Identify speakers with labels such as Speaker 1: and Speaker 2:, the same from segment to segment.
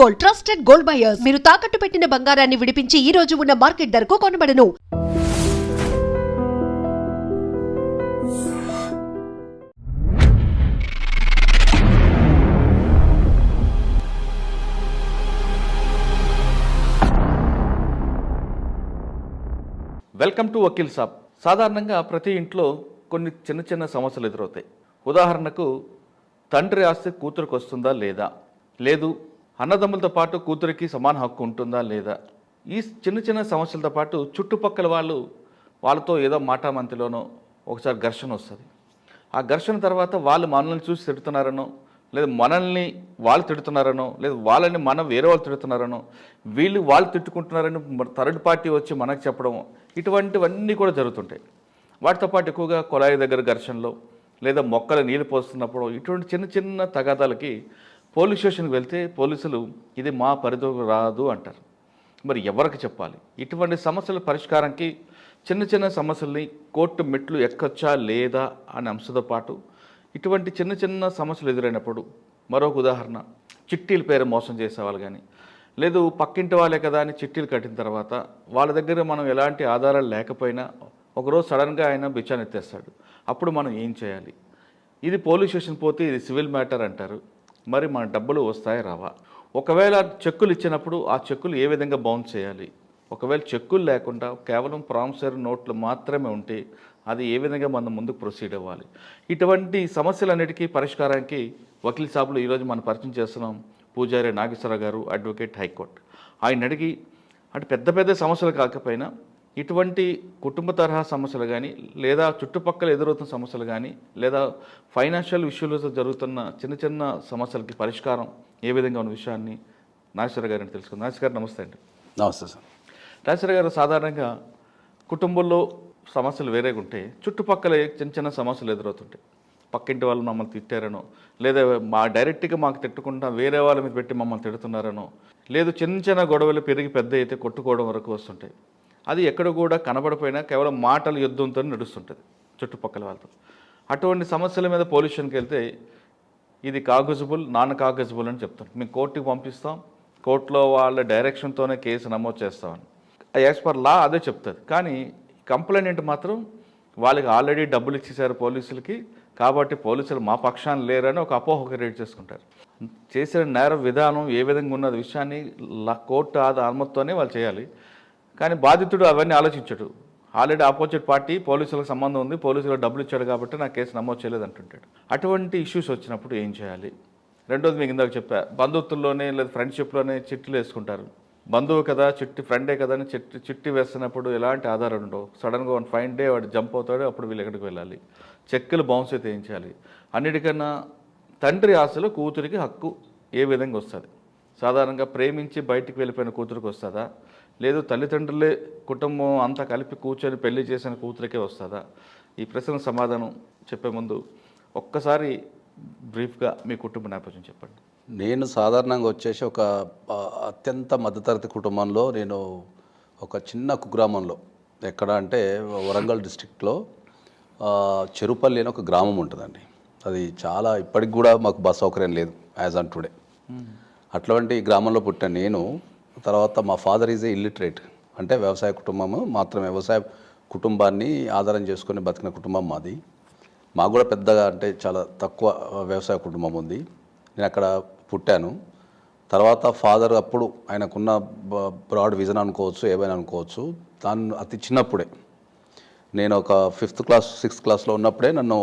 Speaker 1: Gold, trusted gold buyers. మీరు తాకట్టు పెట్టిన బంగారాన్ని విడిపించి ఈ రోజు ఉన్న మార్కెట్ ధరకు కొనబడను.
Speaker 2: Welcome to Vakeel Saab. సాధారణంగా ప్రతి ఇంట్లో కొన్ని చిన్న చిన్న సమస్యలు ఎదురవుతాయి. ఉదాహరణకు తండ్రి ఆస్తి కూతురికి వస్తుందా లేదా, లేదు అన్నదమ్ములతో పాటు కూతురికి సమాన హక్కు ఉంటుందా లేదా, ఈ చిన్న చిన్న సమస్యలతో పాటు చుట్టుపక్కల వాళ్ళతో ఏదో మాటామంతిలోనో ఒకసారి ఘర్షణ వస్తుంది. ఆ ఘర్షణ తర్వాత వాళ్ళు మనల్ని చూసి తిడుతున్నారనో, లేదా మనల్ని వాళ్ళు తిడుతున్నారనో, లేదా వాళ్ళని మనం వేరే వాళ్ళు తిడుతున్నారనో, వాళ్ళు తిట్టుకుంటున్నారని థర్డ్ పార్టీ వచ్చి మనకు చెప్పడం, ఇటువంటివన్నీ కూడా జరుగుతుంటాయి. వాటితో పాటు ఎక్కువగా కొలాయి దగ్గర ఘర్షణలో, లేదా మొక్కలు నీళ్ళు పోస్తున్నప్పుడు ఇటువంటి చిన్న చిన్న తగాదాలకి పోలీస్ స్టేషన్కి వెళ్తే పోలీసులు ఇది మా పరిధిలోకి రాదు అంటారు. మరి ఎవరికి చెప్పాలి? ఇటువంటి సమస్యల పరిష్కారానికి చిన్న చిన్న సమస్యల్ని కోర్టు మెట్లు ఎక్కొచ్చా లేదా అనే అంశంతో పాటు ఇటువంటి చిన్న చిన్న సమస్యలు ఎదురైనప్పుడు మరొక ఉదాహరణ, చిట్టీల పేరు మోసం చేసేవాళ్ళు కానీ, లేదు పక్కింటి వాళ్ళే కదా అని చిట్టీలు కట్టిన తర్వాత వాళ్ళ దగ్గర మనం ఎలాంటి ఆధారాలు లేకపోయినా ఒకరోజు సడన్గా ఆయన బిచ్చాన్ని ఎత్తేస్తాడు. అప్పుడు మనం ఏం చేయాలి? ఇది పోలీస్ స్టేషన్ పోతే ఇది సివిల్ మ్యాటర్ అంటారు. మరి మన డబ్బులు వస్తాయా రావా? ఒకవేళ చెక్కులు ఇచ్చినప్పుడు ఆ చెక్కులు ఏ విధంగా బౌన్స్ చేయాలి? ఒకవేళ చెక్కులు లేకుండా కేవలం ప్రామిసరీ నోట్లు మాత్రమే ఉంటే అది ఏ విధంగా మనం ముందుకు ప్రొసీడ్ అవ్వాలి? ఇటువంటి సమస్యలన్నిటికీ పరిష్కారానికి వకీల్ సాబులు ఈరోజు మనం పరిచయం చేస్తున్నాం. పూజారి నాగేశ్వరరావు గారు, అడ్వకేట్, హైకోర్టు. ఆయన అడిగి అంటే పెద్ద పెద్ద సమస్యలు కాకపోయినా ఇటువంటి కుటుంబ తరహా సమస్యలు కానీ, లేదా చుట్టుపక్కల ఎదురవుతున్న సమస్యలు కానీ, లేదా ఫైనాన్షియల్ ఇష్యూలతో జరుగుతున్న చిన్న చిన్న సమస్యలకి పరిష్కారం ఏ విధంగా ఉన్న విషయాన్ని నాగేశ్వర గారిని తెలుసుకుందాం. నాగేశ్వర గారు నమస్తే అండి.
Speaker 3: నమస్తే సార్.
Speaker 2: నాగేశ్వర గారు, సాధారణంగా కుటుంబంలో సమస్యలు వేరేగా ఉంటే చుట్టుపక్కల చిన్న చిన్న సమస్యలు ఎదురవుతుంటాయి. పక్కింటి వాళ్ళు మమ్మల్ని తిట్టారనో, లేదా డైరెక్ట్గా మాకు తిట్టకుండా వేరే వాళ్ళ మీద పెట్టి మమ్మల్ని తిడుతున్నారనో, లేదు చిన్న చిన్న గొడవలు పెరిగి పెద్ద అయితే కొట్టుకోవడం వరకు వస్తుంటాయి. అది ఎక్కడ కూడా కనబడిపోయినా కేవలం మాటల యుద్ధంతో నడుస్తుంటుంది చుట్టుపక్కల వాళ్ళతో. అటువంటి సమస్యల మీద పోలీస్ స్టేషన్కి వెళ్తే ఇది కాగజబుల్, నాన్ కాగజబుల్ అని చెప్తాం. మేము కోర్టుకి పంపిస్తాం, కోర్టులో వాళ్ళ డైరెక్షన్తోనే కేసు నమోదు చేస్తామని యాజ్ పర్ లా అదే చెప్తుంది. కానీ కంప్లైంట్ మాత్రం వాళ్ళకి ఆల్రెడీ డబ్బులు ఇచ్చేసారు పోలీసులకి, కాబట్టి పోలీసులు మా పక్షాన్ని లేరని ఒక అపోహ క్రియేట్ చేసుకుంటారు. చేసిన నేర విధానం ఏ విధంగా ఉన్నది విషయాన్ని కోర్టు అనుమతితోనే వాళ్ళు చేయాలి. కానీ బాధితుడు అవన్నీ ఆలోచించడు. ఆల్రెడీ ఆపోజిట్ పార్టీ పోలీసులకు సంబంధం ఉంది, పోలీసులకు డబ్బులు ఇచ్చాడు కాబట్టి నా కేసు నమోదు చేయలేదు అంటుంటాడు. అటువంటి ఇష్యూస్ వచ్చినప్పుడు ఏం చేయాలి? రెండోది మీకు ఇందాక చెప్పా, బంధుత్వంలోనే లేదా ఫ్రెండ్షిప్లోనే చిట్టీలు వేసుకుంటారు. బంధువు కదా, ఫ్రెండే కదా అని చిట్టి వేస్తున్నప్పుడు ఎలాంటి ఆధారం ఉండవు. సడన్గా వన్ ఫైన్ డే వాడు జంప్ అవుతాడు, అప్పుడు వీళ్ళు ఎక్కడికి వెళ్ళాలి? చెక్కులు బౌన్స్ అయితే ఏం చేయాలి? అన్నిటికన్నా తండ్రి ఆశలో కూతురికి హక్కు ఏ విధంగా వస్తుంది? సాధారణంగా ప్రేమించి బయటికి వెళ్ళిపోయిన కూతురికి వస్తుందా, లేదు తల్లిదండ్రులే కుటుంబం అంతా కలిపి కూర్చొని పెళ్లి చేసిన కూతురికే వస్తుందా? ఈ ప్రశ్నకు సమాధానం చెప్పే ముందు ఒక్కసారి బ్రీఫ్గా మీ కుటుంబ నేపథ్యం చెప్పండి.
Speaker 3: నేను సాధారణంగా వచ్చేసి ఒక అత్యంత మధ్యతరగతి కుటుంబంలో, నేను ఒక చిన్న కుగ్రామంలో, ఎక్కడ అంటే వరంగల్ డిస్ట్రిక్ట్లో చెరుపల్లి అని ఒక గ్రామం ఉంటుందండి. అది చాలా ఇప్పటికి కూడా మాకు బస్ సౌకర్యం లేదు యాజ్ ఆన్ టుడే. అటువంటి గ్రామంలో పుట్టాను నేను. తర్వాత మా ఫాదర్ ఈజ్ ఏ ఇల్లిటరేట్, అంటే వ్యవసాయ కుటుంబము మాత్రమే, వ్యవసాయ కుటుంబాన్ని ఆధారం చేసుకుని బతికిన కుటుంబం మాది. మాకు కూడా పెద్దగా అంటే చాలా తక్కువ వ్యవసాయ కుటుంబం ఉంది. నేను అక్కడ పుట్టాను. తర్వాత ఫాదర్ అప్పుడు ఆయనకున్న బ్రాడ్ విజన్ అనుకోవచ్చు, ఏమైనా అనుకోవచ్చు, దాన్ని అతి చిన్నప్పుడే, నేను ఒక 5th క్లాస్ 6th క్లాస్లో ఉన్నప్పుడే నన్ను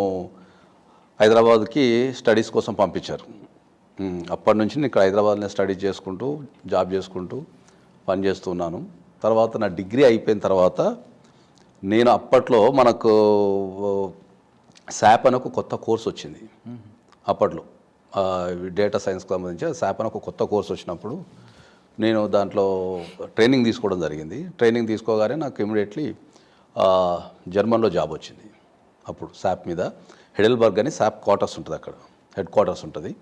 Speaker 3: హైదరాబాద్కి స్టడీస్ కోసం పంపించారు. అప్పటి నుంచి నేను ఇక్కడ హైదరాబాద్లో స్టడీ చేసుకుంటూ, జాబ్ చేసుకుంటూ పనిచేస్తున్నాను. తర్వాత నా డిగ్రీ అయిపోయిన తర్వాత నేను అప్పట్లో మనకు శాప్ అని ఒక కొత్త కోర్స్ వచ్చింది. అప్పట్లో డేటా సైన్స్కి సంబంధించి శాప్ అని ఒక కొత్త కోర్స్ వచ్చినప్పుడు నేను దాంట్లో ట్రైనింగ్ తీసుకోవడం జరిగింది. ట్రైనింగ్ తీసుకోగానే నాకు ఇమీడియట్లీ జర్మన్లో జాబ్ వచ్చింది. అప్పుడు శాప్ మీద హెడెల్బర్గ్ అని శాప్ క్వార్టర్స్ ఉంటుంది, అక్కడ హెడ్ క్వార్టర్స్ ఉంటుంది.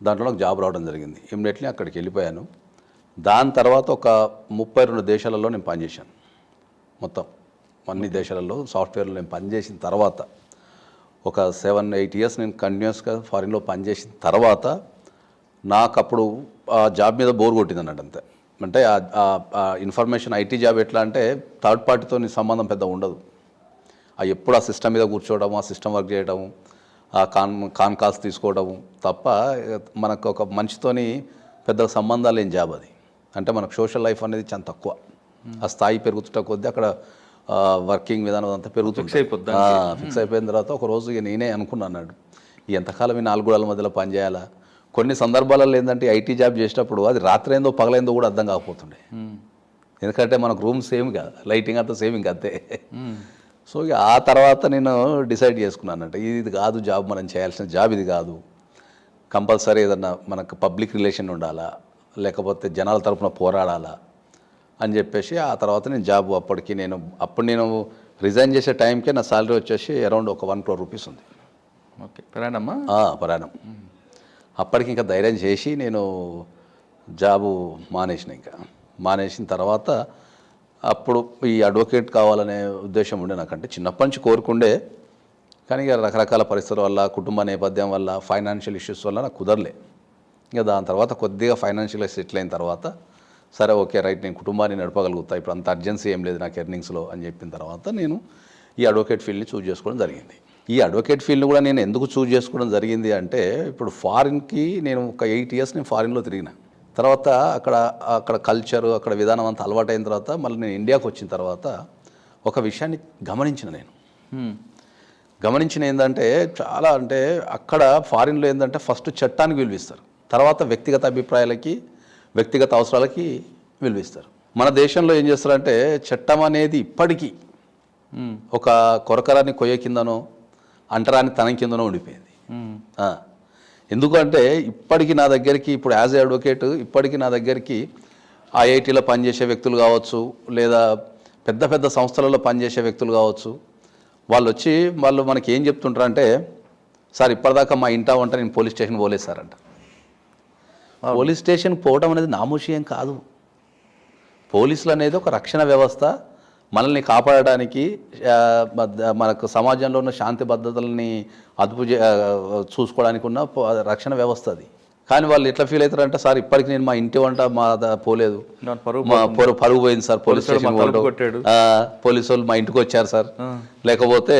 Speaker 3: దాంట్లో నాకు జాబ్ రావడం జరిగింది. ఇమ్మీడియట్లీ అక్కడికి వెళ్ళిపోయాను. దాని తర్వాత ఒక 32 దేశాలలో నేను పనిచేశాను. మొత్తం అన్ని దేశాలలో సాఫ్ట్వేర్లో నేను పనిచేసిన తర్వాత ఒక 7-8 ఇయర్స్ నేను కంటిన్యూస్గా ఫారిన్లో పనిచేసిన తర్వాత నాకు అప్పుడు ఆ జాబ్ మీద బోర్ కొట్టింది అన్నట్టు అంతే. అంటే ఆ ఇన్ఫర్మేషన్ ఐటీ జాబ్ ఎట్లా అంటే థర్డ్ పార్టీతో సంబంధం పెద్ద ఉండదు. ఎప్పుడు ఆ సిస్టమ్ మీద కూర్చోవడము, ఆ సిస్టమ్ వర్క్ చేయడము, ఆ కాన్ కాల్స్ తీసుకోవడము తప్ప మనకు ఒక మనిషితోని పెద్ద సంబంధాలు లేని జాబ్ అది. అంటే మనకు సోషల్ లైఫ్ అనేది చాలా తక్కువ. ఆ స్థాయి పెరుగుతున్న కొద్దీ అక్కడ వర్కింగ్ విధానం అంతా పెరుగుతుంది. ఫిక్స్ అయిపోయిన తర్వాత ఒక రోజు నేనే అనుకున్నాను, ఎంతకాలం ఈ 4 గోడల మధ్యలో పనిచేయాలా. కొన్ని సందర్భాలలో ఏంటంటే ఐటీ జాబ్ చేసేటప్పుడు అది రాత్రి ఏందో పగలైందో కూడా అర్థం కాకపోతుండే. ఎందుకంటే మనకు రూమ్ సేమ్ కాదు, లైటింగ్ అంతా సేమ్ ఇంకా అంతే. సో ఇక ఆ తర్వాత నేను డిసైడ్ చేసుకున్నానంటే ఇది కాదు జాబ్, మనం చేయాల్సిన జాబ్ ఇది కాదు. కంపల్సరీ ఏదన్నా మనకు పబ్లిక్ రిలేషన్ ఉండాలా, లేకపోతే జనాల తరపున పోరాడాలా అని చెప్పేసి ఆ తర్వాత నేను జాబ్ అప్పుడు నేను రిజైన్ చేసే టైంకే నా సాలరీ వచ్చేసి అరౌండ్ ఒక 1 crore రూపీస్ ఉంది.
Speaker 2: ఓకే, ప్రయాణమ్మా
Speaker 3: ప్రయాణం. అప్పటికి ఇంకా ధైర్యం చేసి నేను జాబు మానేసిన తర్వాత అప్పుడు ఈ అడ్వకేట్ కావాలనే ఉద్దేశం ఉండే నాకంటే చిన్నప్పటి నుంచి కోరుకుండే. కానీ ఇక రకరకాల పరిస్థితుల వల్ల, కుటుంబ నేపథ్యం వల్ల, ఫైనాన్షియల్ ఇష్యూస్ వల్ల నాకు కుదరలే. ఇక దాని తర్వాత కొద్దిగా ఫైనాన్షియల్గా సెటిల్ అయిన తర్వాత సరే ఓకే రైట్, నేను కుటుంబాన్ని నడపగలుగుతా, ఇప్పుడు అంత అర్జెన్సీ ఏం లేదు నాకు ఎర్నింగ్స్లో అని చెప్పిన తర్వాత నేను ఈ అడ్వకేట్ ఫీల్డ్ని చూజ్ చేసుకోవడం జరిగింది. ఈ అడ్వకేట్ ఫీల్డ్ని కూడా నేను ఎందుకు చూజ్ చేసుకోవడం జరిగింది అంటే, ఇప్పుడు ఫారిన్కి నేను ఒక 8 years నేను ఫారిన్లో తిరిగిన తర్వాత అక్కడ కల్చరు, అక్కడ విధానం అంతా అలవాటైన తర్వాత మళ్ళీ నేను ఇండియాకి వచ్చిన తర్వాత ఒక విషయాన్ని గమనించిన ఏంటంటే చాలా అంటే అక్కడ ఫారిన్లో ఏంటంటే ఫస్ట్ చట్టానికి విలువిస్తారు, తర్వాత వ్యక్తిగత అభిప్రాయాలకి, వ్యక్తిగత అవసరాలకి విలువిస్తారు. మన దేశంలో ఏం చేస్తారంటే చట్టం అనేది ఇప్పటికీ ఒక కొరకరాని కొయ్య కిందనో, అంటరాని తనం కిందనో ఉండిపోయింది. ఎందుకంటే ఇప్పటికీ నా దగ్గరికి, ఇప్పుడు యాజ్ ఏ అడ్వకేట్ ఇప్పటికీ నా దగ్గరికి ఐఐటీలో పనిచేసే వ్యక్తులు కావచ్చు, లేదా పెద్ద పెద్ద సంస్థలలో పనిచేసే వ్యక్తులు కావచ్చు, వాళ్ళు మనకి ఏం చెప్తుంటారు అంటే, సార్ ఇప్పటిదాకా మా ఇంటా వంట నేను పోలీస్ స్టేషన్ పోలేదు సార్ అంట. పోలీస్ స్టేషన్కి పోవడం అనేది నామూషియం కాదు. పోలీసులు అనేది ఒక రక్షణ వ్యవస్థ, మనల్ని కాపాడడానికి, మనకు సమాజంలో ఉన్న శాంతి భద్రతలని చూసుకోవడానికి ఉన్న రక్షణ వ్యవస్థ అది. కానీ వాళ్ళు ఎట్లా ఫీల్ అవుతారంటే, సార్ ఇప్పటికి నేను మా ఇంటి వంట పోలేదు, మా పరుగు పోయింది సార్, పోలీస్ స్టేషన్ పోలీసు వాళ్ళు మా ఇంటికి వచ్చారు సార్, లేకపోతే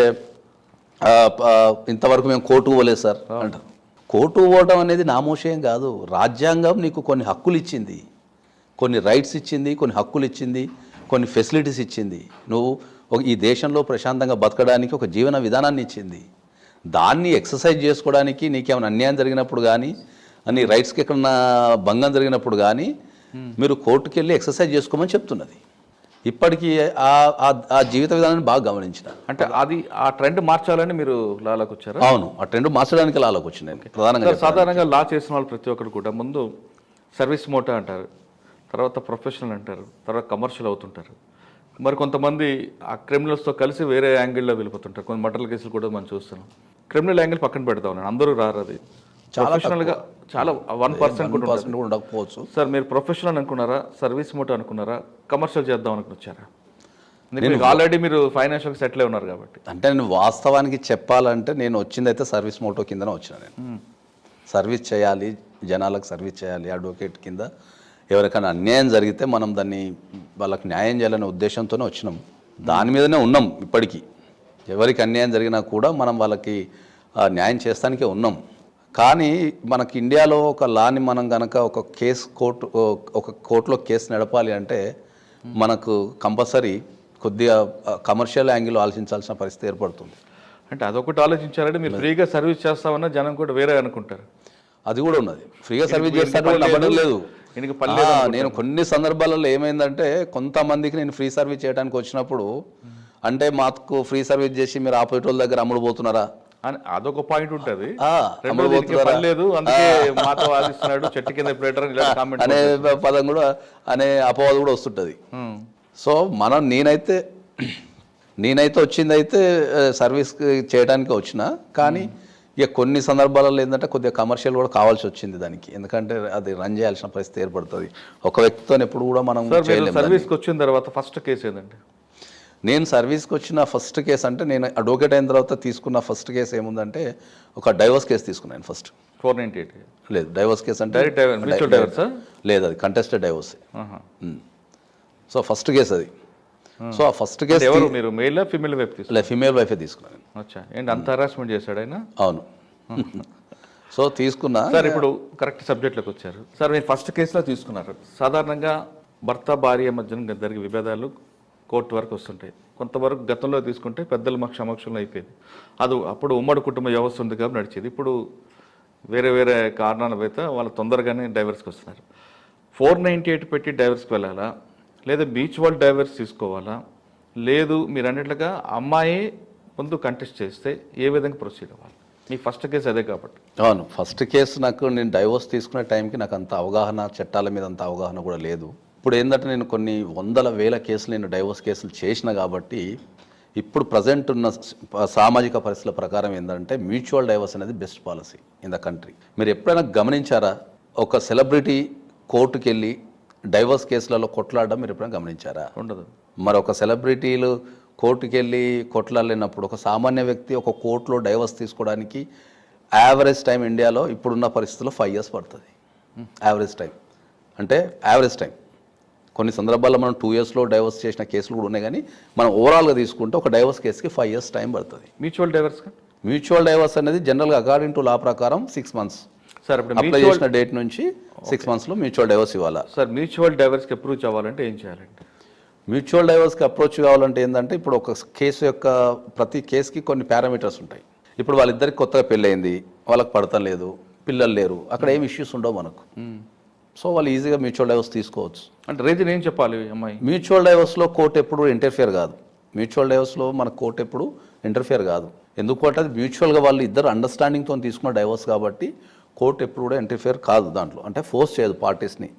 Speaker 3: ఇంతవరకు మేము కోర్టుకు పోలేదు సార్ అంటారు. కోర్టుకు పోవడం అనేది నామోషయం కాదు. రాజ్యాంగం నీకు కొన్ని హక్కులు ఇచ్చింది, కొన్ని రైట్స్ ఇచ్చింది, కొన్ని హక్కులు ఇచ్చింది, కొన్ని ఫెసిలిటీస్ ఇచ్చింది. నువ్వు ఈ దేశంలో ప్రశాంతంగా బతకడానికి ఒక జీవన విధానాన్ని ఇచ్చింది. దాన్ని ఎక్సర్సైజ్ చేసుకోవడానికి నీకేమైనా అన్యాయం జరిగినప్పుడు కానీ, నీ రైట్స్కి ఎక్కడన్నా భంగం జరిగినప్పుడు కానీ మీరు కోర్టుకు వెళ్ళి ఎక్సర్సైజ్ చేసుకోమని చెప్తున్నది. ఇప్పటికీ ఆ జీవిత విధానాన్ని బాగా గమనించిన.
Speaker 2: అంటే ఆ ట్రెండ్ మార్చాలని మీరు లాలోకి వచ్చారు?
Speaker 3: అవును, ఆ ట్రెండ్ మార్చడానికి లాలోకి వచ్చింది ప్రధానంగా.
Speaker 2: సాధారణంగా లా చేసిన వాళ్ళు ప్రతి ఒక్కరు కూడా ముందు సర్వీస్ మోటో అంటారు, తర్వాత ప్రొఫెషనల్ అంటారు, తర్వాత కమర్షియల్ అవుతుంటారు. మరి కొంతమంది ఆ క్రిమినల్స్తో కలిసి వేరే యాంగిల్లో వెళ్ళిపోతుంటారు. కొన్ని మర్డర్ కేసులు కూడా మనం చూస్తున్నాం. క్రిమినల్ యాంగిల్ పక్కన పెడతా ఉన్నాను, అందరూ రారు. అది ప్రొఫెషనల్గా చాలా 1% కూడా
Speaker 3: ఉండకపోవచ్చు.
Speaker 2: సార్ మీరు ప్రొఫెషనల్ అనుకున్నారా, సర్వీస్ మోటో అనుకున్నారా, కమర్షియల్ చేద్దాం అనుకుని వచ్చారా? ఆల్రెడీ మీరు ఫైనాన్షియల్గా సెటిల్ అయి ఉన్నారు కాబట్టి.
Speaker 3: అంటే నేను వాస్తవానికి చెప్పాలంటే నేను వచ్చిందైతే సర్వీస్ మోటో కిందనే వచ్చిన. నేను సర్వీస్ చేయాలి, జనాలకు సర్వీస్ చేయాలి, అడ్వకేట్ కింద ఎవరికైనా అన్యాయం జరిగితే మనం దాన్ని వాళ్ళకి న్యాయం చేయాలనే ఉద్దేశంతోనే వచ్చినాం. దాని మీదనే ఉన్నాం ఇప్పటికీ. ఎవరికి అన్యాయం జరిగినా కూడా మనం వాళ్ళకి న్యాయం చేస్తానికే ఉన్నాం. కానీ మనకి ఇండియాలో ఒక లాని మనం కనుక ఒక కోర్టులో కేసు నడపాలి అంటే మనకు కంపల్సరీ కొద్దిగా కమర్షియల్ యాంగిల్ ఆలోచించాల్సిన పరిస్థితి ఏర్పడుతుంది.
Speaker 2: అంటే అదొకటి ఆలోచించారంటే మీరు ఫ్రీగా సర్వీస్ చేస్తామన్నా జనం కూడా వేరే అనుకుంటారు.
Speaker 3: అది కూడా ఉన్నది. ఫ్రీగా సర్వీస్ చేస్తాను లేదు. నేను కొన్ని సందర్భాలలో ఏమైందంటే, కొంతమందికి నేను ఫ్రీ సర్వీస్ చేయడానికి వచ్చినప్పుడు అంటే మాకు ఫ్రీ సర్వీస్ చేసి మీరు ఆపోజిట్ వాళ్ళ దగ్గర అమ్ముడు పోతున్నారా
Speaker 2: అని అదొక పాయింట్ ఉంటుంది. లేదు అందుకే మాతో వాదిస్తున్నాడు, చెట్టు కింద
Speaker 3: అనే పదం కూడా, అనే అపవాదం కూడా వస్తుంటుంది. సో నేనైతే వచ్చింది అయితే సర్వీస్ చేయడానికి వచ్చిన. కానీ ఇక కొన్ని సందర్భాలలో ఏంటంటే కొద్దిగా కమర్షియల్ కూడా కావాల్సి వచ్చింది దానికి. ఎందుకంటే అది రన్ చేయాల్సిన పరిస్థితి ఏర్పడుతుంది. ఒక వ్యక్తితో ఎప్పుడు కూడా మనం చేయలేము.
Speaker 2: సర్వీస్కి వచ్చిన తర్వాత ఫస్ట్ కేసు ఏంటంటే,
Speaker 3: నేను సర్వీస్కి వచ్చిన ఫస్ట్ కేసు అంటే, నేను అడ్వకేట్ అయిన తర్వాత తీసుకున్న ఫస్ట్ కేసు ఏముందంటే ఒక డైవర్స్ కేసు తీసుకున్నాను.
Speaker 2: 498
Speaker 3: లేదు, డైవర్స్ కేసు అంటే
Speaker 2: డైరెక్ట్ డైవర్స్, మ్యూచువల్ డైవర్సా?
Speaker 3: లేదు, అది కంటెస్టెడ్ డైవర్స్.
Speaker 2: ఆహా.
Speaker 3: సో ఫస్ట్ కేసు అది. సో ఆ ఫస్ట్ కేసు
Speaker 2: ఎవరు మీరు మేల్ ఫీమేల్ వైపు తీసుకున్నారు?
Speaker 3: ఫీమేల్ వైఫే తీసుకున్నాను.
Speaker 2: అచ్చా, ఏంటి అంత హరాస్మెంట్ చేశాడు ఆయన?
Speaker 3: అవును. సో తీసుకున్నా.
Speaker 2: సార్ ఇప్పుడు కరెక్ట్ సబ్జెక్ట్లోకి వచ్చారు సార్. మీరు ఫస్ట్ కేసులో తీసుకున్నారు. సాధారణంగా భర్త భార్య మధ్యన జరిగే విభేదాలు కోర్టు వరకు వస్తుంటాయి. కొంతవరకు గతంలో తీసుకుంటే పెద్దల సమక్షంలో అయిపోయింది. అది అప్పుడు ఉమ్మడి కుటుంబ వ్యవస్థ ఉంది కాబట్టి నడిచేది. ఇప్పుడు వేరే వేరే కారణాల చేత వాళ్ళు తొందరగానే డైవర్స్కి వస్తున్నారు. 498 పెట్టి డైవర్స్కి వెళ్ళాలా, లేదా మ్యూచువల్ డైవర్స్ తీసుకోవాలా, లేదు మీరు అన్నట్లుగా అమ్మాయి ముందు కంటెస్ట్ చేస్తే ఏ విధంగా ప్రొసీడ్ అవ్వాలి? మీ ఫస్ట్ కేసు అదే కాబట్టి.
Speaker 3: అవును, ఫస్ట్ కేసు నాకు నేను డైవోర్స్ తీసుకునే టైంకి నాకు అంత అవగాహన, చట్టాల మీద అంత అవగాహన కూడా లేదు. ఇప్పుడు ఏంటంటే నేను కొన్ని వందల వేల కేసులు నేను డైవోర్స్ కేసులు చేసిన కాబట్టి ఇప్పుడు ప్రజెంట్ ఉన్న సామాజిక పరిస్థితుల ప్రకారం ఏంటంటే మ్యూచువల్ డైవర్స్ అనేది best policy in the country. మీరు ఎప్పుడైనా గమనించారా ఒక సెలబ్రిటీ కోర్టుకు వెళ్ళి డైవర్స్ కేసులలో కొట్లాడడం మీరు ఎప్పుడైనా గమనించారా?
Speaker 2: ఉండదు.
Speaker 3: మరి ఒక సెలబ్రిటీలు కోర్టుకు వెళ్ళి కొట్లాడలేనప్పుడు ఒక సామాన్య వ్యక్తి ఒక కోర్టులో డైవర్స్ తీసుకోవడానికి యావరేజ్ టైం ఇండియాలో ఇప్పుడున్న పరిస్థితుల్లో 5 years పడుతుంది. యావరేజ్ టైం అంటే యావరేజ్ టైం. కొన్ని సందర్భాల్లో మనం 2 yearsలో డైవర్స్ చేసిన కేసులు కూడా ఉన్నాయి, కానీ మనం ఓవరాల్గా తీసుకుంటే ఒక డైవర్స్ కేసుకి 5 years టైం పడుతుంది.
Speaker 2: మ్యూచువల్ డైవర్స్
Speaker 3: మ్యూచువల్ డైవర్స్ అనేది జనరల్గా అకార్డింగ్ టు లా ప్రకారం 6 months.
Speaker 2: సార్ ఇప్పుడు
Speaker 3: అప్లై చేసిన డేట్ నుంచి 6 monthsలో మ్యూచువల్ డైవర్స్ ఇవ్వాలా?
Speaker 2: సార్ మ్యూచువల్ డైవర్స్కి అప్రూవ్ అవ్వాలంటే ఏం చేయాలంటే?
Speaker 3: మ్యూచువల్ డైవర్స్కి అప్రోచ్ కావాలంటే ఏంటంటే ఇప్పుడు ఒక కేసు యొక్క ప్రతి కేసుకి కొన్ని పారామీటర్స్ ఉంటాయి. ఇప్పుడు వాళ్ళిద్దరికి కొత్తగా పెళ్ళయింది, వాళ్ళకి పడతం లేదు, పిల్లలు లేరు, అక్కడ ఏం ఇష్యూస్ ఉండవు మనకు. సో వాళ్ళు ఈజీగా మ్యూచువల్ డైవర్స్ తీసుకోవచ్చు.
Speaker 2: అంటే రీజన్ ఏం చెప్పాలి అమ్మాయి?
Speaker 3: మ్యూచువల్ డైవర్స్లో కోర్టు ఎప్పుడు ఇంటర్ఫియర్ కాదు. మ్యూచువల్ డైవర్స్లో మన కోర్టు ఎప్పుడు ఇంటర్ఫియర్ కాదు. ఎందుకంటే అది మ్యూచువల్గా వాళ్ళు ఇద్దరు అండర్స్టాండింగ్తో తీసుకున్న డైవర్స్ కాబట్టి కోర్టు ఎప్పుడు కూడా ఇంటర్ఫియర్ కాదు దాంట్లో, అంటే ఫోర్స్ చేయదు పార్టీస్ని.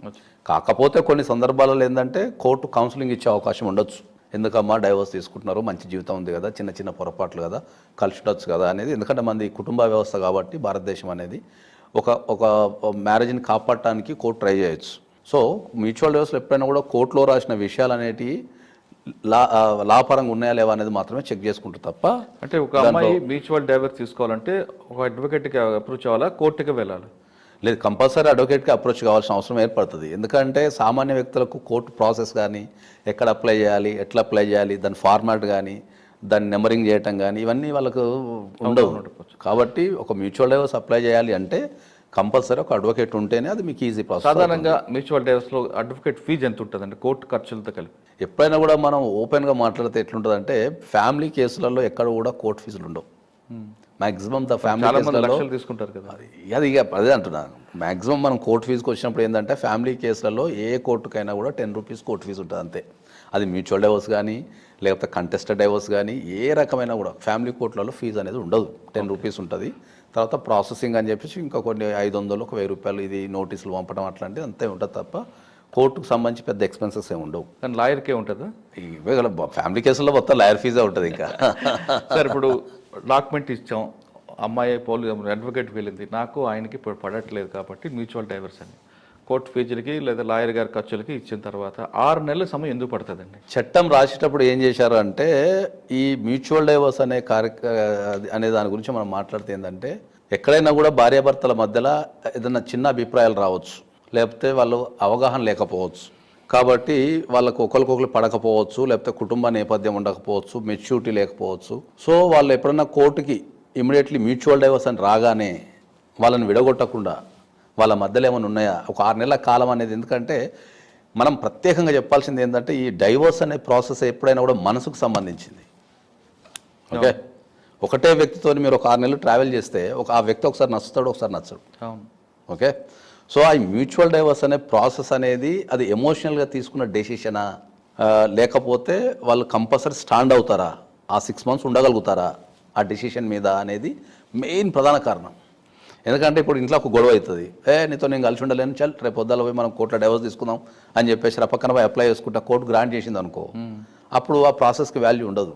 Speaker 3: కాకపోతే కొన్ని సందర్భాలలో ఏంటంటే కోర్టు కౌన్సిలింగ్ ఇచ్చే అవకాశం ఉండొచ్చు. ఎందుకమ్మా డైవర్స్ తీసుకుంటున్నారు, మంచి జీవితం ఉంది కదా, చిన్న చిన్న పొరపాట్లు కదా, కలిసి ఉండొచ్చు కదా అనేది. ఎందుకంటే మనది కుటుంబ వ్యవస్థ కాబట్టి భారతదేశం అనేది ఒక మ్యారేజ్ని కాపాడటానికి కోర్టు ట్రై చేయొచ్చు. సో మ్యూచువల్ డైవర్స్లో ఎప్పుడైనా కూడా కోర్టులో రాసిన విషయాలు అనేటివి లాపరంగా ఉన్నాయా లేవా అనేది మాత్రమే చెక్ చేసుకుంటారు తప్ప.
Speaker 2: అంటే ఒక అమ్మాయి మ్యూచువల్ డైవర్స్ తీసుకోవాలంటే ఒక అడ్వకేట్కి అప్రోచ్ అవ్వాలా, కోర్టుకి వెళ్ళాలి?
Speaker 3: లేదు, కంపల్సరీ అడ్వకేట్కి అప్రోచ్ కావాల్సిన అవసరం ఏర్పడుతుంది. ఎందుకంటే సామాన్య వ్యక్తులకు కోర్టు ప్రాసెస్ కానీ, ఎక్కడ అప్లై చేయాలి, ఎట్లా అప్లై చేయాలి, దాని ఫార్మాట్ కానీ, దాన్ని నెంబరింగ్ చేయటం కానీ ఇవన్నీ వాళ్ళకు ఉండవు. కాబట్టి ఒక మ్యూచువల్ డైవర్స్ అప్లై చేయాలి అంటే కంపల్సరీ ఒక అడ్వకేట్ ఉంటేనే అది మీకు ఈజీ ప్రాసెస్.
Speaker 2: సాధారణంగా మ్యూచువల్ డైవర్స్లో అడ్వకేట్ ఫీజు ఎంత ఉంటుందండి కోర్టు ఖర్చులతో కలిపి?
Speaker 3: ఎప్పుడైనా కూడా మనం ఓపెన్గా మాట్లాడితే ఎట్లుంటుందంటే ఫ్యామిలీ కేసులలో ఎక్కడ కూడా కోర్టు ఫీజులు ఉండవు. మ్యాక్సిమం ద ఫ్యామిలీ కేసులలో
Speaker 2: తీసుకుంటారు కదా,
Speaker 3: అది ఇక అదే అంటున్నాను. మ్యాక్సిమం మనం కోర్టు ఫీజుకి వచ్చినప్పుడు ఏంటంటే ఫ్యామిలీ కేసులలో ఏ కోర్టుకైనా కూడా 10 rupees కోర్టు ఫీజు ఉంటుంది అంతే. అది మ్యూచువల్ డైవర్స్ కానీ లేకపోతే కంటెస్టెడ్ డైవర్స్ కానీ ఏ రకమైన కూడా ఫ్యామిలీ కోర్టులలో ఫీజు అనేది ఉండదు. 10 rupees ఉంటుంది. తర్వాత ప్రాసెసింగ్ అని చెప్పేసి ఇంకా కొన్ని 500 ₹1000 ఇది నోటీసులు పంపడం అట్లాంటిది అంతే ఉంటుంది తప్ప కోర్టుకు సంబంధించి పెద్ద ఎక్స్పెన్సెస్ ఏమి ఉండవు.
Speaker 2: కానీ లాయర్కే ఉంటుందా?
Speaker 3: ఇవే ఫ్యామిలీ కేసుల్లో మొత్తం లాయర్ ఫీజే ఉంటుంది ఇంకా.
Speaker 2: సార్ ఇప్పుడు డాక్యుమెంట్ ఇచ్చాం, అమ్మాయి అడ్వకేట్కి వెళ్ళింది, నాకు ఆయనకి ఇప్పుడు పడట్లేదు కాబట్టి మ్యూచువల్ డైవర్స్ అని కోర్టు ఫీజులకి లేదా లాయర్ గారి ఖర్చులకి ఇచ్చిన తర్వాత 6 నెలల సమయం ఎందుకు పడుతుందండి?
Speaker 3: చట్టం రాసేటప్పుడు ఏం చేశారు అంటే ఈ మ్యూచువల్ డైవర్స్ అనే దాని గురించి మనం మాట్లాడితే ఏంటంటే ఎక్కడైనా కూడా భార్యాభర్తల మధ్యలో ఏదైనా చిన్న అభిప్రాయాలు రావచ్చు, లేకపోతే వాళ్ళు అవగాహన లేకపోవచ్చు, కాబట్టి వాళ్ళకు ఒకరికొకరు పడకపోవచ్చు, లేకపోతే కుటుంబ నేపథ్యం ఉండకపోవచ్చు, మెచ్యూరిటీ లేకపోవచ్చు. సో వాళ్ళు ఎప్పుడన్నా కోర్టుకి ఇమీడియట్లీ మ్యూచువల్ డైవర్స్ అని రాగానే వాళ్ళని విడగొట్టకుండా వాళ్ళ మధ్యలో ఏమైనా ఉన్నాయా ఒక 6 నెలల కాలం అనేది. ఎందుకంటే మనం ప్రత్యేకంగా చెప్పాల్సింది ఏంటంటే ఈ డైవర్స్ అనే ప్రాసెస్ ఎప్పుడైనా కూడా మనసుకు సంబంధించింది. ఓకే, ఒకటే వ్యక్తితో మీరు ఒక 6 నెలలు ట్రావెల్ చేస్తే ఆ వ్యక్తి ఒకసారి నచ్చుతాడు, ఒకసారి నచ్చడు. ఓకే, సో ఆ మ్యూచువల్ డైవర్స్ అనే ప్రాసెస్ అనేది అది ఎమోషనల్గా తీసుకున్న డెసిషనా లేకపోతే వాళ్ళు కంపల్సరీ స్టాండ్ అవుతారా, ఆ 6 months ఉండగలుగుతారా ఆ డెసిషన్ మీద అనేది మెయిన్ ప్రధాన కారణం. ఎందుకంటే ఇప్పుడు ఇంట్లో ఒక గొడవ అవుతుంది, నీతో నేను కలిసి ఉండలేను, చల్ రేపు పొద్దుల పోయి మనం కోర్టులో డైవర్స్ తీసుకుందాం అని చెప్పేసి పక్కన పోయి అప్లై చేసుకుంటా కోర్టు గ్రాంట్ చేసింది అనుకో, అప్పుడు ఆ ప్రాసెస్కి వాల్యూ ఉండదు.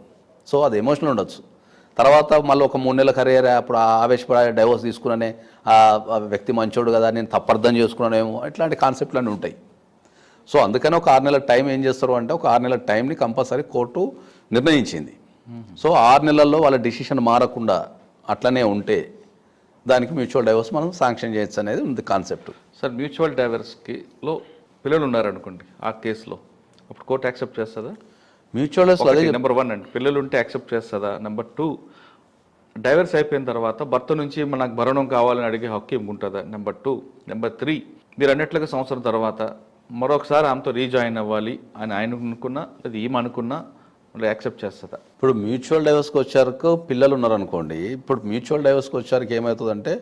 Speaker 3: సో అది ఎమోషనల్ ఉండొచ్చు. తర్వాత మళ్ళీ ఒక 3 నెలల కరియర్ అప్పుడు ఆవేశపడి డైవర్స్ తీసుకున్నానే ఆ వ్యక్తి మంచోడు కదా, నేను తప్పర్థం చేసుకున్నానేమో, ఇట్లాంటి కాన్సెప్ట్లు అన్నీ ఉంటాయి. సో అందుకని ఒక 6 నెలల టైం ఏం చేస్తారు అంటే ఒక 6 నెలల టైంని కంపల్సరీ కోర్టు నిర్ణయించింది. సో 6 నెలల్లో వాళ్ళ డిసిషన్ మారకుండా అట్లనే ఉంటే దానికి మ్యూచువల్ డైవర్స్ మనం శాంక్షన్ చేయొచ్చు అనేది ఉంది కాన్సెప్ట్.
Speaker 2: సార్ మ్యూచువల్ డైవర్స్లో పిల్లలు ఉన్నారనుకోండి ఆ కేసులో అప్పుడు కోర్టు యాక్సెప్ట్ చేస్తుందా?
Speaker 3: మ్యూచువల్ డైవర్స్ అదే
Speaker 2: నెంబర్ 1 అండి, పిల్లలు ఉంటే యాక్సెప్ట్ చేస్తుందా? నెంబర్ 2, డైవర్స్ అయిపోయిన తర్వాత భర్త నుంచి నాకు భరణం కావాలని అడిగే హక్కు ఏమి ఉంటుందా? నెంబర్ 2. నెంబర్ 3, మీరు అన్నట్లుగా సంవత్సరం తర్వాత మరొకసారి ఆమెతో రీజాయిన్ అవ్వాలి అని ఆయన అనుకున్నా లేదా ఈమె అనుకున్నా యాక్సెప్ట్ చేస్తుందా?
Speaker 3: ఇప్పుడు మ్యూచువల్ డైవర్స్కి వచ్చారు పిల్లలు ఉన్నారనుకోండి, ఇప్పుడు మ్యూచువల్ డైవర్స్కి వచ్చారికి ఏమవుతుందంటే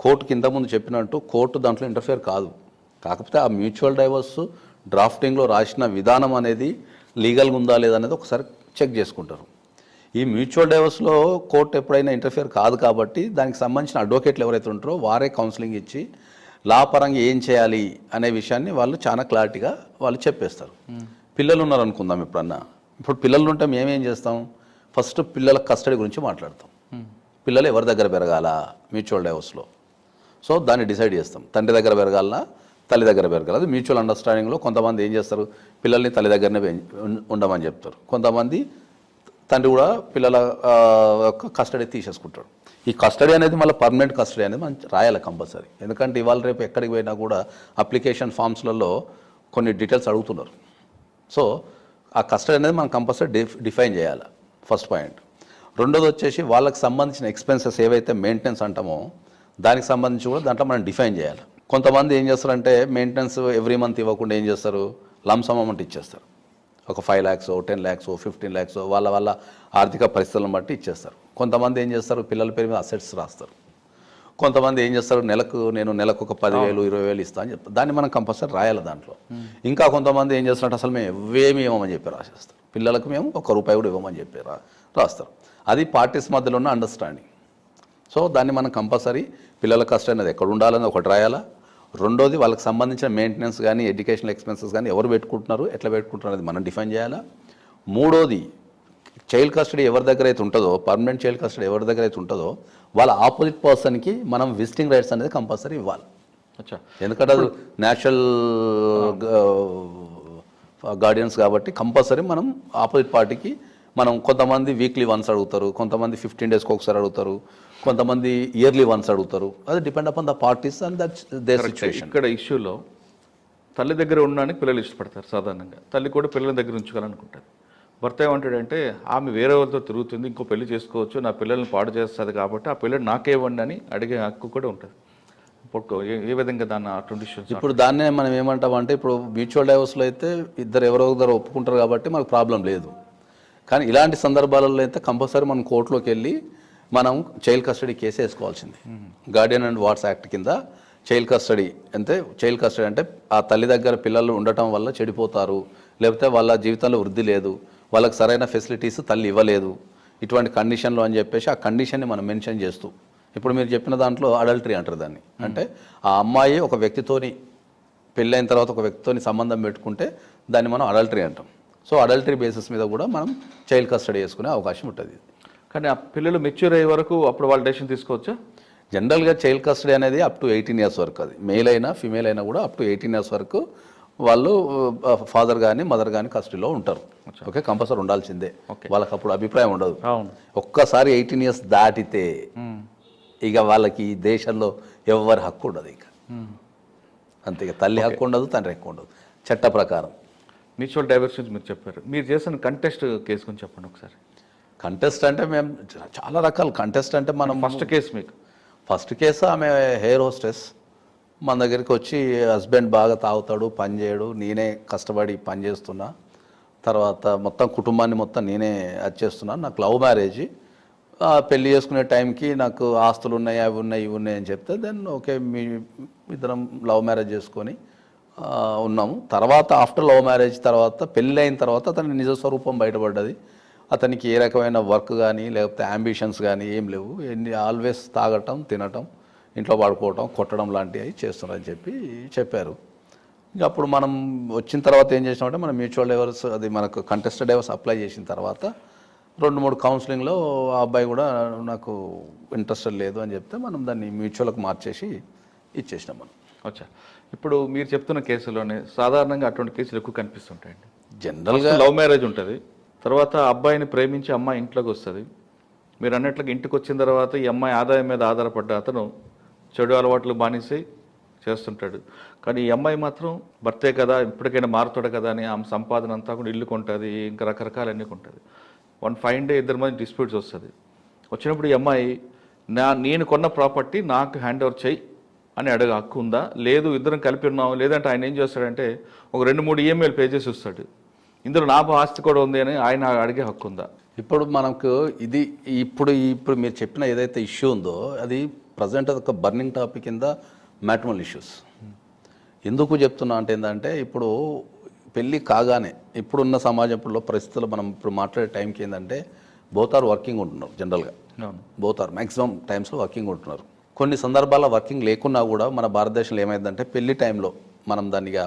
Speaker 3: కోర్టుకి ఇంతకుముందు చెప్పినట్టు కోర్టు దాంట్లో ఇంటర్ఫియర్ కాదు. కాకపోతే ఆ మ్యూచువల్ డైవర్స్ డ్రాఫ్టింగ్లో రాసిన విధానం అనేది లీగల్గా ఉందా లేదా అనేది ఒకసారి చెక్ చేసుకుంటారు. ఈ మ్యూచువల్ డైవర్స్లో కోర్టు ఎప్పుడైనా ఇంటర్ఫియర్ కాదు కాబట్టి దానికి సంబంధించిన అడ్వకేట్లు ఎవరైతే ఉంటారో వారే కౌన్సిలింగ్ ఇచ్చి లా పరంగా ఏం చేయాలి అనే విషయాన్ని వాళ్ళు చాలా క్లారిటీగా వాళ్ళు చెప్పేస్తారు. పిల్లలు ఉన్నారనుకుందాం ఎప్పుడన్నా, ఇప్పుడు పిల్లలు ఉంటే మేమేం చేస్తాం, ఫస్ట్ పిల్లల కస్టడీ గురించి మాట్లాడతాం. పిల్లలు ఎవరి దగ్గర పెరగాల మ్యూచువల్ డైవర్స్లో, సో దాన్ని డిసైడ్ చేస్తాం. తండ్రి దగ్గర పెరగాలనా తల్లి దగ్గర పెరగాలి. అది మ్యూచువల్ అండర్స్టాండింగ్లో కొంతమంది ఏం చేస్తారు, పిల్లల్ని తల్లి దగ్గరనే ఉండమని చెప్తారు. కొంతమంది తండ్రి కూడా పిల్లల యొక్క కస్టడీ తీసేసుకుంటాడు. ఈ కస్టడీ అనేది మళ్ళీ పర్మనెంట్ కస్టడీ అనేది మనం రాయాలి కంపల్సరీ. ఎందుకంటే ఇవాళ రేపు ఎక్కడికి పోయినా కూడా అప్లికేషన్ ఫామ్స్లలో కొన్ని డీటెయిల్స్ అడుగుతున్నారు. సో ఆ కస్టడీ అనేది మనం కంపల్సరీ డిఫైన్ చేయాలి, ఫస్ట్ పాయింట్. రెండోది వచ్చేసి వాళ్ళకి సంబంధించిన ఎక్స్పెన్సెస్ ఏవైతే మెయింటెనెన్స్ అంటామో దానికి సంబంధించి కూడా దాంట్లో మనం డిఫైన్ చేయాలి. కొంతమంది ఏం చేస్తారంటే మెయింటెనెన్స్ ఎవ్రీ మంత్ ఇవ్వకుండా ఏం చేస్తారు, లంసమ్ అమౌంట్ ఇచ్చేస్తారు. ఒక 5 lakhs 10 lakhs 15 lakhs వాళ్ళ ఆర్థిక పరిస్థితులను బట్టి ఇచ్చేస్తారు. కొంతమంది ఏం చేస్తారు, పిల్లల పేరు మీద అసెట్స్ రాస్తారు. కొంతమంది ఏం చేస్తారు, నెలకు ఒక 10,000 20,000 ఇస్తా అని చెప్తారు. దాన్ని మనం కంపల్సరీ రాయాలి దాంట్లో. ఇంకా కొంతమంది ఏం చేస్తారంటే అసలు మేము ఏమి ఇవ్వమని చెప్పి రాసేస్తారు. పిల్లలకు మేము ₹1 కూడా ఇవ్వమని చెప్పి రాస్తారు. అది పార్టీస్ మధ్యలో ఉన్న అండర్స్టాండింగ్. సో దాన్ని మనం కంపల్సరీ పిల్లల కష్టం అనేది ఎక్కడ ఉండాలని ఒకటి రాయాలా. రెండోది వాళ్ళకి సంబంధించిన మెయింటెనెన్స్ కానీ ఎడ్యుకేషనల్ ఎక్స్పెన్సెస్ కానీ ఎవరు పెట్టుకుంటున్నారు, ఎట్లా పెట్టుకుంటున్నారు అనేది మనం డిఫైన్ చేయాలా. మూడోది చైల్డ్ కస్టడీ ఎవరి దగ్గర అయితే ఉంటుందో, పర్మనెంట్ చైల్డ్ కస్టడీ ఎవరి దగ్గర అయితే ఉంటుందో వాళ్ళ ఆపోజిట్ పర్సన్కి మనం విజిటింగ్ రైట్స్ అనేది కంపల్సరీ ఇవ్వాలి. ఎందుకంటే అది న్యాచురల్ గార్డియన్స్ కాబట్టి కంపల్సరీ మనం ఆపోజిట్ పార్టీకి మనం కొంతమంది వీక్లీ వన్స్ అడుగుతారు, కొంతమంది 15 daysకి ఒకసారి అడుగుతారు, కొంతమంది ఇయర్లీ వన్స్ అడుగుతారు. అది depend upon the parties and that their situation.
Speaker 2: ఇక్కడ ఇష్యూలో తల్లి దగ్గర ఉండడానికి పిల్లలు ఇష్టపడతారు సాధారణంగా, తల్లి కూడా పిల్లల దగ్గర ఉంచుకోవాలనుకుంటారు. భర్త ఏమంటాడంటే ఆమె వేరే వాళ్ళతో తిరుగుతుంది, ఇంకో పెళ్లి చేసుకోవచ్చు, నా పిల్లల్ని పాడు చేస్తుంది కాబట్టి ఆ పిల్లలు నాకే ఇవ్వండి అని అడిగే హక్కు కూడా ఉంటుంది. ఏ విధంగా దాన్ని అటువంటి ఇష్యూస్
Speaker 3: ఇప్పుడు దాన్నే మనం ఏమంటామంటే, ఇప్పుడు మ్యూచువల్ డైవర్స్లో అయితే ఎవరో ఒకరు ఒప్పుకుంటారు కాబట్టి మనకు ప్రాబ్లం లేదు. కానీ ఇలాంటి సందర్భాలలో అయితే కంపల్సరీ మనం కోర్టులోకి వెళ్ళి మనం చైల్డ్ కస్టడీ కేసు వేసుకోవాల్సింది. గార్డియన్ అండ్ వార్డ్స్ యాక్ట్ కింద చైల్డ్ కస్టడీ చైల్డ్ కస్టడీ అంటే ఆ తల్లి దగ్గర పిల్లలు ఉండటం వల్ల చెడిపోతారు, లేకపోతే వాళ్ళ జీవితంలో వృద్ధి లేదు, వాళ్ళకి సరైన ఫెసిలిటీస్ తల్లి ఇవ్వలేదు, ఇటువంటి కండిషన్లో అని చెప్పేసి ఆ కండిషన్ని మనం మెన్షన్ చేస్తూ, ఇప్పుడు మీరు చెప్పిన దాంట్లో అడల్టరీ అంటారు దాన్ని. అంటే ఆ అమ్మాయి ఒక వ్యక్తితోని పెళ్ళైన తర్వాత ఒక వ్యక్తితోని సంబంధం పెట్టుకుంటే దాన్ని మనం అడల్టరీ అంటాం. సో అడల్టరీ బేసిస్ మీద కూడా మనం చైల్డ్ కస్టడీ చేసుకునే అవకాశం ఉంటుంది.
Speaker 2: కానీ ఆ పిల్లలు మెచ్యూర్ అయ్యే వరకు అప్పుడు వాళ్ళు డెసిషన్ తీసుకోవచ్చా?
Speaker 3: జనరల్గా చైల్డ్ కస్టడీ అనేది అప్ టు 18 years వరకు, అది మేల్ అయినా ఫీమేల్ అయినా కూడా అప్ టు 18 years వరకు వాళ్ళు ఫాదర్ కానీ మదర్ కానీ కస్టడీలో ఉంటారు. ఓకే, కంపల్సరీ ఉండాల్సిందే. వాళ్ళకి అప్పుడు అభిప్రాయం ఉండదు. ఒక్కసారి 18 years దాటితే ఇక వాళ్ళకి ఈ దేశంలో ఎవరి హక్కు ఉండదు. ఇక అంతే, ఇక తల్లి హక్కు ఉండదు, తండ్రి హక్కు ఉండదు చట్ట ప్రకారం.
Speaker 2: మ్యూచువల్ డైవర్స్ మీరు చెప్పారు, మీరు చేసిన కంటెస్ట్ కేసు గురించి చెప్పండి ఒకసారి.
Speaker 3: కంటెస్ట్ అంటే మేము చాలా రకాల కంటెస్ట్ అంటే మనం ఫస్ట్ కేసు ఆమె హెయిర్ హోస్టెస్ మన దగ్గరికి వచ్చి హస్బెండ్ బాగా తాగుతాడు, పని చేయడు, నేనే కష్టపడి పని చేస్తున్నా, తర్వాత మొత్తం కుటుంబాన్ని మొత్తం నేనే అది చేస్తున్నాను, నాకు లవ్ మ్యారేజ్, పెళ్లి చేసుకునే టైంకి నాకు ఆస్తులు ఉన్నాయి, అవి ఉన్నాయి, ఇవి ఉన్నాయి అని చెప్తే దెన్ ఓకే మీ ఇద్దరం లవ్ మ్యారేజ్ చేసుకొని ఉన్నాము. తర్వాత ఆఫ్టర్ లవ్ మ్యారేజ్ తర్వాత పెళ్ళి అయిన తర్వాత అతని నిజ స్వరూపం బయటపడ్డది. అతనికి ఏ రకమైన వర్క్ కానీ లేకపోతే అంబిషన్స్ కానీ ఏం లేవు, ఆల్వేస్ తాగటం, తినటం, ఇంట్లో పడుకోవటం, కొట్టడం లాంటివి చేస్తున్నారని చెప్పారు. ఇంకా అప్పుడు మనం వచ్చిన తర్వాత ఏం చేసినామంటే మనం మ్యూచువల్ డైవర్స్ అది మనకు కంటెస్టెడ్ డైవర్స్ అప్లై చేసిన తర్వాత 2-3 కౌన్సిలింగ్లో ఆ అబ్బాయి కూడా నాకు ఇంట్రెస్టెడ్ లేదు అని చెప్తే మనం దాన్ని మ్యూచువల్కి మార్చేసి ఇచ్చేసినాం మనం.
Speaker 2: అచ్చా, ఇప్పుడు మీరు చెప్తున్న కేసులోనే సాధారణంగా అటువంటి కేసులు ఎక్కువ కనిపిస్తుంటాయండి.
Speaker 3: జనరల్గా
Speaker 2: లవ్ మ్యారేజ్ ఉంటుంది, తర్వాత అబ్బాయిని ప్రేమించి అమ్మాయి ఇంట్లోకి వస్తుంది, మీరు అన్నట్లుగా ఇంటికి వచ్చిన తర్వాత ఈ అమ్మాయి ఆదాయం మీద ఆధారపడ్డ అతను చెడు అలవాట్లు బానిసై చేస్తుంటాడు. కానీ ఈ అమ్మాయి మాత్రం భర్తే కదా, ఇప్పటికైనా మారుతాడు కదా అని ఆమె సంపాదన అంతా కూడా ఇల్లు కొంటుంది, ఇంకా రకరకాలన్నీ కొంటుంది. వన్ ఫైన్ డే ఇద్దరి మధ్య డిస్ప్యూట్స్ వస్తుంది. వచ్చినప్పుడు ఈ అమ్మాయి నేను కొన్న ప్రాపర్టీ నాకు హ్యాండ్ ఓవర్ చేయి అని అడగ హక్కు ఉందా? లేదు ఇద్దరం కలిపి ఉన్నాం. లేదంటే ఆయన ఏం చేస్తాడంటే ఒక 2-3 ఈఎంఐలు పే చేసి వస్తాడు. ఇందులో నా ఆస్తి కూడా ఉంది అని ఆయన అడిగే హక్కు ఉందా?
Speaker 3: ఇప్పుడు మనకు ఇది ఇప్పుడు మీరు చెప్పిన ఏదైతే ఇష్యూ ఉందో అది ప్రజెంట్ ఒక బర్నింగ్ టాపిక్ కింద మ్యాట్రిమోనల్ ఇష్యూస్. ఎందుకు చెప్తున్నా అంటే ఏంటంటే ఇప్పుడు పెళ్ళి కాగానే ఇప్పుడున్న సమాజంలో పరిస్థితుల్లో మనం ఇప్పుడు మాట్లాడే టైంకి ఏంటంటే బోత్ ఆర్ వర్కింగ్ ఉంటున్నారు. జనరల్గా బోత్ ఆర్ మ్యాక్సిమం టైమ్స్లో వర్కింగ్ ఉంటున్నారు. కొన్ని సందర్భాల్లో వర్కింగ్ లేకున్నా కూడా మన భారతదేశంలో ఏమైందంటే పెళ్లి టైంలో మనం దానిగా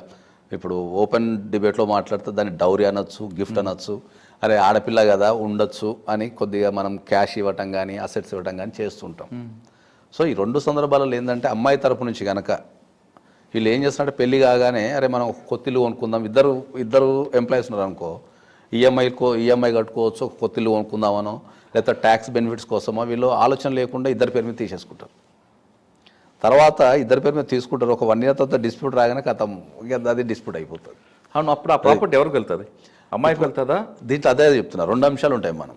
Speaker 3: ఇప్పుడు ఓపెన్ డిబేట్లో మాట్లాడితే దాన్ని డౌరీ అనొచ్చు, గిఫ్ట్ అనొచ్చు, అరే ఆడపిల్ల కదా ఉండొచ్చు అని కొద్దిగా మనం క్యాష్ ఇవ్వటం కానీ అసెట్స్ ఇవ్వటం కానీ చేస్తుంటాం. సో ఈ 2 సందర్భాలలో ఏంటంటే అమ్మాయి తరపు నుంచి కనుక వీళ్ళు ఏం చేస్తున్నారంటే పెళ్లి కాగానే అరే మనం కొత్తిల్లు కొనుక్కుందాం, ఇద్దరు ఎంప్లాయీస్ ఉన్నారు అనుకో, ఈఎంఐ కట్టుకోవచ్చు, ఒక కొత్తిల్లు కొనుక్కుందామనో లేకపోతే ట్యాక్స్ బెనిఫిట్స్ కోసమో వీళ్ళు ఆలోచన లేకుండా ఇద్దరి పేరు మీద తీసేసుకుంటారు. తర్వాత ఇద్దరి పేరు మీద తీసుకుంటారు, ఒక 1 year తర్వాత డిస్ప్యూట్ రాగానే కథం అది డిస్ప్యూట్ అయిపోతుంది.
Speaker 2: అవును, అప్పుడు ఆ ప్రాపర్టీ ఎవరికి వెళ్తుంది? అమ్మాయికి వెళ్తుందా?
Speaker 3: దీంట్లో అదే చెప్తున్నా, 2 అంశాలు ఉంటాయి. మనం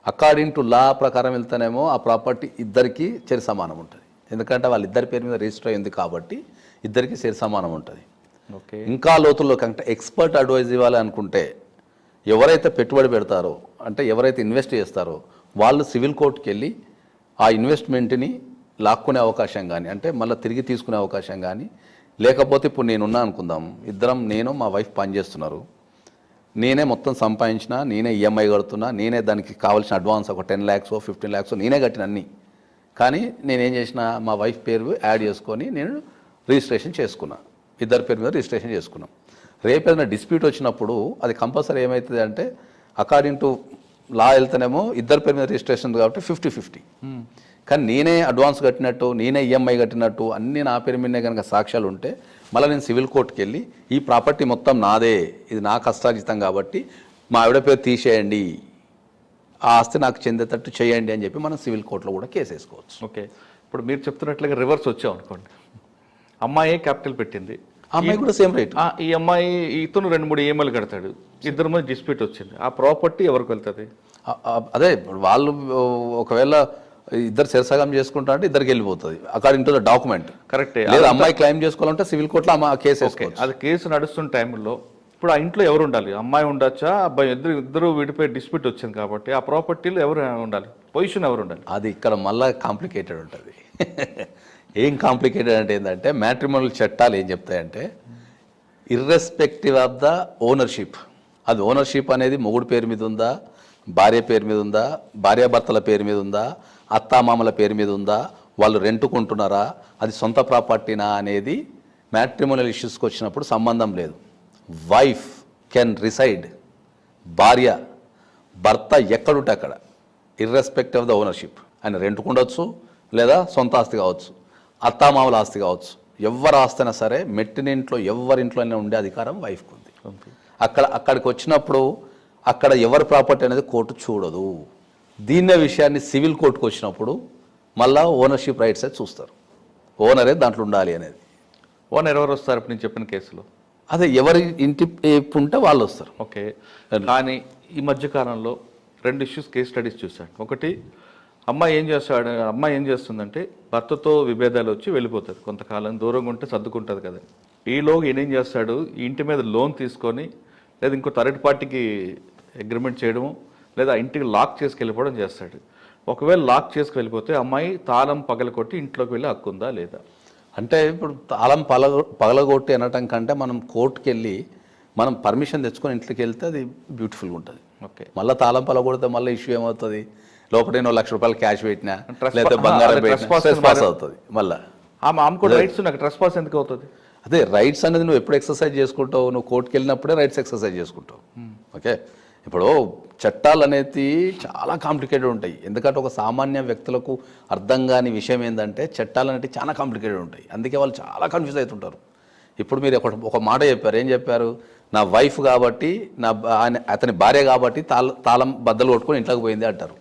Speaker 3: అకార్డింగ్ టు లా ప్రకారం వెళ్తేనేమో ఆ ప్రాపర్టీ ఇద్దరికి సరి సమానం ఉంటుంది, ఎందుకంటే వాళ్ళిద్దరి పేరు మీద రిజిస్టర్ అయింది కాబట్టి ఇద్దరికి సరి సమానం ఉంటుంది.
Speaker 2: ఓకే,
Speaker 3: ఇంకా లోతుల్లో కంటే ఎక్స్పర్ట్ అడ్వైజ్ ఇవ్వాలి అనుకుంటే ఎవరైతే పెట్టుబడి పెడతారో అంటే ఎవరైతే ఇన్వెస్ట్ చేస్తారో వాళ్ళు సివిల్ కోర్టుకి వెళ్ళి ఆ ఇన్వెస్ట్మెంట్ని లాక్కునే అవకాశం కానీ అంటే మళ్ళీ తిరిగి తీసుకునే అవకాశం కానీ, లేకపోతే ఇప్పుడు నేనున్నా అనుకుందాం, ఇద్దరం నేను మా వైఫ్ పనిచేస్తున్నారు, నేనే మొత్తం సంపాదించిన, నేనే ఈఎంఐ కడుతున్నా, నేనే దానికి కావాల్సిన అడ్వాన్స్ ఒక 10 lakhs 15 lakhs నేనే కట్టిన అన్నీ. కానీ నేనేం చేసిన మా వైఫ్ పేరు యాడ్ చేసుకొని నేను రిజిస్ట్రేషన్ చేసుకున్నా, ఇద్దరి పేరు మీద రిజిస్ట్రేషన్ చేసుకున్నాం. రేపు ఏదైనా డిస్ప్యూట్ వచ్చినప్పుడు అది కంపల్సరీ ఏమవుతుంది అంటే అకార్డింగ్ టు లా వెళ్తేనేమో ఇద్దరి పేరు మీద రిజిస్ట్రేషన్ కాబట్టి 50-50. కానీ నేనే అడ్వాన్స్ కట్టినట్టు, నేనే ఈఎంఐ కట్టినట్టు అన్నీ నా పేరు మీదనే కనుక సాక్ష్యాలు ఉంటే మళ్ళీ నేను సివిల్ కోర్టుకి వెళ్ళి ఈ ప్రాపర్టీ మొత్తం నాదే, ఇది నా కష్టార్జితం కాబట్టి మా ఆవిడ పేరు తీసేయండి, ఆ ఆస్తి నాకు చెందేటట్టు చేయండి అని చెప్పి మనం సివిల్ కోర్టులో కూడా కేసు వేసుకోవచ్చు.
Speaker 2: ఓకే, ఇప్పుడు మీరు చెప్తున్నట్లుగా రివర్స్ వచ్చాం అనుకోండి, అమ్మాయి క్యాపిటల్ పెట్టింది,
Speaker 3: అమ్మాయి కూడా సేమ్ రేట్,
Speaker 2: ఈ అమ్మాయి ఇతను 2-3 ఈఎంఐలు కడతాడు, ఇద్దరి మధ్య డిస్ప్యూట్ వచ్చింది, ఆ ప్రాపర్టీ ఎవరికి వెళ్తుంది?
Speaker 3: అదే వాళ్ళు ఒకవేళ ఇద్దరు శిరసగం చేసుకుంటా అంటే ఇద్దరికి వెళ్ళిపోతుంది అకార్డింగ్ టు ద డాక్యుమెంట్.
Speaker 2: కరెక్టే,
Speaker 3: లేదా అమ్మాయి క్లెయిమ్ చేసుకోవాలంటే సివిల్ కోర్టులో కేసు వేసుకోవచ్చు.
Speaker 2: అది కేసు నడుస్తున్న టైంలో ఇప్పుడు ఆ ఇంట్లో ఎవరు ఉండాలి? అమ్మాయి ఉండొచ్చా, అబ్బాయి? ఇద్దరు వీటిపై డిస్ప్యూట్ వచ్చింది కాబట్టి ఆ ప్రాపర్టీలో ఎవరు ఉండాలి, పొజిషన్ ఎవరు ఉండాలి?
Speaker 3: అది ఇక్కడ మళ్ళీ కాంప్లికేటెడ్ ఉంటుంది. ఏం కాంప్లికేటెడ్ అంటే ఏంటంటే మ్యాట్రిమోనల్ చట్టాలు ఏం చెప్తాయంటే ఇర్రెస్పెక్టివ్ ఆఫ్ ద ఓనర్షిప్, అది ఓనర్షిప్ అనేది మొగుడు పేరు మీద ఉందా, భార్య పేరు మీద ఉందా, భార్యాభర్తల పేరు మీద ఉందా, అత్తామామల పేరు మీద ఉందా, వాళ్ళు రెంటుకుంటున్నారా, అది సొంత ప్రాపర్టీనా అనేది మ్యాట్రిమోనల్ ఇష్యూస్కి వచ్చినప్పుడు సంబంధం లేదు. వైఫ్ కెన్ రిసైడ్, భర్త ఎక్కడుంటే అక్కడ ఇర్రెస్పెక్టివ్ ఆఫ్ ద ఓనర్షిప్, ఆయన రెంటుకుండొచ్చు లేదా సొంత ఆస్తి కావచ్చు, అత్తామామల ఆస్తి కావచ్చు, ఎవరి ఆస్తి అయినా సరే మెట్టినింట్లో ఎవరింట్లోనే ఉండే అధికారం వైఫ్కి ఉంది. అక్కడికి వచ్చినప్పుడు అక్కడ ఎవరి ప్రాపర్టీ అనేది కోర్టు చూడదు. దీన్నే విషయాన్ని సివిల్ కోర్టుకు వచ్చినప్పుడు మళ్ళా ఓనర్షిప్ రైట్స్ అయితే చూస్తారు, ఓనరే దాంట్లో ఉండాలి అనేది.
Speaker 2: ఓనర్ ఎవరు వస్తారు ఇప్పుడు నేను చెప్పిన కేసులో?
Speaker 3: అదే ఎవరి ఇంటి ఉంటే వాళ్ళు వస్తారు.
Speaker 2: ఓకే, కానీ ఈ మధ్యకాలంలో 2 ఇష్యూస్ కేస్ స్టడీస్ చూశాను. ఒకటి, అమ్మాయి ఏం చేస్తుందంటే భర్తతో విభేదాలు వచ్చి వెళ్ళిపోతుంది, కొంతకాలం దూరంగా ఉంటే సర్దుకుంటుంది కదా. ఈలోగా ఈయన ఏం చేస్తాడు, ఈ ఇంటి మీద లోన్ తీసుకొని లేదా ఇంకో థర్డ్ పార్టీకి అగ్రిమెంట్ చేయడము లేదా ఇంటికి లాక్ చేసుకెళ్ళిపోవడం చేస్తాడు. ఒకవేళ లాక్ చేసుకెళ్ళిపోతే అమ్మాయి తాళం పగలగొట్టి ఇంట్లోకి వెళ్ళి హక్కు ఉందా లేదా?
Speaker 3: అంటే ఇప్పుడు తాళం పగలగొట్టి అనటం కంటే మనం కోర్టుకి వెళ్ళి మనం పర్మిషన్ తెచ్చుకొని ఇంట్లోకి వెళ్తే అది బ్యూటిఫుల్గా ఉంటుంది.
Speaker 2: ఓకే,
Speaker 3: మళ్ళీ తాళం పగలగొడితే మళ్ళీ ఇష్యూ ఏమవుతుంది, లోపల నేను ₹1,00,000 క్యాష్ పెట్టినా లేకపోతే బంగారం పెట్టినా అవుతుంది. మళ్ళీ
Speaker 2: ఆమె కూడా రైట్స్ నాకు ట్రెస్ పాస్ ఎందుకు అవుతుంది?
Speaker 3: అదే రైట్స్ అనేది నువ్వు ఎప్పుడు ఎక్సర్సైజ్ చేసుకుంటావు, నువ్వు కోర్టుకి వెళ్ళినప్పుడే రైట్స్ ఎక్సర్సైజ్ చేసుకుంటావు. ఓకే, ఇప్పుడు చట్టాలు అనేది చాలా కాంప్లికేటెడ్ ఉంటాయి, ఎందుకంటే ఒక సామాన్య వ్యక్తులకు అర్థం కాని విషయం ఏంటంటే చట్టాలు అనేవి చాలా కాంప్లికేటెడ్ ఉంటాయి, అందుకే వాళ్ళు చాలా కన్ఫ్యూజ్ అవుతుంటారు. ఇప్పుడు మీరు ఒక మాట చెప్పారు, ఏం చెప్పారు, నా వైఫ్ కాబట్టి అతని భార్య కాబట్టి తాళం బద్దలు కొట్టుకొని ఇంట్లోకి పోయింది అంటారు.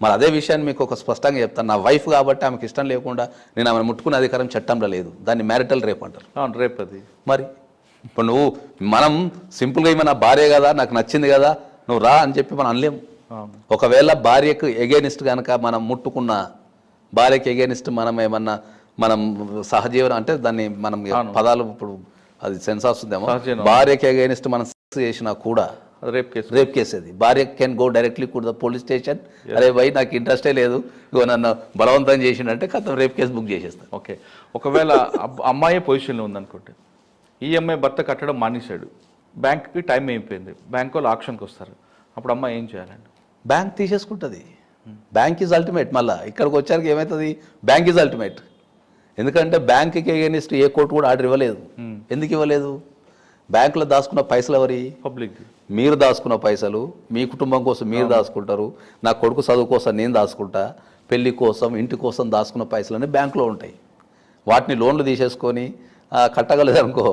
Speaker 3: మరి అదే విషయాన్ని మీకు ఒక స్పష్టంగా చెప్తాను. నా వైఫ్ కాబట్టి ఆమెకు ఇష్టం లేకుండా నేను ఆమెను ముట్టుకునే అధికారం చట్టంలో లేదు. దాన్ని మ్యారిటల్ రేప్ అంటారు.
Speaker 2: అవును, రేపు అది.
Speaker 3: మరి ఇప్పుడు నువ్వు మనం సింపుల్గా ఏమైనా భార్య కదా, నాకు నచ్చింది కదా, నువ్వు రా అని చెప్పి మనం అనలేము. ఒకవేళ భార్యకు ఎగేనిస్ట్ కనుక మనం ముట్టుకున్న, భార్యకి ఎగేనిస్ట్ మనం సహజీవనం అంటే దాన్ని మనం పదాలు ఇప్పుడు అది సెన్స్ వస్తుందేమో, భార్యకి ఎగేనిస్ట్ మనం సెక్స్ చేసినా కూడా రేప్ కేసు అది. భార్య can go directly to the police station, అరే భయ్ నాకు ఇంట్రెస్టే లేదు, ఇగో నన్ను బలవంతం చేసిండంటే కథం రేప్ కేసు బుక్ చేసేస్తాను.
Speaker 2: ఓకే, ఒకవేళ అమ్మాయి పొజిషన్లో ఉందనుకోండి, ఈ అమ్మాయి భర్త కట్టడం మానేశాడు, బ్యాంక్కి టైం అయిపోయింది, బ్యాంక్ వాళ్ళు ఆక్షన్కి వస్తారు, అప్పుడు అమ్మాయి ఏం చేయాలండి?
Speaker 3: బ్యాంక్ తీసేసుకుంటుంది. Bank is ultimate. మళ్ళీ ఇక్కడికి వచ్చాక ఏమవుతుంది, బ్యాంక్ ఈజ్ అల్టిమేట్. ఎందుకంటే బ్యాంక్కి అగేనిస్ట్ ఏ కోర్టు కూడా ఆర్డర్ ఇవ్వలేదు. ఎందుకు ఇవ్వలేదు? బ్యాంకులో దాచుకున్న పైసలు ఎవరి?
Speaker 2: పబ్లిక్.
Speaker 3: మీరు దాచుకున్న పైసలు మీ కుటుంబం కోసం మీరు దాచుకుంటారు, నా కొడుకు చదువు కోసం నేను దాచుకుంటా, పెళ్లి కోసం ఇంటి కోసం దాచుకున్న పైసలన్నీ బ్యాంకులో ఉంటాయి. వాటిని లోన్లు తీసేసుకొని కట్టగలదనుకో,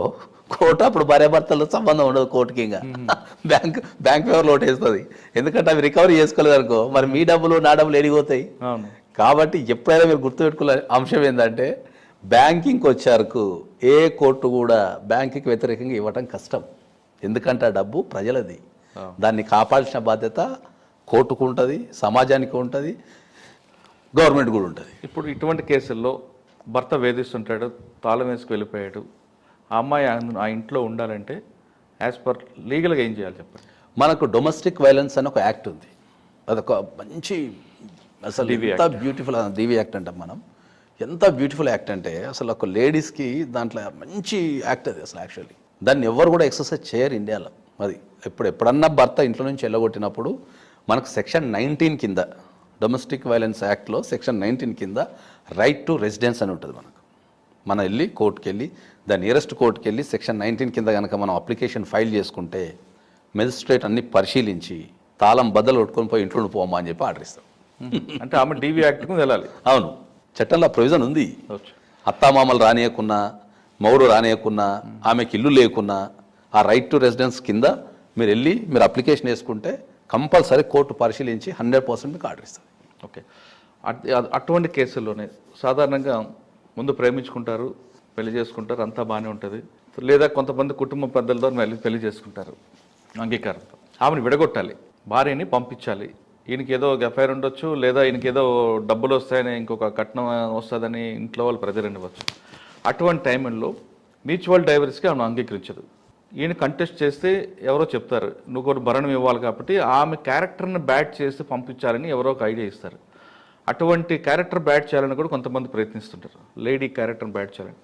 Speaker 3: కోర్టు అప్పుడు భార్యాభర్తలతో సంబంధం ఉండదు కోర్టుకి. ఇంకా బ్యాంక్ ఫేవర్ లోటు వేస్తుంది. ఎందుకంటే అవి రికవరీ చేసుకోలేదనుకో, మరి మీ డబ్బులు నా డబ్బులు ఎడిగిపోతాయి. కాబట్టి ఎప్పుడైనా మీరు గుర్తుపెట్టుకునే అంశం ఏంటంటే, బ్యాంకింగ్కి వచ్చారకు ఏ కోర్టు కూడా బ్యాంకుకి వ్యతిరేకంగా ఇవ్వటం కష్టం. ఎందుకంటే ఆ డబ్బు ప్రజలది, దాన్ని కాపాడాల్సిన బాధ్యత కోర్టుకు ఉంటుంది, సమాజానికి ఉంటుంది, గవర్నమెంట్ కూడా ఉంటుంది.
Speaker 2: ఇప్పుడు ఇటువంటి కేసుల్లో భర్త వేధిస్తుంటాడు, తాళం వేసుకు వెళ్ళిపోయాడు, ఆ అమ్మాయి ఆ ఇంట్లో ఉండాలంటే యాజ్ పర్ లీగల్గా ఏం చేయాలి చెప్పండి?
Speaker 3: మనకు డొమెస్టిక్ వైలెన్స్ అని ఒక యాక్ట్ ఉంది. అదొక మంచి అసలు ఎంత బ్యూటిఫుల్ డివి యాక్ట్ అంటాం మనం. ఎంత బ్యూటిఫుల్ యాక్ట్ అంటే అసలు ఒక లేడీస్కి దాంట్లో మంచి యాక్ట్ అది అసలు. యాక్చువల్లీ దాన్ని ఎవరు కూడా ఎక్సర్సైజ్ చేయరు ఇండియాలో. అది ఎప్పుడన్నా భర్త ఇంట్లో నుంచి వెళ్ళగొట్టినప్పుడు మనకు సెక్షన్ 19 కింద, డొమెస్టిక్ వైలెన్స్ యాక్ట్లో సెక్షన్ 19 కింద రైట్ టు రెసిడెన్స్ అని ఉంటుంది. మనం వెళ్ళి కోర్టుకి వెళ్ళి, ద నియరెస్ట్ కోర్టుకి వెళ్ళి సెక్షన్ 19 కింద కనుక మనం అప్లికేషన్ ఫైల్ చేసుకుంటే మెజిస్ట్రేట్ అన్ని పరిశీలించి తాళం బద్దలు కొట్టుకొని పోయి ఇంట్లో పోమా అని చెప్పి ఆర్డర్ ఇస్తాం.
Speaker 2: అంటే ఆమె డివి యాక్ట్కు వెళ్ళాలి.
Speaker 3: అవును, చట్టంలో ప్రొవిజన్ ఉంది. అత్తామామలు రానియకున్నా, మౌరు రానియకున్నా, ఆమెకి ఇల్లు లేకున్నా, ఆ రైట్ టు రెసిడెన్స్ కింద మీరు వెళ్ళి మీరు అప్లికేషన్ వేసుకుంటే కంపల్సరీ కోర్టు పరిశీలించి 100% మీకు ఆర్డర్ ఇస్తుంది.
Speaker 2: ఓకే, అటువంటి కేసుల్లోనే సాధారణంగా ముందు ప్రేమించుకుంటారు, పెళ్లి చేసుకుంటారు, అంతా బాగానే ఉంటుంది. లేదా కొంతమంది కుటుంబ పెద్దలతో పెళ్లి చేసుకుంటారు అంగీకారంతో. ఆమెను విడగొట్టాలి, భార్యని పంపించాలి. ఈయనకి ఏదో ఎఫ్ఐఆర్ ఉండొచ్చు, లేదా ఈయనకి ఏదో డబ్బులు వస్తాయని, ఇంకొక కట్నం వస్తుందని ఇంట్లో వాళ్ళు ప్రెజర్ ఇవ్వచ్చు. అటువంటి టైంలో మ్యూచువల్ డైవర్స్కి ఆమెను అంగీకరించదు. ఈయన కంటెస్ట్ చేస్తే ఎవరో చెప్తారు, నువ్వు కూడా భరణం ఇవ్వాలి, కాబట్టి ఆమె క్యారెక్టర్ని బ్యాడ్ చేసి పంపించాలని ఎవరో ఒక ఐడియా ఇస్తారు. అటువంటి క్యారెక్టర్ బ్యాడ్ చేయాలని కూడా కొంతమంది ప్రయత్నిస్తుంటారు. లేడీ క్యారెక్టర్ని బ్యాడ్ చేయాలని,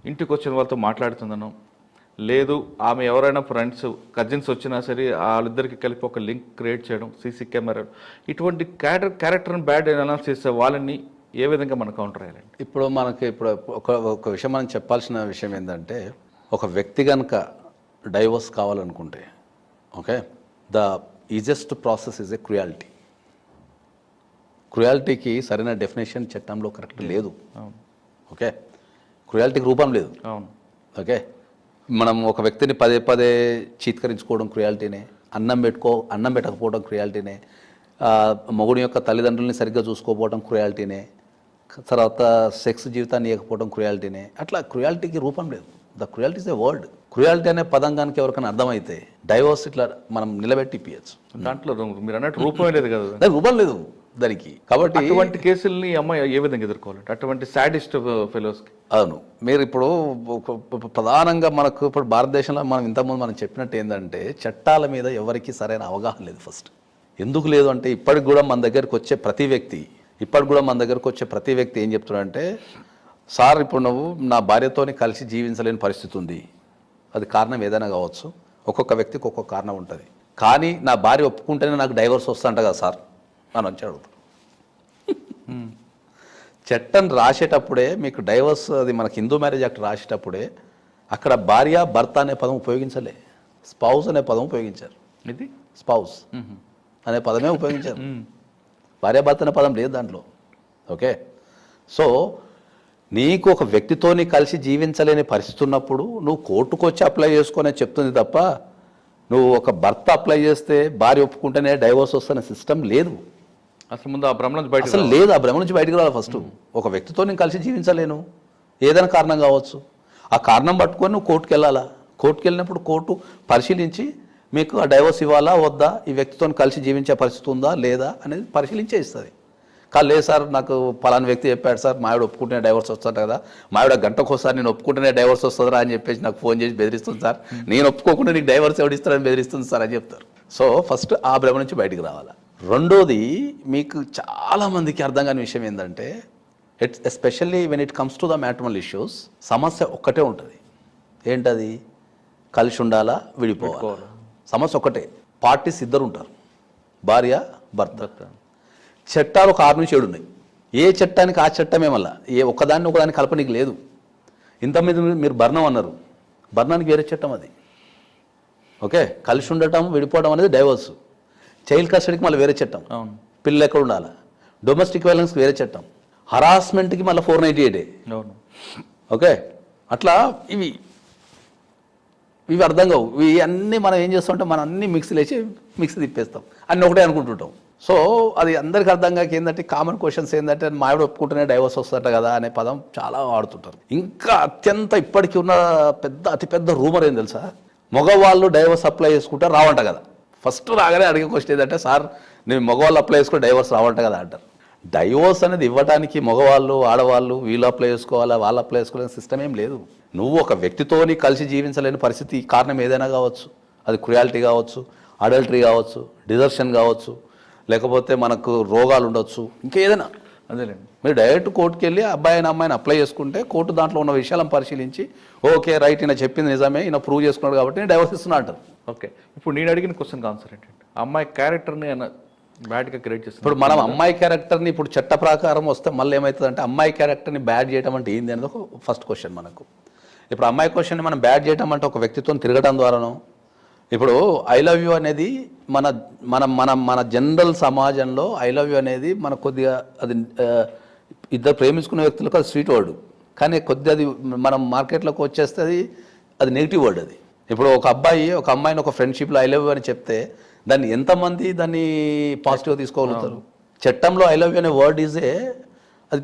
Speaker 2: ఇంటికి వచ్చిన వాళ్ళతో మాట్లాడుతుందనో, లేదు ఆమె ఎవరైనా ఫ్రెండ్స్ కజిన్స్ వచ్చినా సరే వాళ్ళిద్దరికి కలిపి ఒక లింక్ క్రియేట్ చేయడం, సీసీ కెమెరా, ఇటువంటి క్యారెక్టర్ని బ్యాడ్ అనాలిసిస్ చేసే వాళ్ళని ఏ విధంగా మనం కౌంటర్ అయ్యాలండి?
Speaker 3: ఇప్పుడు ఒక విషయం మనం చెప్పాల్సిన విషయం ఏంటంటే, ఒక వ్యక్తి కనుక డైవర్స్ కావాలనుకుంటే, okay, the easiest process is a cruelty. క్రుయాలిటీకి సరైన డెఫినేషన్ చట్టంలో కరెక్ట్ లేదు. ఓకే, క్రుయాలిటీకి రూపం లేదు. ఓకే, మనం ఒక వ్యక్తిని పదే పదే చీత్కరించుకోవడం క్రుయాలిటీనే, అన్నం పెట్టకపోవడం క్రుయాలిటీనే, మొగుడి యొక్క తల్లిదండ్రులని సరిగ్గా చూసుకోకపోవడం క్రుయాలిటీనే, తర్వాత సెక్స్ జీవితాన్ని ఇవ్వకపోవడం క్రుయాలిటీనే. అట్లా క్రుయాలిటీకి రూపం లేదు. The cruelty is a word. Cruelty అనే పదంగానికి ఎవరికైనా అర్థమైతే డైవర్స్ ఇట్లా మనం నిలబెట్టి ఇప్పించచ్చు.
Speaker 2: దాంట్లో మీరు అన్నట్టు రూపమే లేదు కదా,
Speaker 3: రూపం లేదు దానికి. కాబట్టి
Speaker 2: అటువంటి కేసుల్ని అమ్మాయి ఏ విధంగా ఎదుర్కోవాలంటే, అటువంటి సాడిస్ట్ ఫెలోస్కి?
Speaker 3: అవును, మీరు ఇప్పుడు ప్రధానంగా మనకు ఇప్పుడు భారతదేశంలో మనం ఇంతకుముందు మనం చెప్పినట్టు ఏంటంటే, చట్టాల మీద ఎవరికి సరైన అవగాహన లేదు. ఫస్ట్ ఎందుకు లేదు అంటే, ఇప్పటికి కూడా మన దగ్గరకు వచ్చే ప్రతి వ్యక్తి ఏం చెప్తున్నాడంటే, సార్ ఇప్పుడు నువ్వు నా భార్యతోని కలిసి జీవించలేని పరిస్థితి ఉంది, అది కారణం ఏదైనా కావచ్చు, ఒక్కొక్క వ్యక్తికి ఒక్కొక్క కారణం ఉంటుంది, కానీ నా భార్య ఒప్పుకుంటేనే నాకు డైవర్స్ వస్తుంట కదా సార్ అని వచ్చి అడుగుతాడు. చట్టం రాసేటప్పుడే మీకు డైవర్స్, అది మనకి హిందూ మ్యారేజ్ యాక్ట్ రాసేటప్పుడే అక్కడ భార్య భర్త అనే పదం ఉపయోగించలే, స్పౌస్ అనే పదం ఉపయోగించారు.
Speaker 2: ఇది
Speaker 3: స్పౌస్ అనే పదమే ఉపయోగించారు, భార్యాభర్త అనే పదం లేదు దాంట్లో. ఓకే, సో నీకు ఒక వ్యక్తితోని కలిసి జీవించలేని పరిస్థితి ఉన్నప్పుడు నువ్వు కోర్టుకు వచ్చి అప్లై చేసుకునే చెప్తుంది తప్ప, నువ్వు ఒక భర్త అప్లై చేస్తే భార్య ఒప్పుకుంటేనే డైవోర్స్ వస్తున్న సిస్టమ్ లేదు.
Speaker 2: అసలు ముందు ఆ భ్రమ నుంచి బయట
Speaker 3: అసలు లేదు, ఆ భ్రమ నుంచి బయటకు రావాలి ఫస్ట్. ఒక వ్యక్తితో నేను కలిసి జీవించలేను, ఏదైనా కారణం కావచ్చు, ఆ కారణం పట్టుకొని నువ్వు కోర్టుకు వెళ్ళాలా. కోర్టుకు వెళ్ళినప్పుడు కోర్టు పరిశీలించి మీకు ఆ డైవర్స్ ఇవ్వాలా వద్దా, ఈ వ్యక్తితో కలిసి జీవించే పరిస్థితి ఉందా లేదా అనేది పరిశీలించే ఇస్తుంది. కాదు లేదు సార్ నాకు పలానా వ్యక్తి చెప్పాడు సార్ మా ఆవిడ ఒప్పుకుంటేనే డైవర్స్ వస్తుంది కదా, మా ఆవిడ గంటకోసారి నేను ఒప్పుకుంటేనే డైవర్స్ వస్తుందా అని చెప్పేసి నాకు ఫోన్ చేసి బెదిరిస్తుంది సార్, నేను ఒప్పుకోకుండా నీకు డైవర్స్ ఎవడిస్తారని బెదిరిస్తుంది సార్ అని చెప్తారు. సో ఫస్ట్ ఆ భ్రమ నుంచి బయటికి రావాలి. రెండోది, మీకు చాలామందికి అర్థం కాని విషయం ఏంటంటే, especially when it comes to the matrimonial issues, సమస్య ఒక్కటే ఉంటుంది. ఏంటది? కలిసి ఉండాలా విడిపోవాలి. సమస్య ఒకటే. పార్టీస్ ఇద్దరు ఉంటారు, భార్య భర్త. చట్టాలు ఒక 6 నుంచి 7 ఉన్నాయి. ఏ చట్టానికి ఆ చట్టమే, మళ్ళీ ఒకదాన్ని ఒకదాన్ని కలపనీకి లేదు. ఇంత మీద మీరు బర్ణం అన్నారు, బర్ణానికి వేరే చట్టం అది. ఓకే, కలిసి ఉండటం విడిపోవడం అనేది డైవర్స్. చైల్డ్ కస్టడీకి మళ్ళీ వేరే చట్టం, పిల్లలు ఎక్కడ ఉండాలి. డొమెస్టిక్ వైలెన్స్కి వేరే చట్టం, హరాస్మెంట్కి మళ్ళీ 498. ఓకే, అట్లా ఇవి అర్థం కావు. ఇవి అన్నీ మనం ఏం చేస్తామంటే మనం అన్నీ మిక్సీ తిప్పేస్తాం, అన్నీ ఒకటే అనుకుంటుంటాం. సో అది అందరికి అర్థం కాక ఏంటంటే, కామన్ క్వశ్చన్స్ ఏంటంటే, మా ఆవిడ ఒప్పుకుంటేనే డైవర్స్ వస్తుందట కదా అనే పదం చాలా వాడుతుంటారు. ఇంకా ఇప్పటికీ ఉన్న అతిపెద్ద రూమర్ ఏం తెలుసా, మగవాళ్ళు డైవర్స్ అప్లై చేసుకుంటే రావంట కదా. ఫస్ట్ రాగానే అడిగే క్వశ్చన్ ఏంటంటే, సార్ నేను మగవాళ్ళు అప్లై చేసుకుంటే డైవర్స్ రావంట కదా అంటారు. డైవోర్స్ అనేది ఇవ్వడానికి మగవాళ్ళు ఆడవాళ్ళు వీళ్ళు అప్లై చేసుకోవాలా వాళ్ళు అప్లై చేసుకోవాలని సిస్టమ్ ఏం లేదు. నువ్వు ఒక వ్యక్తితోని కలిసి జీవించలేని పరిస్థితి కారణం ఏదైనా కావచ్చు, అది క్రుయాలిటీ కావచ్చు, అడల్టరీ కావచ్చు, డిజర్షన్ కావచ్చు, లేకపోతే మనకు రోగాలు ఉండొచ్చు, ఇంకేదైనా.
Speaker 2: అదేలేండి,
Speaker 3: మీరు డైరెక్ట్ కోర్టుకి వెళ్ళి అబ్బాయిని అమ్మాయిని అప్లై చేసుకుంటే కోర్టు దాంట్లో ఉన్న విషయాలను పరిశీలించి ఓకే రైట్ ఈయన చెప్పింది నిజమే, ఈయన ప్రూవ్ చేసుకున్నాడు కాబట్టి నేను డైవర్స్ ఇస్తున్నా అంటారు.
Speaker 2: ఓకే, ఇప్పుడు నేను అడిగిన క్వశ్చన్కి ఆన్సర్ ఏంటంటే, అమ్మాయి క్యారెక్టర్ని బ్యాడ్గా క్రియేట్ చేస్తుంది.
Speaker 3: ఇప్పుడు మనం అమ్మాయి క్యారెక్టర్ని ఇప్పుడు చట్ట ప్రకారం వస్తే మళ్ళీ ఏమవుతుందంటే, అమ్మాయి క్యారెక్టర్ని బ్యాడ్ చేయడం అంటే ఏంది అనేది ఒక ఫస్ట్ క్వశ్చన్ మనకు. ఇప్పుడు అమ్మాయి క్వశ్చన్ని మనం బ్యాడ్ చేయడం అంటే ఒక వ్యక్తితో తిరగడం ద్వారానో, ఇప్పుడు ఐ లవ్ యూ అనేది మన మన మన మన జనరల్ సమాజంలో ఐ లవ్ యూ అనేది మన కొద్దిగా అది ఇద్దరు ప్రేమించుకునే వ్యక్తులకు అది స్వీట్ వర్డ్, కానీ కొద్దిగా అది మనం మార్కెట్లోకి వచ్చేస్తే అది నెగిటివ్ వర్డ్. అది ఇప్పుడు ఒక అబ్బాయి ఒక అమ్మాయిని ఒక ఫ్రెండ్షిప్లో ఐ లవ్ యూ అని చెప్తే దాన్ని ఎంతమంది దాన్ని పాజిటివ్గా తీసుకోగలుగుతారు? చట్టంలో ఐ లవ్ యూ అనే వర్డ్ అది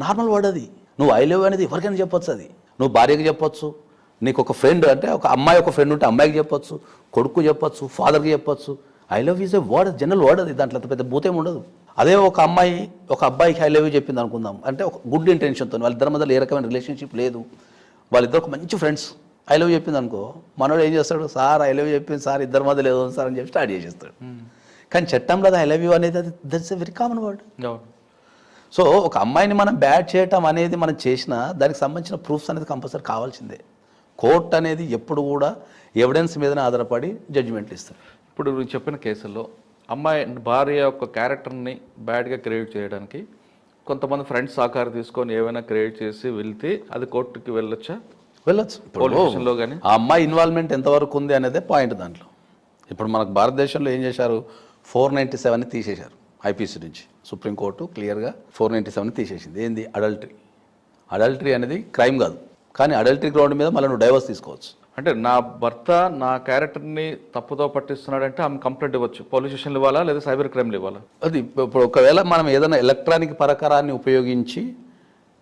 Speaker 3: నార్మల్ వర్డ్. అది నువ్వు ఐ లవ్ యూ అనేది ఎవరికైనా చెప్పొచ్చు. అది నువ్వు భార్యకి చెప్పొచ్చు, నీకు ఒక ఫ్రెండ్ అంటే ఒక అమ్మాయి ఒక ఫ్రెండ్ ఉంటే అమ్మాయికి చెప్పొచ్చు, కొడుకు చెప్పొచ్చు, ఫాదర్కి చెప్పొచ్చు. I love is a word, general word. అది దాంట్లో పెద్ద భూతం ఉండదు. అదే ఒక అమ్మాయి ఒక అబ్బాయికి ఐ లవ్ యూ చెప్పింది అనుకుందాం, అంటే ఒక గుడ్ ఇంటెన్షన్తో, వాళ్ళిద్దరి మధ్యలో ఏ రకమైన రిలేషన్షిప్ లేదు, వాళ్ళిద్దరు ఒక మంచి ఫ్రెండ్స్, ఐ లవ్ చెప్పింది అనుకో, మనోడు ఏం చేస్తాడు, సార్ ఐ లవ్ చెప్పింది సార్ ఇద్దరి మధ్య లేదు సార్ అని చెప్పి స్టార్ట్ చేసేస్తాడు. కానీ చట్టంలో అది ఐ లవ్ యూ అనేది that's a very common word. So ఒక అమ్మాయిని మనం బ్యాడ్ చేయటం అనేది మనం చేసినా దానికి సంబంధించిన ప్రూఫ్స్ అనేది కంపల్సరీ కావాల్సిందే. కోర్ట్ అనేది ఎప్పుడు కూడా ఎవిడెన్స్ మీదనే ఆధారపడి జడ్జిమెంట్లు ఇస్తారు.
Speaker 2: ఇప్పుడు నువ్వు చెప్పిన కేసుల్లో అమ్మాయి భార్య యొక్క క్యారెక్టర్ని బ్యాడ్గా క్రియేట్ చేయడానికి కొంతమంది ఫ్రెండ్స్ సహకారం తీసుకొని ఏమైనా క్రియేట్ చేసి వెళ్తే అది కోర్టుకి వెళ్ళొచ్చు.
Speaker 3: ఇప్పుడు
Speaker 2: కానీ
Speaker 3: ఆ అమ్మాయి ఇన్వాల్వ్మెంట్ ఎంతవరకు ఉంది అనేదే పాయింట్ దాంట్లో. ఇప్పుడు మనకు భారతదేశంలో ఏం చేశారు, 497ని తీసేశారు ఐపీసీ నుంచి. సుప్రీంకోర్టు క్లియర్గా 497ని తీసేసింది. ఏంది? అడల్టరీ అనేది క్రైమ్ కాదు, కానీ అడల్టరీ గ్రౌండ్ మీద మళ్ళీ నువ్వు డైవర్స్ తీసుకోవచ్చు.
Speaker 2: అంటే నా భర్త నా క్యారెక్టర్ని తప్పుతో పట్టిస్తున్నాడంటే ఆమె కంప్లైంట్ ఇవ్వచ్చు, పోలీస్ స్టేషన్లు ఇవ్వాలా లేదా సైబర్ క్రైమ్లు ఇవ్వాలా?
Speaker 3: అది ఇప్పుడు ఒకవేళ మనం ఏదైనా ఎలక్ట్రానిక్ పరికరాన్ని ఉపయోగించి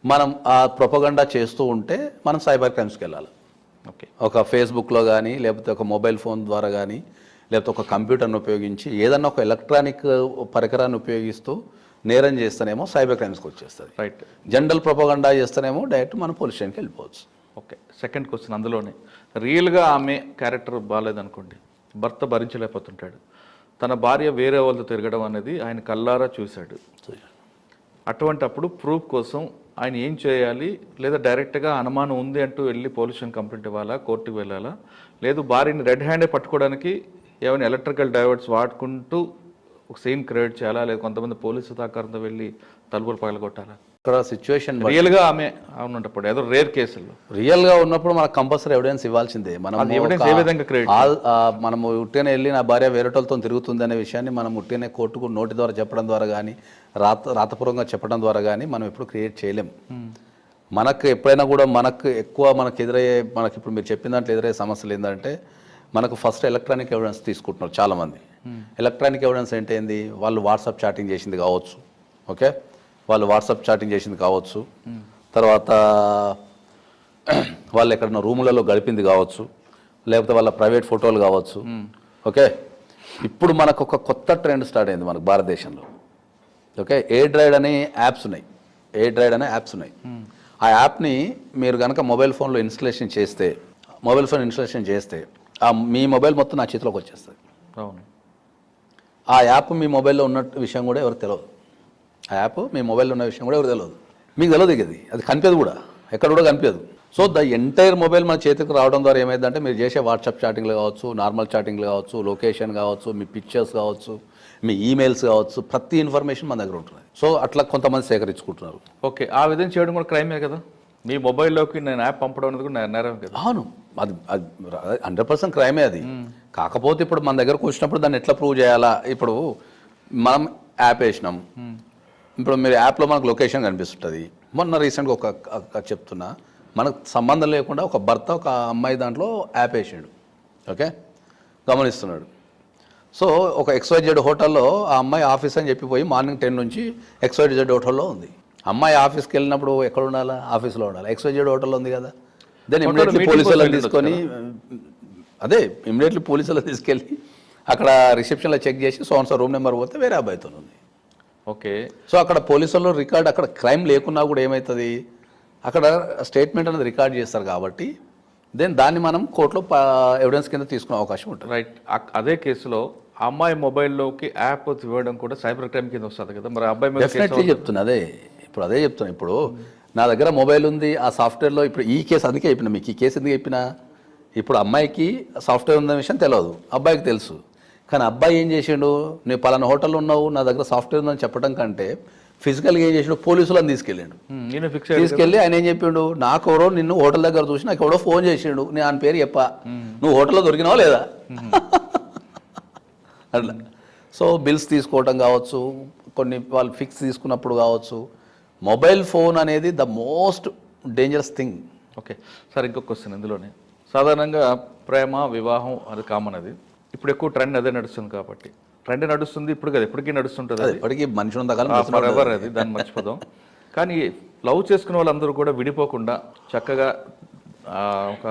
Speaker 3: మనం ఆ ప్రొపగండా చేస్తూ ఉంటే మనం సైబర్ క్రైమ్స్కి వెళ్ళాలి.
Speaker 2: ఓకే,
Speaker 3: ఒక ఫేస్బుక్లో కానీ లేకపోతే ఒక మొబైల్ ఫోన్ ద్వారా కానీ లేకపోతే ఒక కంప్యూటర్ని ఉపయోగించి ఏదన్నా ఒక ఎలక్ట్రానిక్ పరికరాన్ని ఉపయోగిస్తూ నేరం చేస్తేనేమో సైబర్ క్రైమ్స్కి వచ్చేస్తుంది.
Speaker 2: రైట్.
Speaker 3: జనరల్ ప్రొపగండా చేస్తేనేమో డైరెక్ట్ మనం పోలీస్ స్టేషన్కి వెళ్ళిపోవచ్చు.
Speaker 2: ఓకే, సెకండ్ క్వశ్చన్ అందులోనే, రియల్గా ఆమె క్యారెక్టర్ బాగాలేదనుకోండి, భర్త భరించలేకపోతుంటాడు, తన భార్య వేరే వాళ్ళతో తిరగడం అనేది ఆయన కల్లారా చూశాడు. అటువంటప్పుడు ప్రూఫ్ కోసం ఆయన ఏం చేయాలి? లేదా డైరెక్ట్గా అనుమానం ఉంది అంటూ వెళ్ళి పోలీస్ స్టేషన్ కంప్లైంట్ ఇవ్వాలా, కోర్టుకు వెళ్ళాలా? లేదు భార్యని రెడ్ హ్యాండే పట్టుకోవడానికి ఏమైనా ఎలక్ట్రికల్ డైవర్స్ వాడుకుంటూ ఒక సీన్ క్రియేట్ చేయాలా? లేదా కొంతమంది పోలీసు సహకారంతో వెళ్ళి తలుపులు పగలగొట్టాలా?
Speaker 3: ఇక్కడ సిచ్యువేషన్
Speaker 2: రియల్గా ఆమె అవునప్పుడు ఏదో రేర్ కేసుల్లో
Speaker 3: రియల్గా ఉన్నప్పుడు మనకు కంపల్సరీ ఎవిడెన్స్ ఇవ్వాల్సిందే. మనం
Speaker 2: ఎవిడెన్స్ ఏ విధంగా క్రియేట్?
Speaker 3: మనం ఉట్టినే వెళ్ళి నా భార్య వేరేటోళ్ళతో తిరుగుతుంది అనే విషయాన్ని మనం ఉట్టినే కోర్టుకు నోటి ద్వారా చెప్పడం ద్వారా కానీ రాతపూర్వకంగా చెప్పడం ద్వారా కానీ మనం ఎప్పుడు క్రియేట్ చేయలేం. మనకు ఎప్పుడైనా కూడా మనకు ఎక్కువ మనకు ఎదురయ్యే, మనకి ఇప్పుడు మీరు చెప్పిన దాంట్లో ఎదురయ్యే సమస్యలు ఏంటంటే, మనకు ఫస్ట్ ఎలక్ట్రానిక్ ఎవిడెన్స్ తీసుకుంటున్నారు చాలామంది. ఎలక్ట్రానిక్ ఎవిడెన్స్ ఏంటి? వాళ్ళు వాట్సాప్ చాటింగ్ చేసింది కావచ్చు, ఓకే, వాళ్ళు వాట్సాప్ చాటింగ్ చేసింది కావచ్చు, తర్వాత వాళ్ళు ఎక్కడన్నా రూములలో గడిపింది కావచ్చు, లేకపోతే వాళ్ళ ప్రైవేట్ ఫోటోలు కావచ్చు, ఓకే. ఇప్పుడు మనకు ఒక కొత్త ట్రెండ్ స్టార్ట్ అయింది మనకు భారతదేశంలో, ఓకే. ఎయిర్డ్రైడ్ అనే యాప్స్ ఉన్నాయి, ఆ యాప్ని మీరు కనుక మొబైల్ ఫోన్ ఇన్స్టలేషన్ చేస్తే మీ మొబైల్ మొత్తం నా చేతిలోకి వచ్చేస్తుంది.
Speaker 2: అవును.
Speaker 3: ఆ యాప్ మీ మొబైల్లో ఉన్న విషయం కూడా ఎవరికి తెలియదు. మీకు తెలియదు ఇక అది కనిపించదు కూడా, ఎక్కడ కూడా కనిపించదు. సో ద ఎంటైర్ మొబైల్ మన చేతికి రావడం ద్వారా ఏమైందంటే మీరు చేసే వాట్సాప్ చాటింగ్లు కావచ్చు, నార్మల్ చాటింగ్లు కావచ్చు, లొకేషన్ కావచ్చు, మీ పిక్చర్స్ కావచ్చు, మీ ఈమెయిల్స్ కావచ్చు, ప్రతి ఇన్ఫర్మేషన్ మన దగ్గర ఉంటుంది. సో అట్లా కొంతమంది సేకరించుకుంటున్నారు.
Speaker 2: ఓకే, ఆ విధంగా చేయడం కూడా క్రైమే కదా. మీ మొబైల్లోకి నేను యాప్ పంపడం అనేది కూడా నేరం కదా.
Speaker 3: అవును, అది 100% క్రైమే అది. కాకపోతే ఇప్పుడు మన దగ్గరకు వచ్చినప్పుడు దాన్ని ఎట్లా ప్రూవ్ చేయాలా? ఇప్పుడు మనం యాప్ వేసినాం, ఇప్పుడు మీరు యాప్లో మనకు లొకేషన్ కనిపిస్తుంటుంది. మొన్న రీసెంట్గా ఒక చెప్తున్నా, మనకు సంబంధం లేకుండా ఒక భర్త ఒక అమ్మాయి దాంట్లో యాప్ వేసాడు, ఓకే, గమనిస్తున్నాడు. సో ఒక XYZ హోటల్లో ఆ అమ్మాయి ఆఫీస్ అని చెప్పిపోయి మార్నింగ్ 10 నుంచి XYZ హోటల్లో ఉంది. అమ్మాయి ఆఫీస్కి వెళ్ళినప్పుడు ఎక్కడ ఉండాలా? ఆఫీస్లో ఉండాలి. XYZ హోటల్లో ఉంది కదా. దెన్ ఇమ్మీడియట్లీ పోలీసులు తీసుకెళ్ళి అక్కడ రిసెప్షన్లో చెక్ చేసి సో రూమ్ నెంబర్ పోతే వేరే అబ్బాయితో ఉంది.
Speaker 2: ఓకే.
Speaker 3: సో అక్కడ పోలీసుల్లో రికార్డ్, అక్కడ క్రైమ్ లేకున్నా కూడా ఏమవుతుంది, అక్కడ స్టేట్మెంట్ అనేది రికార్డ్ చేస్తారు కాబట్టి దెన్ దాన్ని మనం కోర్టులో ఎవిడెన్స్ కింద తీసుకునే అవకాశం ఉంటుంది.
Speaker 2: రైట్. అదే కేసులో ఆ అమ్మాయి మొబైల్లోకి యాప్ ఇవ్వడం కూడా సైబర్ క్రైమ్ కింద వస్తుంది కదా. మరి అబ్బాయి మీద
Speaker 3: డెఫినెట్లీ చెప్తున్నా, అదే చెప్తున్నా. ఇప్పుడు నా దగ్గర మొబైల్ ఉంది, ఆ సాఫ్ట్వేర్లో ఇప్పుడు ఈ కేసు అందుకే చెప్పిన మీకు. ఈ కేసు ఎందుకు చెప్పినా, ఇప్పుడు అమ్మాయికి సాఫ్ట్వేర్ ఉన్న విషయం తెలియదు, అబ్బాయికి తెలుసు. కానీ అబ్బాయి ఏం చేసిండు, నేను పలానా హోటల్లో ఉన్నావు, నా దగ్గర సాఫ్ట్వేర్ ఉందని చెప్పడం కంటే ఫిజికల్గా ఏం చేసిండు, పోలీసులను తీసుకెళ్ళి ఆయన ఏం చెప్పిండు, నాకెవరో నిన్ను హోటల్ దగ్గర చూసి నాకు ఎవడో ఫోన్ చేసిండు, నేను ఆయన పేరు చెప్పా, నువ్వు హోటల్లో దొరికినావా లేదా అట్లా. సో బిల్స్ తీసుకోవటం కావచ్చు, కొన్ని వాళ్ళు ఫిక్స్ తీసుకున్నప్పుడు కావచ్చు, మొబైల్ ఫోన్ అనేది the most dangerous thing.
Speaker 2: Okay sir, ఇంకొక క్వశ్చన్ ఇందులోనే. సాధారణంగా ప్రేమ వివాహం అది కామన్, అది ఇప్పుడు ఎక్కువ ట్రెండ్ అదే నడుస్తుంది కాబట్టి. ట్రెండ్ నడుస్తుంది ఇప్పుడు కదా, ఎప్పటికీ నడుస్తుంటుంది,
Speaker 3: ఎప్పటికీ మనిషి
Speaker 2: ఎవరు అది దాన్ని మర్చిపోదాం. కానీ లవ్ చేసుకునే వాళ్ళందరూ కూడా విడిపోకుండా చక్కగా ఒక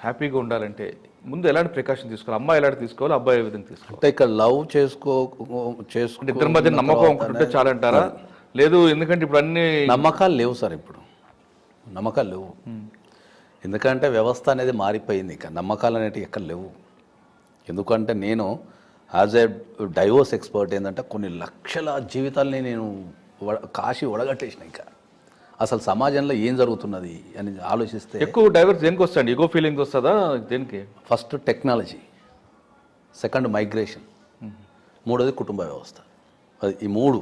Speaker 2: హ్యాపీగా ఉండాలంటే ముందు ఎలాంటి ప్రికాషన్ తీసుకోవాలి? అమ్మాయి ఎలాంటి తీసుకోవాలి, అబ్బాయి ఏ విధంగా తీసుకోవాలి?
Speaker 3: అంటే ఇక్కడ లవ్
Speaker 2: చేసుకుంటే ఇద్దరి మధ్య నమ్మకం ఉంటే చాలంటారా? లేదు, ఎందుకంటే ఇప్పుడు అన్ని
Speaker 3: నమ్మకాలు లేవు సార్, ఇప్పుడు నమ్మకాలు లేవు. ఎందుకంటే వ్యవస్థ అనేది మారిపోయింది, ఇక నమ్మకాలు అనేవి ఎక్కడ లేవు. ఎందుకంటే నేను యాజ్ ఏ డైవోర్స్ ఎక్స్పర్ట్ ఏంటంటే కొన్ని లక్షల జీవితాలని నేను కాశీ ఒడగట్టేసిన. ఇంకా అసలు సమాజంలో ఏం జరుగుతున్నది అని ఆలోచిస్తే
Speaker 2: ఎక్కువ డైవర్స్ దేనికి వస్తాయండి? ఈగో ఫీలింగ్ వస్తుందా దేనికి?
Speaker 3: ఫస్ట్ టెక్నాలజీ, సెకండ్ మైగ్రేషన్, మూడోది కుటుంబ వ్యవస్థ. అది ఈ మూడు.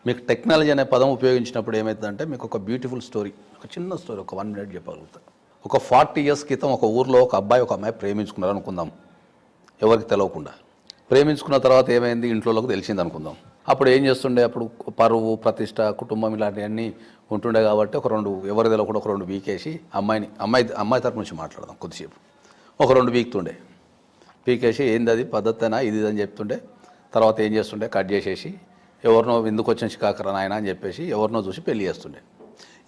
Speaker 3: మీకు టెక్నాలజీ అనే పదం ఉపయోగించినప్పుడు ఏమవుతుందంటే మీకు ఒక బ్యూటిఫుల్ స్టోరీ, ఒక చిన్న స్టోరీ, ఒక 1 minute చెప్పగలుగుతా. ఒక 40 years క్రితం ఒక ఊర్లో ఒక అబ్బాయి ఒక అమ్మాయి ప్రేమించుకున్నారు అనుకుందాం, ఎవరికి తెలియకుండా. ప్రేమించుకున్న తర్వాత ఏమైంది, ఇంట్లోకి తెలిసింది అనుకుందాం. అప్పుడు ఏం చేస్తుండే, అప్పుడు పరువు ప్రతిష్ట కుటుంబం ఇలాంటివన్నీ ఉంటుండే కాబట్టి ఎవరి తెలియకుండా ఒక 2 వీకేసి అమ్మాయి తరపు నుంచి మాట్లాడదాం కొద్దిసేపు. ఒక 2 వీక్తుండే, పీకేసి ఏంది అది పద్ధతేనా ఇది అని చెప్తుండే. తర్వాత ఏం చేస్తుండే, కట్ చేసేసి ఎవరినో ఎందుకు వచ్చిన చికాకరా నాయన అని చెప్పేసి ఎవరినో చూసి పెళ్లి చేస్తుండే.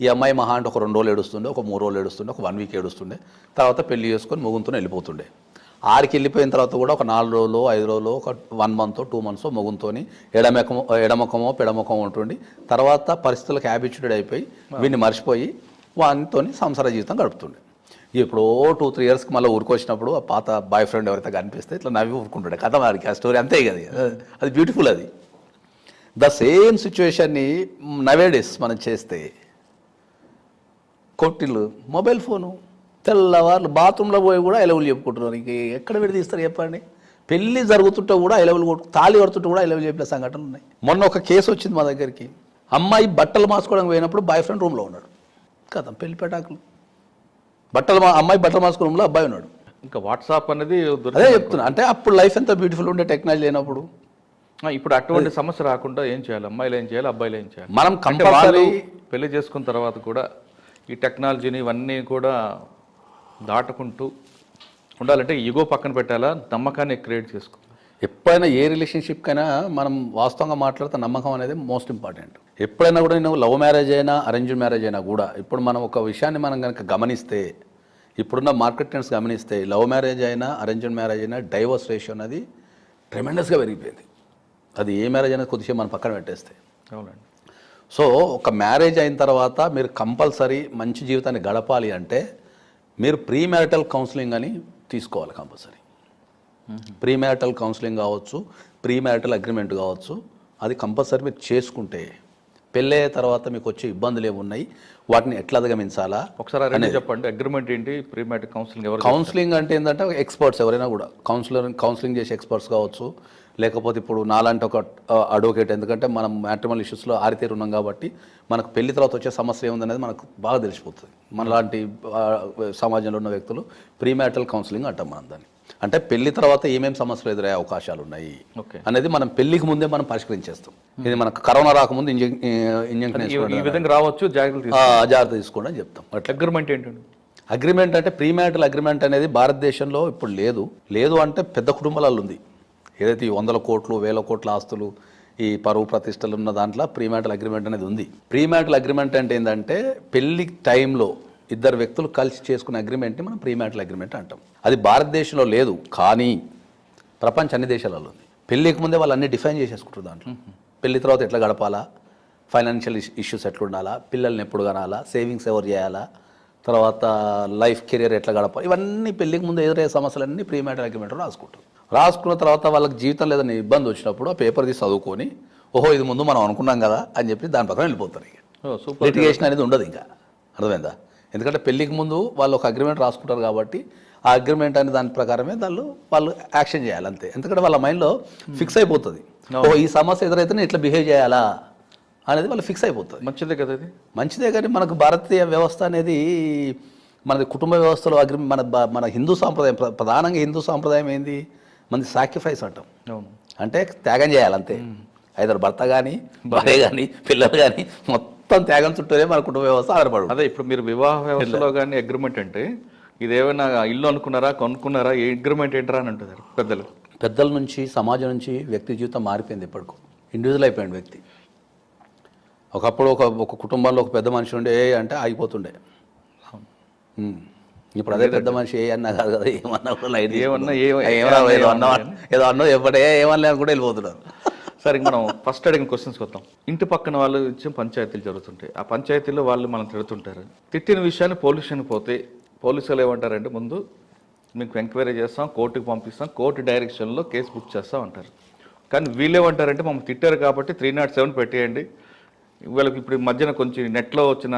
Speaker 3: ఈ అమ్మాయి మహా అంటే ఒక 2 రోజులు ఏడుస్తుండే, ఒక 3 రోజులు ఏడుస్తుండే, ఒక 1 week ఏడుస్తుండే. తర్వాత పెళ్లి చేసుకొని మొగుంతో వెళ్ళిపోతుండే. ఆడికి వెళ్ళిపోయిన తర్వాత కూడా ఒక 4 రోజులు 5 రోజులు ఒక 1 month 2 months మొగుంతో ఎడమొఖమో పెడముఖమో ఉంటుండి. తర్వాత పరిస్థితులకు హ్యాబిచ్యుటెడ్ అయిపోయి వీడిని మర్చిపోయి వానితో సంసార జీవితం గడుపుతుండే. ఇప్పుడు 2-3 yearsకి మళ్ళీ ఊరుకొచ్చినప్పుడు ఆ పాత బాయ్ ఫ్రెండ్ ఎవరైతే కనిపిస్తే ఇట్లా నవ్వి ఊరుకుంటుండే. కథ వారికి ఆ స్టోరీ అంతే కదా, అది బ్యూటిఫుల్. అది ద సేమ్ సిచ్యువేషన్ని నవేడేస్ మనం చేస్తే కొట్టిల్లు మొబైల్ ఫోను, తెల్లవార్లు బాత్రూంలో పోయి కూడా ఎలవులు చెప్పుకుంటున్నారు. ఇంక ఎక్కడ పెట్టి తీస్తారు చెప్పండి? పెళ్ళి జరుగుతుంటే కూడా ఎలవులు తాళి కడుతుంటే కూడా ఎలవులు చెప్పిన సంఘటనలు ఉన్నాయి. మొన్న ఒక కేసు వచ్చింది మా దగ్గరికి. అమ్మాయి బట్టలు మార్చుకోవడానికి పోయినప్పుడు బాయ్ ఫ్రెండ్ రూమ్లో ఉన్నాడు. కదా పెళ్లి పెటాకులు. అమ్మాయి బట్టలు మార్చుకునే రూమ్లో అబ్బాయి ఉన్నాడు.
Speaker 2: ఇంకా వాట్సాప్ అనేది
Speaker 3: అదే చెప్తున్నా. అంటే అప్పుడు లైఫ్ ఎంత బ్యూటిఫుల్ ఉండే టెక్నాలజీ లేనప్పుడు.
Speaker 2: ఇప్పుడు అటువంటి సమస్య రాకుండా ఏం చేయాలి? అమ్మాయిలు ఏం చేయాలి, అబ్బాయిలు ఏం చేయాలి?
Speaker 3: మనం కంపల్సరీ
Speaker 2: పెళ్లి చేసుకున్న తర్వాత కూడా ఈ టెక్నాలజీని ఇవన్నీ కూడా దాటుకుంటూ ఉండాలంటే ఈగో పక్కన పెట్టాలా, నమ్మకాన్ని క్రియేట్ చేసుకోవాలి.
Speaker 3: ఎప్పుడైనా ఏ రిలేషన్షిప్కైనా మనం వాస్తవంగా మాట్లాడితే నమ్మకం అనేది మోస్ట్ ఇంపార్టెంట్. ఎప్పుడైనా కూడా నేను లవ్ మ్యారేజ్ అయినా అరేంజ్డ్ మ్యారేజ్ అయినా కూడా ఇప్పుడు మనం ఒక విషయాన్ని మనం కనుక గమనిస్తే, ఇప్పుడున్న మార్కెట్ ట్రెండ్స్ గమనిస్తే, లవ్ మ్యారేజ్ అయినా అరేంజ్డ్ మ్యారేజ్ అయినా డైవర్స్ రేషియో అనేది ట్రెమెండస్గా పెరిగిపోయింది. అది ఏ మ్యారేజ్ అనేది కొద్దిసేపు మనం పక్కన పెట్టేస్తే.
Speaker 2: అవునండి.
Speaker 3: సో ఒక మ్యారేజ్ అయిన తర్వాత మీరు కంపల్సరీ మంచి జీవితాన్ని గడపాలి అంటే మీరు ప్రీ మ్యారిటల్ కౌన్సిలింగ్ అని తీసుకోవాలి కంపల్సరీ. ప్రీ మ్యారిటల్ కౌన్సిలింగ్ కావచ్చు, ప్రీ మ్యారిటల్ అగ్రిమెంట్ కావచ్చు, అది కంపల్సరీ మీరు చేసుకుంటే పెళ్ళయ్యే తర్వాత మీకు వచ్చే ఇబ్బందులు ఏమున్నాయి, వాటిని ఎట్లా అధిగమించాలా
Speaker 2: ఒకసారి అనేది చెప్పండి. అగ్రిమెంట్ ఏంటి, ప్రీ మ్యారిటల్ కౌన్సిలింగ్ ఎవరు?
Speaker 3: కౌన్సిలింగ్ అంటే ఏంటంటే ఎక్స్పర్ట్స్ ఎవరైనా కూడా కౌన్సిలింగ్ చేసే ఎక్స్పర్ట్స్ కావచ్చు, లేకపోతే ఇప్పుడు నాలాంటి ఒక అడ్వకేట్, ఎందుకంటే మనం మ్యాట్రిమోనల్ ఇష్యూస్లో ఆరితేరు ఉన్నాం కాబట్టి మనకు పెళ్లి తర్వాత వచ్చే సమస్య ఏముందనేది మనకు బాగా తెలిసిపోతుంది. మనలాంటి సమాజంలో ఉన్న వ్యక్తులు ప్రీ మ్యారిటల్ కౌన్సిలింగ్ అంటాం మనం దాన్ని. అంటే పెళ్లి తర్వాత ఏమేమి సమస్యలు ఎదురయ్యే అవకాశాలు ఉన్నాయి అనేది మనం పెళ్లికి ముందే మనం పరిష్కరించేస్తాం. ఇది మనకు కరోనా రాకముందు ఇంజెక్షన్
Speaker 2: ఈ విధంగా రావచ్చు,
Speaker 3: జాగ్రత్త తీసుకోండి అని చెప్తాం.
Speaker 2: అట్లా అగ్రిమెంట్ ఏంటండి?
Speaker 3: అగ్రిమెంట్ అంటే ప్రీ మ్యారిటల్ అగ్రిమెంట్ అనేది భారతదేశంలో ఇప్పుడు లేదు అంటే పెద్ద కుటుంబాలలో ఉంది. ఏదైతే ఈ 100 కోట్లు 1000 కోట్ల ఆస్తులు, ఈ పరువు ప్రతిష్టలు ఉన్న దాంట్లో ప్రీ మ్యారిటల్ అగ్రిమెంట్ అనేది ఉంది. ప్రీ మ్యారిటల్ అగ్రిమెంట్ అంటే ఏంటంటే పెళ్లి టైంలో ఇద్దరు వ్యక్తులు కలిసి చేసుకునే అగ్రిమెంట్ని మనం ప్రీ మ్యారిటల్ అగ్రిమెంట్ అంటాం. అది భారతదేశంలో లేదు, కానీ ప్రపంచ అన్ని దేశాలలో ఉంది. పెళ్ళికి ముందే వాళ్ళు అన్ని డిఫైన్ చేసేసుకుంటారు దాంట్లో. పెళ్లి తర్వాత ఎట్లా గడపాలా, ఫైనాన్షియల్ ఇష్యూస్ ఎట్లా ఉండాలా, పిల్లల్ని ఎప్పుడు కనాలా, సేవింగ్స్ ఎవరు చేయాలా, తర్వాత లైఫ్ కెరియర్ ఎట్లా గడపాలి, ఇవన్నీ పెళ్ళికి ముందు ఎదురయ్యే సమస్యలన్నీ ప్రీ మ్యారిటల్ అగ్రిమెంట్లో రాసుకుంటారు. రాసుకున్న తర్వాత వాళ్ళకి జీవితం లేదని ఇబ్బంది వచ్చినప్పుడు ఆ పేపర్ తీసి చదువుకొని, ఓహో ఇది ముందు మనం అనుకున్నాం కదా అని చెప్పి దాని ప్రకారం వెళ్ళిపోతారు. ఇక లిటిగేషన్ అనేది ఉండదు, ఇంకా అర్థమైందా? ఎందుకంటే పెళ్లికి ముందు వాళ్ళు ఒక అగ్రిమెంట్ రాసుకుంటారు కాబట్టి ఆ అగ్రిమెంట్ అనే దాని ప్రకారమే వాళ్ళు యాక్షన్ చేయాలి అంతే. ఎందుకంటే వాళ్ళ మైండ్లో ఫిక్స్ అయిపోతుంది, ఓ ఈ సమస్య ఎదురైతేనే ఇట్లా బిహేవ్ చేయాలా అనేది వాళ్ళు ఫిక్స్ అయిపోతుంది.
Speaker 2: మంచిదే కదా అది?
Speaker 3: మంచిదే, కానీ మనకు భారతీయ వ్యవస్థ అనేది మనది కుటుంబ వ్యవస్థలో మన హిందూ సాంప్రదాయం, ప్రధానంగా హిందూ సాంప్రదాయం ఏంది, మనది సాక్రిఫైస్ అంటాం. అంటే త్యాగం చేయాలంతే. ఐదరు భర్త కానీ భార్య కానీ పిల్లలు కానీ మొత్తం త్యాగం చుట్టూనే మన కుటుంబ వ్యవస్థ ఆధారపడు.
Speaker 2: అదే ఇప్పుడు మీరు వివాహ వ్యవస్థలో కానీ అగ్రిమెంట్ అంటే ఇదేమైనా ఇల్లు అనుకున్నారా, కొనుక్కున్నారా, ఏ అగ్రిమెంట్ ఏంటరా అని అంటారు పెద్దల
Speaker 3: నుంచి, సమాజం నుంచి వ్యక్తి జీవితం మారిపోయింది. ఇప్పటికు ఇండివిజువల్ అయిపోయింది వ్యక్తి. ఒకప్పుడు ఒక కుటుంబంలో ఒక పెద్ద మనిషి ఉండే అంటే ఆగిపోతుండే. ఇప్పుడు అదే పెద్ద మనిషి ఏ అన్నా కాదు కదా, ఏదో అన్నో ఏమన్నా కూడా వెళ్ళిపోతున్నారు.
Speaker 2: సరే, మనం ఫస్ట్ అడిగిన క్వశ్చన్స్కి వద్దాం. ఇంటి పక్కన వాళ్ళు ఇచ్చే పంచాయతీలు జరుగుతుంటాయి. ఆ పంచాయతీలో వాళ్ళు మనం తిడుతుంటారు. తిట్టిన విషయాన్ని పోలీసుని పోతే పోలీసులు ఏమంటారంటే ముందు మీకు ఎంక్వైరీ చేస్తాం, కోర్టుకి పంపిస్తాం, కోర్టు డైరెక్షన్లో కేసు బుక్ చేస్తాం అంటారు. కానీ వీళ్ళేమంటారంటే మమ్మల్ని తిట్టారు కాబట్టి 307 పెట్టేయండి. వీళ్ళకి ఇప్పుడు మధ్యన కొంచెం నెట్లో వచ్చిన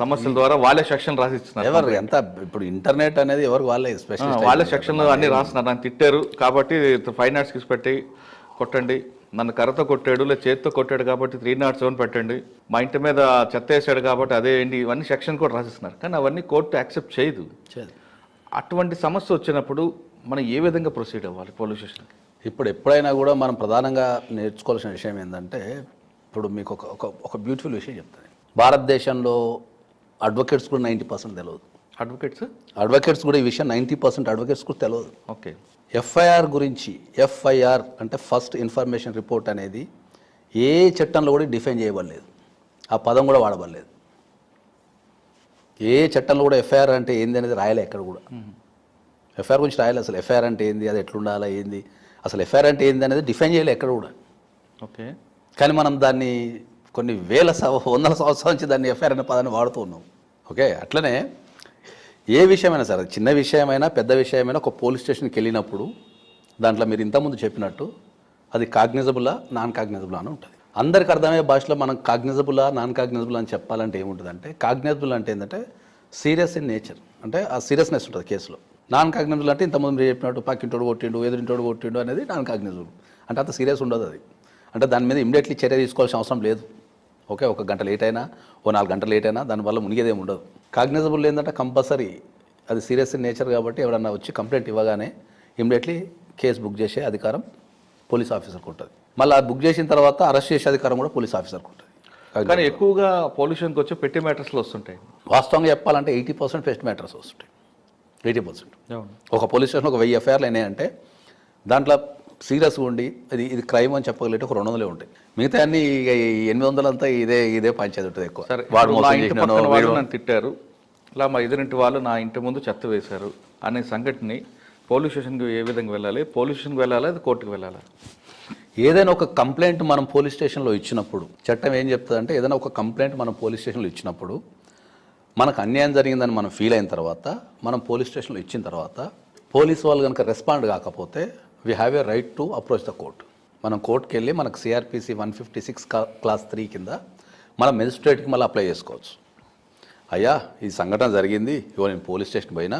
Speaker 2: సమస్యల ద్వారా వాళ్ళే సెక్షన్ రాసిస్తున్నారు.
Speaker 3: ఎవరు ఎంత ఇప్పుడు ఇంటర్నెట్ అనేది ఎవరు వాళ్ళే
Speaker 2: సెక్షన్లో అన్ని రాస్తున్నారు. నన్ను తిట్టారు కాబట్టి 5 కేసు పెట్టి కొట్టండి, నన్ను కర్రతో కొట్టాడు లేదా చేతితో కొట్టాడు కాబట్టి 307 పెట్టండి, మా ఇంటి మీద చెత్త వేసాడు కాబట్టి అదే ఏంటి, ఇవన్నీ సెక్షన్ కూడా రాసిస్తున్నారు. కానీ అవన్నీ కోర్టు యాక్సెప్ట్ చేయదు. అటువంటి సమస్య వచ్చినప్పుడు మనం ఏ విధంగా ప్రొసీడ్ అవ్వాలి పోలీస్ స్టేషన్కి?
Speaker 3: ఇప్పుడు ఎప్పుడైనా కూడా మనం ప్రధానంగా నేర్చుకోవాల్సిన విషయం ఏంటంటే, ఇప్పుడు మీకు ఒక బ్యూటిఫుల్ విషయం చెప్తాను. భారతదేశంలో అడ్వకేట్స్ కూడా 90% తెలియదు. అడ్వకేట్స్ కూడా ఈ విషయం 90% అడ్వకేట్స్ కూడా తెలియదు.
Speaker 2: ఓకే.
Speaker 3: ఎఫ్ఐఆర్ గురించి, ఎఫ్ఐఆర్ అంటే ఫస్ట్ ఇన్ఫర్మేషన్ రిపోర్ట్ అనేది ఏ చట్టంలో కూడా డిఫైన్ చేయబడలేదు. ఆ పదం కూడా వాడబడలేదు. ఏ చట్టంలో కూడా ఎఫ్ఐఆర్ అంటే ఏంది అనేది రాయలే ఎక్కడ కూడా. ఎఫ్ఐఆర్ గురించి రాయలేదు. అసలు ఎఫ్ఐఆర్ అంటే ఏంది, అది ఎట్లుండాలా, ఏంది అసలు ఎఫ్ఐఆర్ అంటే ఏంది అనేది డిఫైన్ చేయలేదు ఎక్కడ కూడా.
Speaker 2: ఓకే.
Speaker 3: కానీ మనం దాన్ని కొన్ని వందల సంవత్సరాల నుంచి దాన్ని ఎఫ్ఐఆర్ అనే పదాన్ని వాడుతూ ఉన్నాం. ఓకే. అట్లనే ఏ విషయమైనా సరే, చిన్న విషయమైనా పెద్ద విషయమైనా ఒక పోలీస్ స్టేషన్కి వెళ్ళినప్పుడు దాంట్లో మీరు ఇంతకుముందు చెప్పినట్టు అది కాగ్నిజబులా నాన్ కాగ్నిజబులా అని ఉంటుంది. అందరికి అర్థమయ్యే భాషలో మనం కాగ్నిజబులా నాన్ కాగ్నిజబుల్ అని చెప్పాలంటే ఏముంటుందంటే, కాగ్నిజబుల్ అంటే ఏంటంటే సీరియస్ ఇన్ నేచర్, అంటే ఆ సీరియస్నెస్ ఉంటుంది కేసులో. నాన్ కాగ్నిజబుల్ అంటే ఇంతకుముందు మీరు చెప్పినట్టు పక్కింటోడు కొట్టిండు, ఎదురింటోడు కొట్టిండు అనేది నాన్ కాగ్నిజబుల్. అంటే అంత సీరియస్ ఉండదు అది. అంటే దాని మీద ఇమ్మీడియట్లీ చర్య తీసుకోవాల్సిన అవసరం లేదు. ఓకే. 1 గంట లేట్ అయినా 4 గంటలు లేట్ అయినా దానివల్ల మునిగేదేమి ఉండదు. కాగ్నిజబుల్ ఏంటంటే కంపల్సరీ అది సీరియస్ ఇన్ నేచర్ కాబట్టి ఎవరన్నా వచ్చి కంప్లైంట్ ఇవ్వగానే ఇమ్మీడియట్లీ కేసు బుక్ చేసే అధికారం పోలీస్ ఆఫీసర్కి ఉంటుంది. మళ్ళీ బుక్ చేసిన తర్వాత అరెస్ట్ చేసే అధికారం కూడా పోలీస్ ఆఫీసర్కి ఉంటుంది.
Speaker 2: కానీ ఎక్కువగా పొల్యూషన్కి వచ్చి పెట్టి మ్యాటర్స్లో వస్తుంటాయి.
Speaker 3: వాస్తవంగా చెప్పాలంటే 80% పెస్ట్ మ్యాటర్స్ వస్తుంటాయి. 80%.
Speaker 2: అవును.
Speaker 3: ఒక పోలీస్ స్టేషన్లో ఒక 1000 ఎఫ్ఐఆర్లు అయినాయంటే దాంట్లో సీరియస్గా ఉండి ఇది క్రైమ్ అని చెప్పగలిగితే ఒక 200 ఉంటాయి. మిగతా అన్ని 800 అంతా ఇదే పంచాయతీ ఉంటుంది ఎక్కువ.
Speaker 2: సరే,
Speaker 3: వాడు
Speaker 2: ఇప్పుడు నా
Speaker 3: మోసం
Speaker 2: ఇంటి
Speaker 3: చేసినానో,
Speaker 2: పక్కన వాళ్ళు
Speaker 3: వీడు-
Speaker 2: నన్ను తిట్టారు, ఇలా మా ఎదురింటి వాళ్ళు నా ఇంటి ముందు చెత్త వేశారు అనే సంఘటనని పోలీస్ స్టేషన్కి ఏ విధంగా వెళ్ళాలి? పోలీస్ స్టేషన్కి వెళ్ళాలా, అది కోర్టుకు వెళ్ళాలా?
Speaker 3: ఏదైనా ఒక కంప్లైంట్ మనం పోలీస్ స్టేషన్లో ఇచ్చినప్పుడు చట్టం ఏం చెప్తుందంటే, ఏదైనా ఒక కంప్లైంట్ మనం పోలీస్ స్టేషన్లో ఇచ్చినప్పుడు మనకు అన్యాయం జరిగిందని మనం ఫీల్ అయిన తర్వాత, మనం పోలీస్ స్టేషన్లో ఇచ్చిన తర్వాత పోలీస్ వాళ్ళు కనుక రెస్పాండ్ కాకపోతే we have a right to approach the court. మనం కోర్టుకి వెళ్ళి మనకు సిఆర్పిసి 156 క్లాస్ 3 కింద మనం మెజిస్ట్రేట్కి మళ్ళీ అప్లై చేసుకోవచ్చు. అయ్యా ఈ సంఘటన జరిగింది, ఇవాళ నేను పోలీస్ స్టేషన్ పోయినా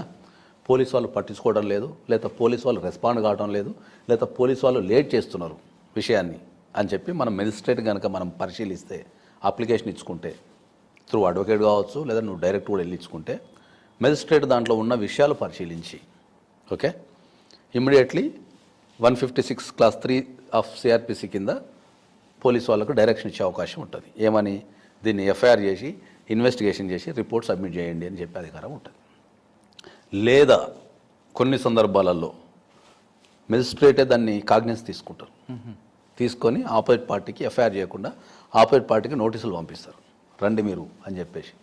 Speaker 3: పోలీస్ వాళ్ళు పట్టించుకోవడం లేదు, లేదా పోలీస్ వాళ్ళు రెస్పాండ్ కావడం లేదు, లేదా పోలీస్ వాళ్ళు లేట్ చేస్తున్నారు విషయాన్ని అని చెప్పి మనం మెజిస్ట్రేట్ కనుక మనం పరిశీలిస్తే, అప్లికేషన్ ఇచ్చుకుంటే త్రూ అడ్వకేట్ కావచ్చు, లేదా నువ్వు డైరెక్ట్ కూడా వెళ్ళి ఇచ్చుకుంటే మెజిస్ట్రేట్ దాంట్లో ఉన్న విషయాలు పరిశీలించి okay immediately 156 class 3 of CrPC కింద పోలీస్ వాళ్ళకు డైరెక్షన్ ఇచ్చే అవకాశం ఉంటుంది. ఏమని, దీన్ని ఎఫ్ఐఆర్ చేసి ఇన్వెస్టిగేషన్ చేసి రిపోర్ట్ సబ్మిట్ చేయండి అని చెప్పే అధికారం ఉంటుంది. లేదా కొన్ని సందర్భాలలో మెజిస్ట్రేటే దాన్ని కాగ్నిస్ తీసుకుంటారు. తీసుకొని ఆపోజిట్ పార్టీకి ఎఫ్ఐఆర్ చేయకుండా ఆపోజిట్ పార్టీకి నోటీసులు పంపిస్తారు, రండి మీరు అని చెప్పేసి.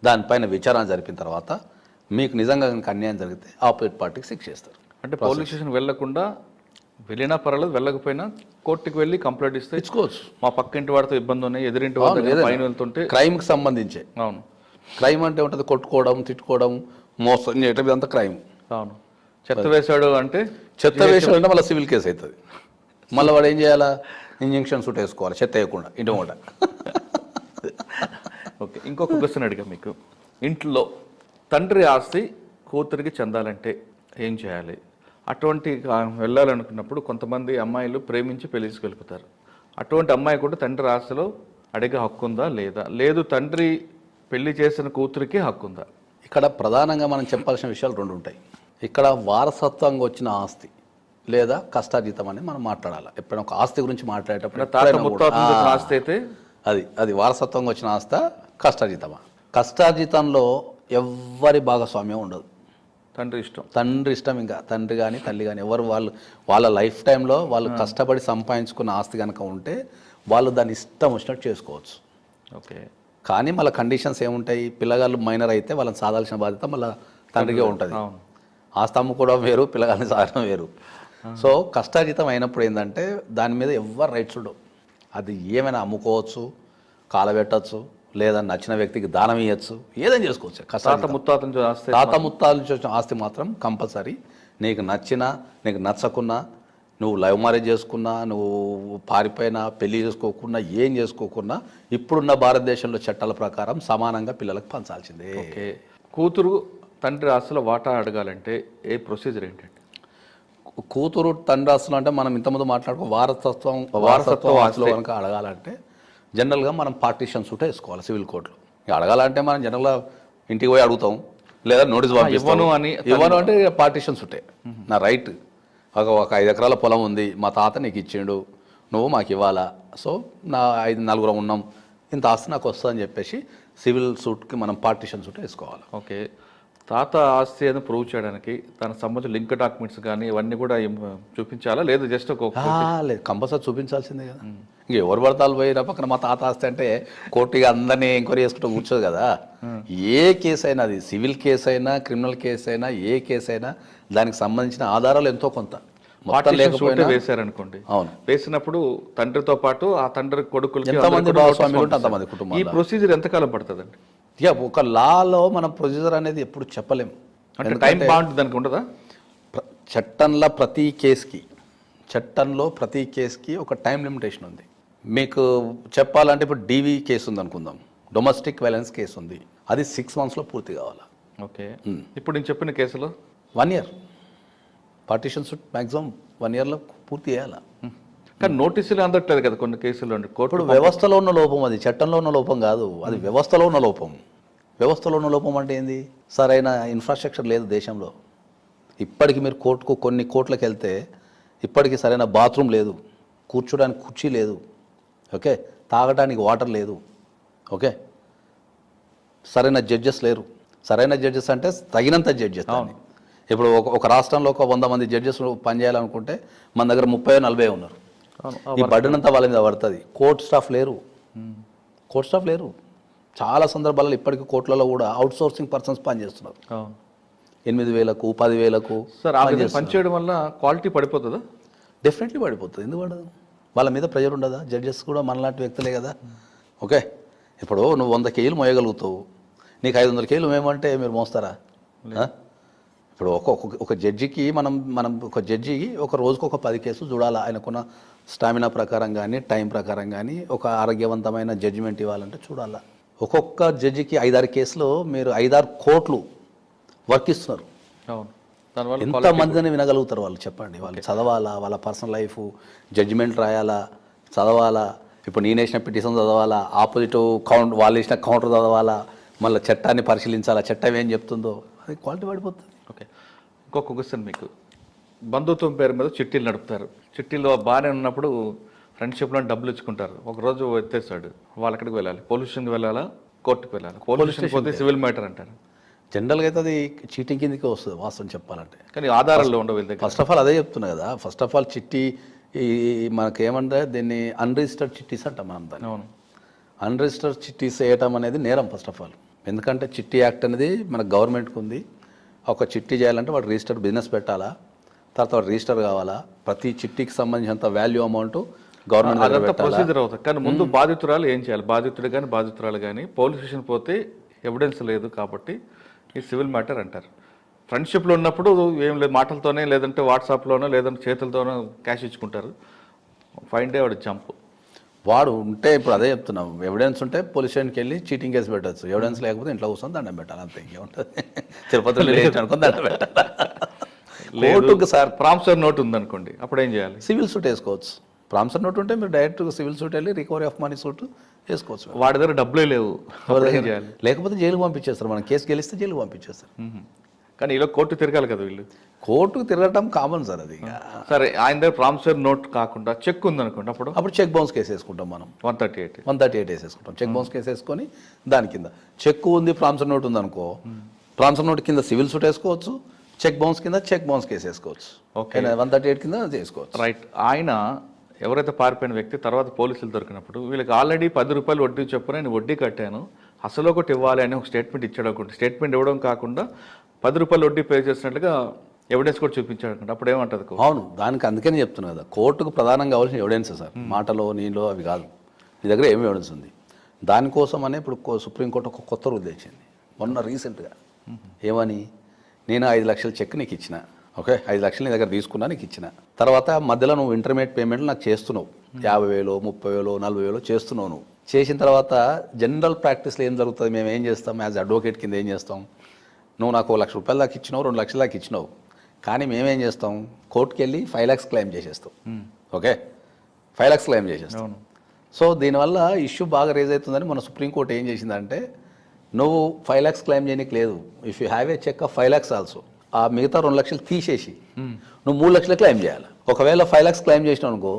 Speaker 3: దానిపైన విచారణ జరిపిన తర్వాత మీకు నిజంగా కనుక అన్యాయం జరిగితే ఆపోజిట్ పార్టీకి శిక్ష చేస్తారు.
Speaker 2: అంటే పోలీస్ స్టేషన్ వెళ్ళకుండా, వెళ్ళినా పర్వాలేదు, వెళ్ళకపోయినా కోర్టుకి వెళ్ళి కంప్లైంట్ ఇస్తే
Speaker 3: ఇచ్చుకోవచ్చు.
Speaker 2: మా పక్కింటి వాడితో ఇబ్బంది ఉన్నాయి, ఎదురింటి వాళ్ళ పైన వెళ్తుంటే.
Speaker 3: క్రైమ్కి సంబంధించే.
Speaker 2: అవును.
Speaker 3: క్రైమ్ అంటే ఉంటుంది కొట్టుకోవడం, తిట్టుకోవడం, మోసం చేయటం, ఇదంతా క్రైమ్.
Speaker 2: అవును. చెత్త వేశాడు అంటే,
Speaker 3: చెత్త వేసాడంటే మళ్ళీ సివిల్ కేసు అవుతుంది. మళ్ళీ వాడు ఏం చేయాలా, ఇంజక్షన్ సూట్ వేసుకోవాలి చెత్త వేయకుండా ఇంటి మూట.
Speaker 2: ఓకే, ఇంకొక క్వశ్చన్ అడిగా మీకు. ఇంట్లో తండ్రి ఆస్తి కూతురికి చెందాలంటే ఏం చేయాలి? అటువంటి వెళ్ళాలనుకున్నప్పుడు కొంతమంది అమ్మాయిలు ప్రేమించి పెళ్లి తీసుకెళ్ళిపోతారు. అటువంటి అమ్మాయి కూడా తండ్రి ఆస్తిలో అడిగే హక్కు ఉందా లేదా? లేదు తండ్రి పెళ్లి చేసిన కూతురికి హక్కు ఉందా?
Speaker 3: ఇక్కడ ప్రధానంగా మనం చెప్పాల్సిన విషయాలు 2 ఉంటాయి. ఇక్కడ వారసత్వంగా వచ్చిన ఆస్తి లేదా కష్టార్జితం అని మనం మాట్లాడాలి. ఎప్పుడైనా ఒక ఆస్తి గురించి మాట్లాడేటప్పుడు
Speaker 2: తాత ముత్తాతల ఆస్తి అయితే
Speaker 3: అది వారసత్వంగా వచ్చిన ఆస్తి కష్టార్జితమా? కష్టార్జితంలో ఎవ్వరి భాగస్వామ్యం ఉండదు. తండ్రి ఇష్టం. ఇంకా తండ్రి కానీ తల్లి కానీ ఎవరు వాళ్ళ లైఫ్ టైంలో వాళ్ళు కష్టపడి సంపాదించుకున్న ఆస్తి కనుక ఉంటే వాళ్ళు దాన్ని ఇష్టం వచ్చినట్టు చేసుకోవచ్చు.
Speaker 2: ఓకే.
Speaker 3: కానీ మళ్ళీ కండిషన్స్ ఏముంటాయి, పిల్లగాళ్ళు మైనర్ అయితే వాళ్ళని సాధాల్సిన బాధ్యత మళ్ళీ తండ్రికే ఉంటుంది. ఆస్తి అమ్ముకోవడం వేరు, పిల్లగాళ్ళని సాగడం వేరు. సో కష్టార్జితం అయినప్పుడు ఏంటంటే దాని మీద ఎవరు రైట్స్ ఉండవు. అది ఏమైనా అమ్ముకోవచ్చు, కాలబెట్టచ్చు, లేదా నచ్చిన వ్యక్తికి దానం ఇవ్వచ్చు, ఏదైనా చేసుకోవచ్చు. తాత ముత్తాతల నుంచి ఆస్తి మాత్రం కంపల్సరీ. నీకు నచ్చినా నీకు నచ్చకున్నా, నువ్వు లవ్ మ్యారేజ్ చేసుకున్నా, నువ్వు పారిపోయినా, పెళ్లి చేసుకోకున్నా, ఏం చేసుకోకున్నా ఇప్పుడున్న భారతదేశంలో చట్టాల ప్రకారం సమానంగా పిల్లలకు పంచాల్సిందే.
Speaker 2: ఓకే. కూతురు తండ్రి ఆస్తుల వాటా అడగాలంటే ఏ ప్రొసీజర్ ఏంటంటే?
Speaker 3: కూతురు తండ్రి ఆస్తులు అంటే మనం ఇంతకుముందు మాట్లాడుకో వారసత్వం ఆస్తులు కనుక అడగాలంటే జనరల్గా మనం పార్టీషన్ సూట్ వేసుకోవాలి సివిల్ కోర్టులో. అడగాలంటే మనం జనరల్గా ఇంటికి పోయి అడుగుతాం, లేదా నోటీస్ పంపిస్తాను ఇవ్వను అంటే పార్టీషన్ సూటే. నా రైట్, ఒక 5 ఎకరాల పొలం ఉంది, మా తాత నీకు ఇచ్చిండు, నువ్వు మాకు ఇవ్వాలా, సో నా 4 ఉన్నాం, ఇంత ఆస్తి నాకు వస్తుందని చెప్పేసి సివిల్ సూట్కి మనం పార్టీషన్ సూట్ వేసుకోవాలి.
Speaker 2: ఓకే. తాత ఆస్తి అని ప్రూవ్ చేయడానికి దానికి సంబంధించిన లింక్ డాక్యుమెంట్స్ కానీ ఇవన్నీ కూడా చూపించాలా, లేదు జస్ట్
Speaker 3: లేదు కంపల్సరీ చూపించాల్సిందే కదా. ఇంక ఎవరు పడతాలు పోయిన పక్కన మా తాత ఆస్తి అంటే కోర్టుగా అందరినీ ఎంక్వైరీ చేసుకుంటూ కూర్చోదు కదా. ఏ కేసు అయినా, అది సివిల్ కేసు అయినా, క్రిమినల్ కేసు అయినా, ఏ కేసు అయినా దానికి సంబంధించిన ఆధారాలు ఎంతో కొంత
Speaker 2: వేశారనుకోండి.
Speaker 3: అవును,
Speaker 2: వేసినప్పుడు తండ్రితో పాటు ఆ తండ్రి కొడుకులకి
Speaker 3: ఎంతమంది భాగస్వాములు ఉంటే అంతమంది కుటుంబం.
Speaker 2: ఈ ప్రొసీజర్ ఎంతకాలం పడుతుందండి?
Speaker 3: ఇక ఒక లాలో మనం ప్రొసీజర్ అనేది ఎప్పుడు చెప్పలేము.
Speaker 2: అంటే టైం బాగుంటుంది దానికి ఉంటుందా?
Speaker 3: చట్టంలో ప్రతి కేసుకి ఒక టైం లిమిటేషన్ ఉంది. మీకు చెప్పాలంటే ఇప్పుడు డీవీ కేసు ఉంది అనుకుందాం, డొమెస్టిక్ వైలెన్స్ కేసు ఉంది, అది 6 monthsలో పూర్తి కావాలి.
Speaker 2: ఓకే. ఇప్పుడు నేను చెప్పిన కేసులో
Speaker 3: 1 year పార్టీషన్ సూట్ మ్యాక్సిమం 1 yearలో పూర్తి చేయాలి.
Speaker 2: కానీ నోటీసులు అందట్లేదు కదా కొన్ని కేసుల్లో.
Speaker 3: ఇప్పుడు వ్యవస్థలో ఉన్న లోపం, అది చట్టంలో ఉన్న లోపం కాదు, అది వ్యవస్థలో ఉన్న లోపం. వ్యవస్థలో ఉన్న లోపం అంటే ఏంది? సరైన ఇన్ఫ్రాస్ట్రక్చర్ లేదు దేశంలో. ఇప్పటికి మీరు కొన్ని కోర్టులకు వెళ్తే ఇప్పటికీ సరైన బాత్రూమ్ లేదు, కూర్చోడానికి కుర్చీ లేదు, ఓకే, తాగడానికి వాటర్ లేదు, ఓకే, సరైన జడ్జెస్ లేరు. సరైన జడ్జెస్ అంటే తగినంత జడ్జెస్, ఇప్పుడు ఒక రాష్ట్రంలో ఒక 100 మంది జడ్జెస్ పనిచేయాలనుకుంటే మన దగ్గర 30-40 ఉన్నారు. ఈ బర్డెన్ అంతా వాళ్ళ మీద పడుతుంది. కోర్ట్ స్టాఫ్ లేరు. చాలా సందర్భాలలో ఇప్పటికీ కోర్టులలో కూడా అవుట్ సోర్సింగ్ పర్సన్స్ పనిచేస్తున్నారు. 8,000కు 10,000కు.
Speaker 2: సార్ ఆ విధంగా పనిచేయడం వల్ల క్వాలిటీ పడిపోతుందా?
Speaker 3: డెఫినెట్లీ పడిపోతుంది. ఎందుకు పడదు? వాళ్ళ మీద ప్రెజర్ ఉండదా? జడ్జెస్ కూడా మనలాంటి వ్యక్తులే కదా. ఓకే, ఇప్పుడు నువ్వు 100 కేజీలు మోయగలుగుతావు, నీకు 500 కేజీలు మేమంటే మీరు మోస్తారా? ఇప్పుడు ఒక జడ్జికి మనం ఒక జడ్జి ఒక రోజుకు ఒక 10 కేసులు చూడాలా. ఆయనకున్న స్టామినా ప్రకారం కానీ టైం ప్రకారం కానీ ఒక ఆరోగ్యవంతమైన జడ్జిమెంట్ ఇవ్వాలంటే చూడాలా. ఒక్కొక్క జడ్జికి 5-6 కేసులు మీరు 5-6 కోట్లు వర్క్ ఇస్తున్నారు. ఎంతమందిని వినగలుగుతారు వాళ్ళు? చెప్పండి. వాళ్ళు చదవాలా, వాళ్ళ పర్సనల్ లైఫ్ జడ్జిమెంట్ రాయాలా, చదవాలా. ఇప్పుడు నేను వేసిన పిటిషన్ చదవాలా, ఆపోజిట్ వాళ్ళు వేసిన కౌంటర్ చదవాలా, మళ్ళీ చట్టాన్ని పరిశీలించాలా, చట్టం ఏం చెప్తుందో, అది క్వాలిటీ పడిపోతుంది.
Speaker 2: ఓకే, ఇంకొక క్వశ్చన్ మీకు. బంధుత్వం పేరు మీద చిట్టీలు నడుపుతారు. చిట్టీలో బాగానే ఉన్నప్పుడు ఫ్రెండ్షిప్లో డబ్బులు ఇచ్చుకుంటారు. ఒకరోజు ఎత్తేస్తాడు, వాళ్ళు ఎక్కడికి వెళ్ళాలి? పోలీస్ స్టేషన్కి వెళ్ళాలా, కోర్టుకు వెళ్ళాలి? పోలీస్ స్టేషన్ పోతే సివిల్ మ్యాటర్ అంటారు.
Speaker 3: జనరల్గా అయితే అది చీటింగ్ కిందకే వస్తుంది వాస్తవం చెప్పాలంటే.
Speaker 2: కానీ ఆధారాలు ఉండవు వీళ్ళ దగ్గర.
Speaker 3: ఫస్ట్ ఆఫ్ ఆల్ అదే చెప్తున్నా కదా. ఫస్ట్ ఆఫ్ ఆల్ చిట్టి మనకేమంటే దీన్ని అన్రిజిస్టర్డ్ చిట్టీస్ అంటాం మనం దాన్ని.
Speaker 2: అవును,
Speaker 3: అన్రిజిస్టర్డ్ చిట్టీస్ వేయటం అనేది నేరం ఫస్ట్ ఆఫ్ ఆల్. ఎందుకంటే చిట్టి యాక్ట్ అనేది మన గవర్నమెంట్కి ఉంది. ఒక చిట్టి చేయాలంటే వాడు రిజిస్టర్డ్ బిజినెస్ పెట్టాలా, తర్వాత వాడు రిజిస్టర్ కావాలా, ప్రతి చిట్టికి సంబంధించినంత వాల్యూ అమౌంట్ గవర్నమెంట్
Speaker 2: అదంతా ప్రొసీజర్ అవుతుంది. కానీ ముందు బాధితురాలు ఏం చేయాలి? బాధితుడు కానీ బాధితురాలు కానీ పోలీస్ స్టేషన్ పోతే ఎవిడెన్స్ లేదు కాబట్టి ఈ సివిల్ మ్యాటర్ అంటారు. ఫ్రెండ్షిప్లో ఉన్నప్పుడు ఏం లేదు, మాటలతోనే లేదంటే వాట్సాప్లోనో లేదంటే చేతులతోనో క్యాష్ ఇచ్చుకుంటారు. ఫైన్ డే వాడు జంప్.
Speaker 3: వాడు ఉంటే ఇప్పుడు అదే చెప్తున్నాం, ఎవిడెన్స్ ఉంటే పోలీస్ స్టేషన్కి వెళ్ళి చీటింగ్ కేసు పెట్టచ్చు. ఎవిడెన్స్ లేకపోతే ఇంట్లో కూర్చొని దండం పెట్టాలి, అంతే. ఇంకేముంటుంది? తిరుపతిలో అనుకుని దండం పెట్టాలి. కోర్టుకు సార్
Speaker 2: ప్రామిసరీ నోట్ ఉందనుకోండి, అప్పుడు ఏం చేయాలి?
Speaker 3: సివిల్ సూట్ వేసుకోవచ్చు. ప్రామిసరీ నోట్ ఉంటే మీరు డైరెక్ట్ సివిల్ సూట్ వెళ్ళి రికవరీ ఆఫ్ మనీ సూట్ వేసుకోవచ్చు.
Speaker 2: వాడి దగ్గర డబ్బులే లేవు, ఏం చేయాలి?
Speaker 3: లేకపోతే జైలుకు పంపించేస్తారు. మనం కేసు గెలిస్తే జైలుకు పంపించేస్తారు.
Speaker 2: కానీ ఇలా కోర్టు తిరగాలి కదా వీళ్ళు.
Speaker 3: కోర్టుకు తిరగటం కామన్ సార్ అది.
Speaker 2: సరే, ఆయన దగ్గర ప్రామిసరీ నోట్ కాకుండా చెక్ ఉందనుకోండి, అప్పుడు
Speaker 3: చెక్ బౌన్స్ కేసు వేసుకుంటాం మనం. 138 వేసేసుకుంటాం. చెక్ బౌన్స్ కేసు వేసుకొని దాని కింద చెక్ ఉంది, ప్రామిసరీ నోట్ ఉందనుకో, ప్రామిసరీ నోట్ కింద సివిల్ సూట్ వేసుకోవచ్చు, చెక్ బౌన్స్ కింద చెక్ బౌన్స్ కేసు వేసుకోవచ్చు. ఓకే, 138 కింద చేసుకోవచ్చు.
Speaker 2: రైట్. ఆయన ఎవరైతే పారిపోయిన వ్యక్తి తర్వాత పోలీసులు దొరికినప్పుడు వీళ్ళకి ఆల్రెడీ 10 రూపాయలు వడ్డీ చొప్పున నేను వడ్డీ కట్టాను, అసలు ఒకటి ఇవ్వాలి అని ఒక స్టేట్మెంట్ ఇచ్చాడు అనుకోండి. స్టేట్మెంట్ ఇవ్వడం కాకుండా 10 రూపాయలు వడ్డీ పే చేసినట్లుగా ఎవిడెన్స్ కూడా చూపించాడు అనుకోండి, అప్పుడు ఏమంటుంది?
Speaker 3: అవును, దానికి అందుకని చెప్తున్నా కదా, కోర్టుకు ప్రధానంగా కావాల్సిన ఎవిడెన్స్ సార్. మాటలో నీలో అవి కాదు. నీ దగ్గర ఏమి ఎవిడెన్స్ ఉంది? దానికోసం అనే ఇప్పుడు సుప్రీంకోర్టు ఒక కొత్త రూల్ తెచ్చింది మొన్న రీసెంట్గా. ఏమని? నేను 5 లక్షల చెక్ నీకు ఇచ్చిన, ఓకే, 5 లక్షలు నీ దగ్గర తీసుకున్నా, నీకు ఇచ్చిన తర్వాత మధ్యలో నువ్వు ఇంటర్మీడియట్ పేమెంట్లు నాకు చేస్తున్నావు, 50,000, 30,000, 40,000 చేస్తున్నావు. నువ్వు చేసిన తర్వాత జనరల్ ప్రాక్టీస్లో ఏం జరుగుతుంది? మేము ఏం చేస్తాం యాజ్ అడ్వకేట్ కింద ఏం చేస్తాం? నువ్వు నాకు 1 లక్ష రూపాయలు దాకా ఇచ్చినావు, 2 లక్షల దాకా ఇచ్చినావు, కానీ మేమేం చేస్తాం? కోర్టుకి వెళ్ళి 5 lakhs క్లెయిమ్ చేసేస్తాం. ఓకే, 5 lakhs క్లెయిమ్ చేసేస్తాం. సో దీనివల్ల ఇష్యూ బాగా రేజ్ అవుతుందని మన సుప్రీంకోర్టు ఏం చేసిందంటే, నువ్వు 5 lakhs క్లెయిమ్ చేయడానికి లేదు. If you have a cheque of 5 lakhs also, ఆ మిగతా 2 లక్షలు తీసేసి నువ్వు 3 లక్షలు క్లెయిమ్ చేయాలి. ఒకవేళ 5 lakhs క్లెయిమ్ చేసినావు అనుకో,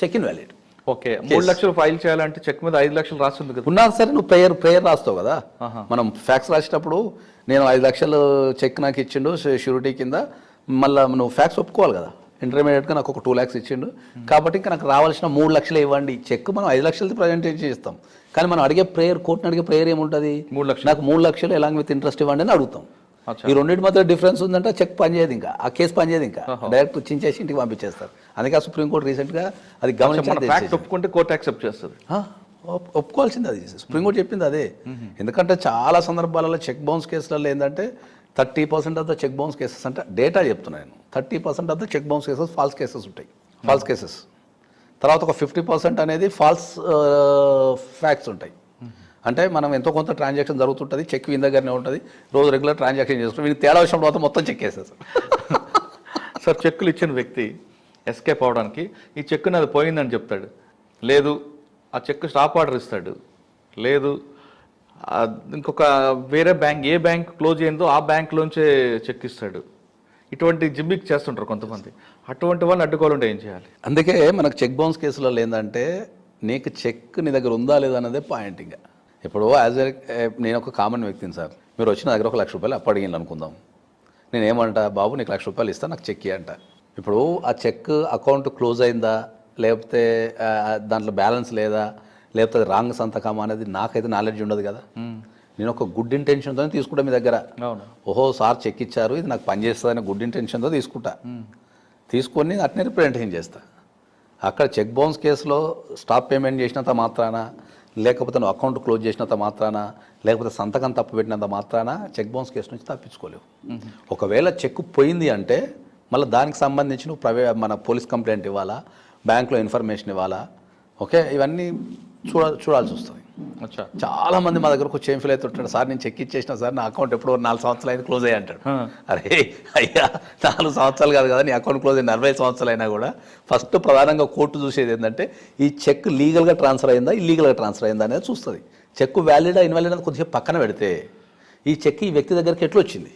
Speaker 3: చెక్ ఇన్ వ్యాలిడ్.
Speaker 2: ఓకే, 3 లక్షలు ఫైల్ చేయాలంటే చెక్ మీద 5 లక్షలు రాస్తుంది కదా.
Speaker 3: ఉన్నా సరే నువ్వు ప్రేయర్ రాస్తావు కదా. మనం ఫ్యాక్స్ రాసేటప్పుడు నేను 5 లక్షలు చెక్ నాకు ఇచ్చిండు షూరిటీ కింద, మళ్ళీ నువ్వు ఫ్యాక్స్ ఒప్పుకోవాలి కదా. ఇంటర్మీడియట్గా నాకు ఒక 2 lakhs ఇచ్చిండు, కాబట్టి ఇంకా నాకు రావాల్సిన 3 లక్షలు ఇవ్వండి. చెక్ మనం 5 లక్షలది ప్రజెంటేషన్ చేస్తాం, కానీ మనం అడిగే కోర్టుని అడిగే ప్రేయర్ ఏముంటుంది?
Speaker 2: 3 లక్షలు.
Speaker 3: నాకు 3 లక్షలు ఎలాంగ్ విత్ ఇంట్రెస్ట్ ఇవ్వండి అని అడుగుతాం. ఈ రెండింటి మధ్య డిఫరెన్స్ ఉందంటే చెక్ పనిచేయదు, ఇంకా ఆ కేసు పనిచేయదు, ఇంకా డైరెక్ట్ చించేసి ఇంటికి పంపించేస్తారు. అందుకే సుప్రీంకోర్టు రీసెంట్గా అది గమనించి
Speaker 2: ఒప్పుకుంటే కోర్టు యాక్సెప్ట్ చేస్తుంది.
Speaker 3: ఒప్పుకోవాల్సింది అది. సుప్రీంకోర్టు చెప్పింది అదే. ఎందుకంటే చాలా సందర్భాలలో చెక్ బౌన్స్ కేసులలో ఏంటంటే 30% of the cheque bounce cases, అంటే డేటా చెప్తున్నాను నేను, 30% of the cheque bounce cases false cases ఉంటాయి. ఫాల్స్ కేసెస్ తర్వాత ఒక 50% అనేది ఫాల్స్ ఫ్యాక్ట్స్ ఉంటాయి. అంటే మనం ఎంతో కొంత ట్రాన్సాక్షన్ జరుగుతుంటుంది, చెక్ వీని దగ్గరనే ఉంటుంది, రోజు రెగ్యులర్ ట్రాన్సాక్షన్ చేస్తుంటాం, వీనికి తేడా వచ్చిన తర్వాత మొత్తం చెక్ వేసేస్తారు.
Speaker 2: సార్, చెక్కులు ఇచ్చిన వ్యక్తి ఎస్కేప్ అవడానికి ఈ చెక్కు నాది పోయిందని చెప్తాడు, లేదు ఆ చెక్ స్టాప్ ఆర్డర్ ఇస్తాడు, లేదు ఇంకొక వేరే బ్యాంక్, ఏ బ్యాంక్ క్లోజ్ అయిందో ఆ బ్యాంక్లోంచే చెక్ ఇస్తాడు. ఇటువంటి జిమ్మిక్ చేస్తుంటారు కొంతమంది. అటువంటి వాళ్ళని అడ్డుకోవాలంటే ఏం చేయాలి?
Speaker 3: అందుకే మనకు చెక్ బౌన్స్ కేసులలో ఏంటంటే, నీకు చెక్ నీ దగ్గర ఉందా లేదా అన్నదే పాయింట్. ఇంకా ఇప్పుడు నేను ఒక కామన్ వ్యక్తిని సార్, మీరు వచ్చిన దగ్గర 1 లక్ష రూపాయలు అప్పు అడిగింది అనుకుందాం, నేనేమంటా, బాబు నీకు ₹1,00,000 ఇస్తా, నాకు చెక్ అంట. ఇప్పుడు ఆ చెక్ అకౌంట్ క్లోజ్ అయిందా, లేకపోతే దాంట్లో బ్యాలెన్స్ లేదా, లేకపోతే అది రాంగ్ సంతకమా అనేది నాకైతే నాలెడ్జ్ ఉండదు కదా. నేను ఒక గుడ్ ఇంటెన్షన్తో తీసుకుంటా మీ దగ్గర. ఓహో సార్ చెక్ ఇచ్చారు, ఇది నాకు పనిచేస్తుందని గుడ్ ఇంటెన్షన్తో తీసుకుంటా. తీసుకొని అట్నే రిప్రజెంటేషన్ చేస్తా. అక్కడ చెక్ బౌన్స్ కేసులో స్టాప్ పేమెంట్ చేసినంత మాత్రాన, లేకపోతే నువ్వు అకౌంట్ క్లోజ్ చేసినంత మాత్రాన, లేకపోతే సంతకం తప్పు పెట్టినంత మాత్రాన చెక్ బౌన్స్ కేసు నుంచి తప్పించుకోలేవు. ఒకవేళ చెక్ పోయింది అంటే మళ్ళీ దానికి సంబంధించి నువ్వు మన పోలీస్ కంప్లైంట్ ఇవ్వాలా, బ్యాంక్లో ఇన్ఫర్మేషన్ ఇవ్వాలా. ఓకే, ఇవన్నీ చూడాల్సి వస్తుంది. చాలామంది మా దగ్గరకు వచ్చి ఏం ఫీల్ అవుతుంటాడు, సార్ నేను చెక్ ఇచ్చేసిన సార్, నా అకౌంట్ ఎప్పుడో 4 సంవత్సరాలు అయితే క్లోజ్ అయ్యి అంటాడు. అరే అయ్యా 4 సంవత్సరాలు కాదు కదా నీ అకౌంట్ క్లోజ్ అయ్యి 40 సంవత్సరాలు అయినా కూడా ఫస్ట్ ప్రధానంగా కోర్టు చూసేది ఏంటంటే ఈ చెక్ లీగల్గా ట్రాన్స్ఫర్ అయిందా, ఇల్లీగల్గా ట్రాన్స్ఫర్ అయిందా అనేది చూస్తుంది. చెక్ వ్యాలిడా ఇన్వాలిడ్ అనేది కొద్దిసేపు పక్కన పెడితే ఈ చెక్ ఈ వ్యక్తి దగ్గరికి ఎట్లా వచ్చింది,